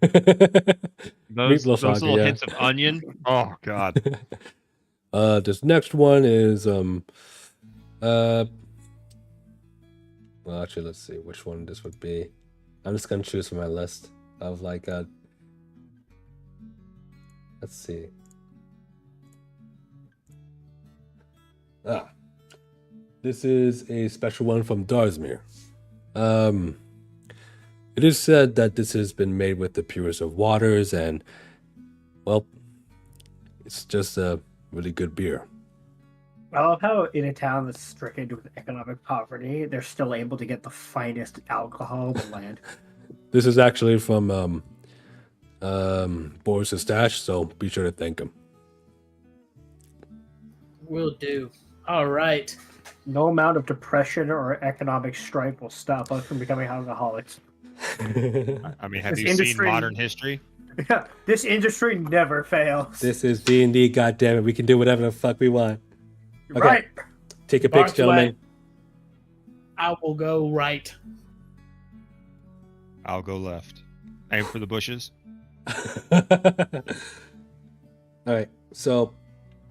Those Meatloaf lager, little yeah. hints of onion. Oh God. This next one is well, actually, let's see which one this would be. I'm just gonna choose from my list of let's see. This is a special one from Darsmere. It is said that this has been made with the purest of waters, and well, it's just a really good beer. I love how in a town that's stricken with economic poverty, they're still able to get the finest alcohol in the land. This is actually from Boris's stash, so be sure to thank him. Will do. All right. No amount of depression or economic strife will stop us from becoming alcoholics. I mean, have This you seen industry- modern history? Yeah, this industry never fails. This is D&D, goddammit. We can do whatever the fuck we want. Okay. Right. Take your picks, Bart's gentlemen. I will go right. I'll go left. Aim for the bushes. All right. So,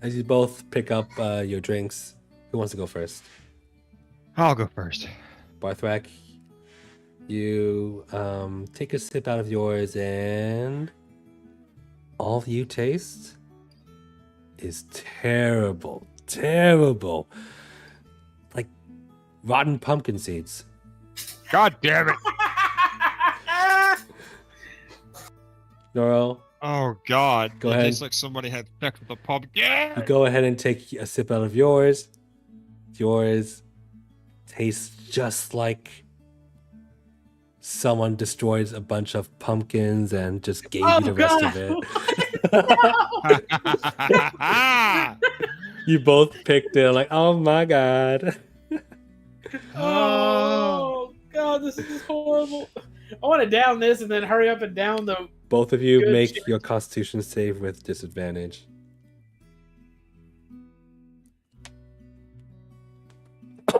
as you both pick up your drinks, who wants to go first? I'll go first. Barthrak, you take a sip out of yours, and all you taste is terrible, terrible, like rotten pumpkin seeds. God damn it! Noro, Oh God! Go It ahead. tastes like somebody had sex with a pumpkin. you go ahead and take a sip out of yours. Yours tastes just like someone destroyed a bunch of pumpkins and just gave you the rest of it. You both picked it like, oh my god. Oh God, this is horrible. I want to down this and then hurry up and down the. Both of you Good make shit. your Constitution save with disadvantage.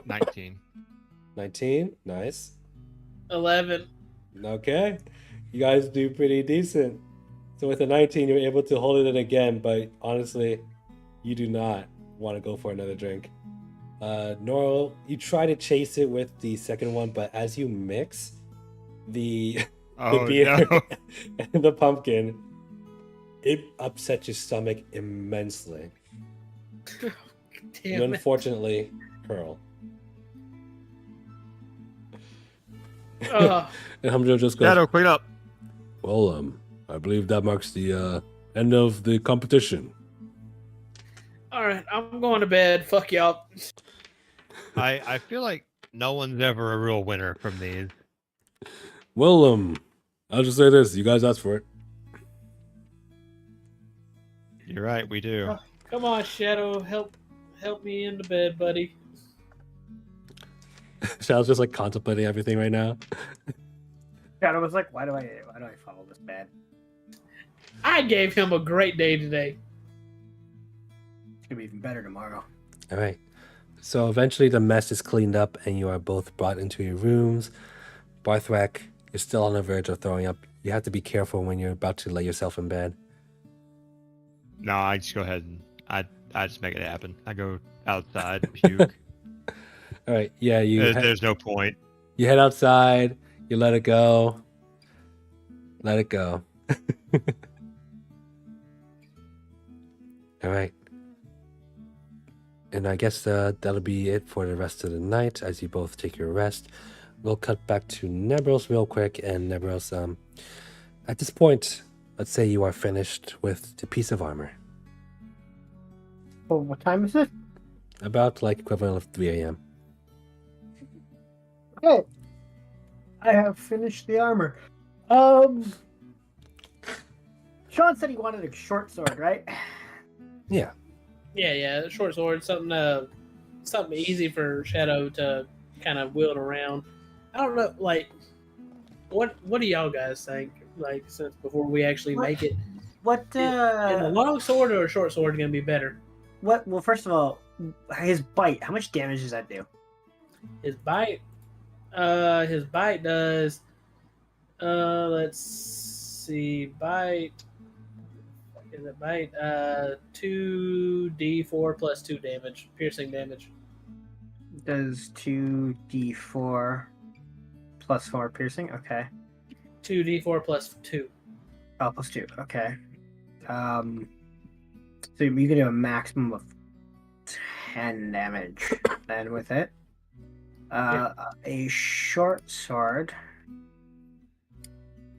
19. 19, nice. 11. Okay, you guys do pretty decent. So with a 19, you're able to hold it in again, but honestly, you do not want to go for another drink. Norl, you try to chase it with the second one, but as you mix the Oh, beer no. and the pumpkin, it upsets your stomach immensely. You Damn it. unfortunately hurl. Oh, And Hamjo just goes, Shadow, clean up. well, I believe that marks the end of the competition. all right, I'm going to bed. Fuck y'all. I feel like no one's ever a real winner from these. Well, I'll just say this: you guys asked for it. You're right, we do. Come on, Shadow, help me into bed, buddy. Shadow's just like contemplating everything right now. Shadow was like, why do I follow this bad? I gave him a great day today. It's gonna be even better tomorrow. All right. So eventually the mess is cleaned up and you are both brought into your rooms. Barthrak, you're still on the verge of throwing up. You have to be careful when you're about to lay yourself in bed. No, I just go ahead and I just make it happen. I go outside, puke. All right. Yeah, There's no point. you head outside. You let it go. Let it go. All right. And I guess that'll be it for the rest of the night as you both take your rest. We'll cut back to Nebros real quick. And Nebros, at this point, let's say you are finished with the piece of armor. Oh, what time is it? About like equivalent of 3 a.m. Okay. I have finished the armor. Sean said he wanted a short sword, right? Yeah. Yeah, short sword, something easy for Shadow to kind of wield around. I don't know, like, what do y'all guys think? Like, since before we actually make it, What? is a long sword or a short sword gonna be better? What? Well, first of all, his bite. How much damage does that do? His bite does. Let's see, bite. Is it bite? 2d4 plus 2 damage, piercing damage. Does 2d4 plus 4 piercing? Okay. 2d4 plus 2. Oh, plus 2. Okay. So you can do a maximum of 10 damage then with it. A short sword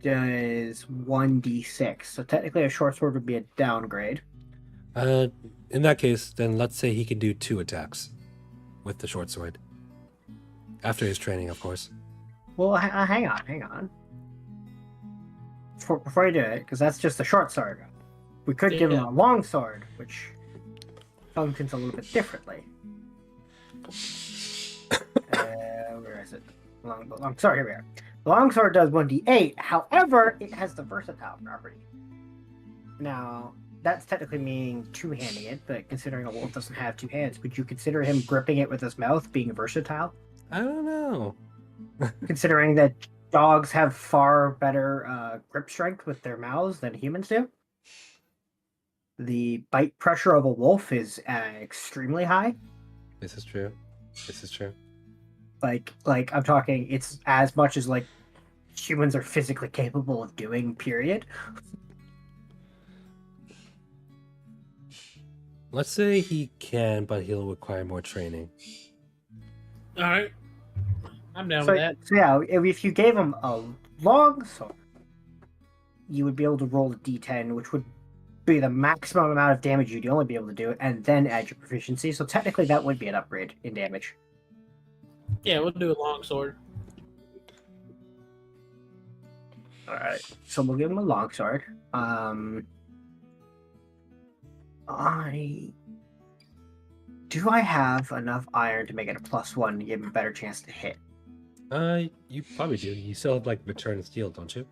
does 1d6. So technically a short sword would be a downgrade. In that case, then let's say he can do 2 attacks with the short sword. After his training, of course. Well, hang on. Before you do it, because that's just a short sword. We could give him a long sword, which functions a little bit differently. Where is it? Sorry, here we are. The longsword does 1d8. However, it has the versatile property. Now, that's technically meaning two-handing it, but considering a wolf doesn't have 2 hands, would you consider him gripping it with his mouth being versatile? I don't know. Considering that dogs have far better grip strength with their mouths than humans do. The bite pressure of a wolf is extremely high. This is true. Like I'm talking, it's as much as like humans are physically capable of doing. Period. Let's say he can, but he'll require more training. All right, I'm down with that. So yeah, if you gave him a long sword, you would be able to roll a d10, which would be the maximum amount of damage you'd only be able to do, and then add your proficiency. So technically, that would be an upgrade in damage. Yeah, we'll do a long sword. All right, so we'll give him a longsword. Do I have enough iron to make it a +1 to give him a better chance to hit? You probably do. You still have like return steel, don't you?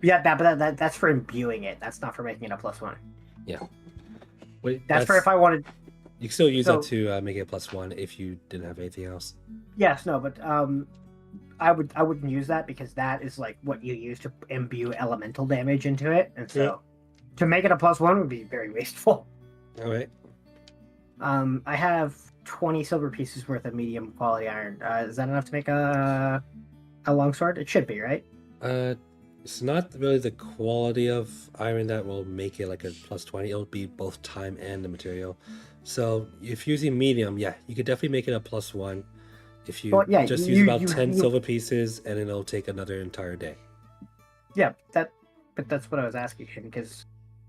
Yeah, that's for imbuing it. That's not for making it a +1. Yeah. Wait, That's for if I wanted. You can still use So- that to make it a +1 if you didn't have anything else. Yes, no, but I wouldn't use that because that is like what you use to imbue elemental damage into it, and so to make it a +1 would be very wasteful. All right. I have 20 silver pieces worth of medium quality iron. Is that enough to make a longsword? It should be, right? It's not really the quality of iron that will make it like a +20. It'll be both time and the material. So if you're using medium, yeah, you could definitely make it a +1. If you Well, yeah, just you- use about you- 10 you- silver pieces, and then it'll take another entire day. Yeah, but that's what I was asking him because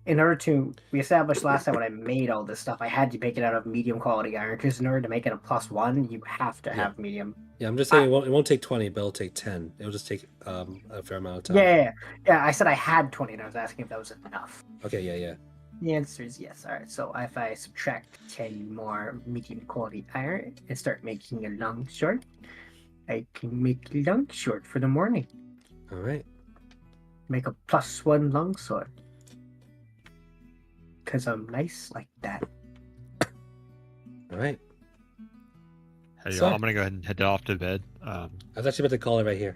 in order to, we established last time when I made all this stuff, I had to make it out of medium quality iron because in order to make it a +1, you have to have medium. Yeah, I'm just saying it won't take 20, but it'll take 10. It'll just take a fair amount of time. Yeah. I said I had 20, and I was asking if that was enough. Okay, yeah. The answer is yes. All right, so if I subtract 10 more medium quality iron and start making a long sword, I can make a long sword for the morning. All right. Make a +1 long sword. Because I'm nice like that. All right. Hey, So- y'all, I'm gonna go ahead and head off to bed. I was actually about to call it right here.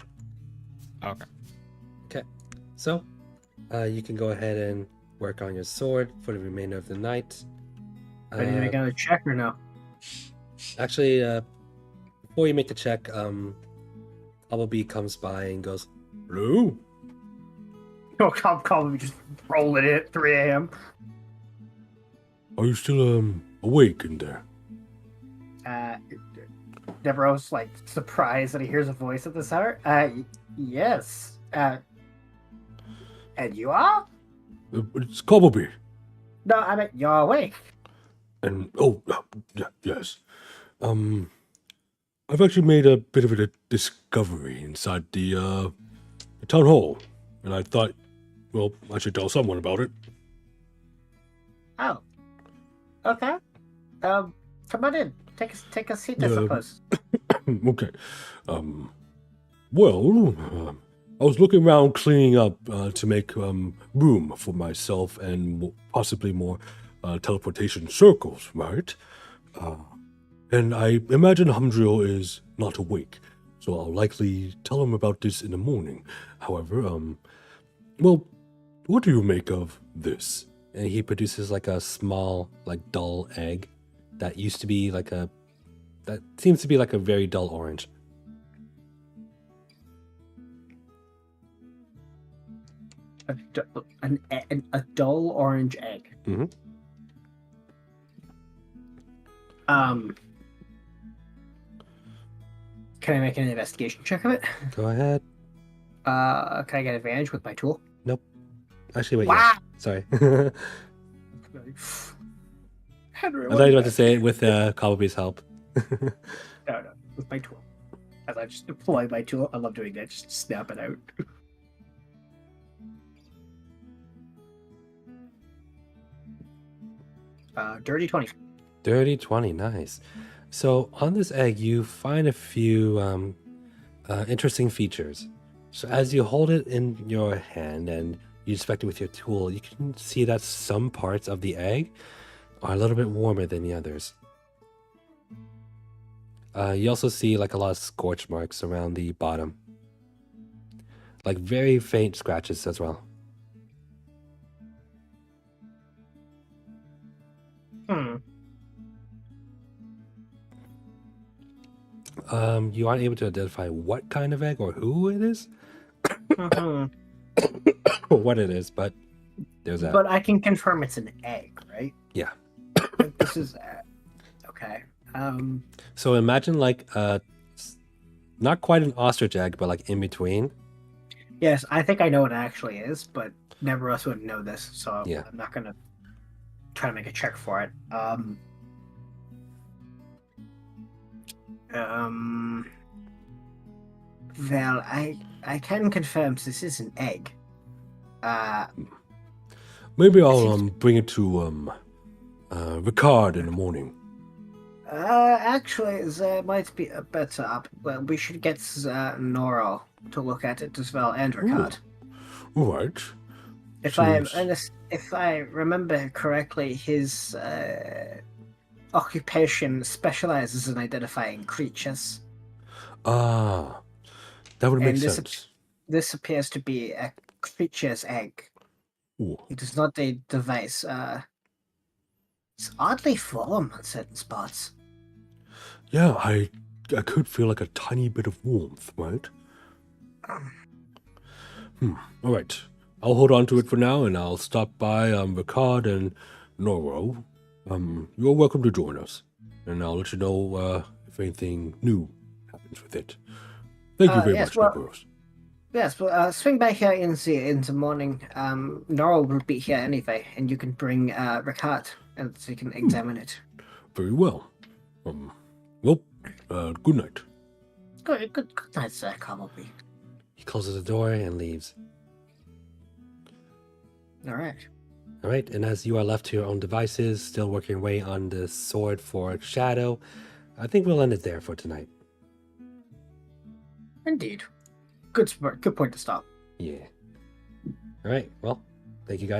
Okay. So, you can go ahead and work on your sword for the remainder of the night. Do I need to make another check or no? Actually, before you make the check, Bumblebee comes by and goes, Hello? No, call me just rolling it at 3 a.m. Are you still awake in there? Deborah's like surprised that he hears a voice at this hour. Yes. And you are? It's Cobbleby. No, I meant you're awake. And yes. I've actually made a bit of a discovery inside the town hall, and I thought, well, I should tell someone about it. Oh. Okay. Come on in. Take a seat, I Yeah. suppose. Okay. Well, I was looking around cleaning up to make room for myself and possibly more teleportation circles, right? And I imagine Humdrill is not awake, so I'll likely tell him about this in the morning. However, well, what do you make of this? and he produces like a small, like dull egg that used to be like a, that seems to be like a very dull orange. A dull orange egg. Mhm. Can I make an investigation check of it? Go ahead. Can I get advantage with my tool? Actually, wait. Wow. Yeah. Sorry. I Henry, thought you were about to say it with Cobbleby's help. No, with my tool. As I just deploy my tool, I love doing that. Just snap it out. Dirty 20. Dirty 20, nice. So on this egg, you find a few interesting features. So as you hold it in your hand and you inspect it with your tool, you can see that some parts of the egg are a little bit warmer than the others. You also see like a lot of scorch marks around the bottom. Like very faint scratches as well. You aren't able to identify what kind of egg or who it is, or what it is, but there's that. But I can confirm it's an egg, right? Yeah. This is okay. So imagine like not quite an ostrich egg, but like in between. Yes, I think I know what it actually is, but never else would know this, so Yeah. I'm not gonna try to make a check for it. Um. Well, I can confirm this is an egg. Maybe I'll bring it to Ricard in the morning. Actually, there might be a better up. Well, we should get Noro to look at it as well, and Ricard. All right. If I remember correctly, his occupation specializes in identifying creatures. Ah, that would make And sense. This appears to be a creature's egg. Ooh. It is not a device. It's oddly warm on certain spots. Yeah, I could feel like a tiny bit of warmth, right? All right. I'll hold on to it for now, and I'll stop by Ricard and Noro. You're welcome to join us, and I'll let you know if anything new happens with it. Thank you very much, Nicoros. Yes, well, swing by here in the morning. Noro will be here anyway, and you can bring Ricard, and so you can examine it. Very well. Well, good night. Good night, sir, Cobbleby. He closes the door and leaves. All right. All right, and as you are left to your own devices, still working away on the sword for Shadow, I think we'll end it there for tonight. Indeed. Good point to stop. Yeah. All right, well, thank you guys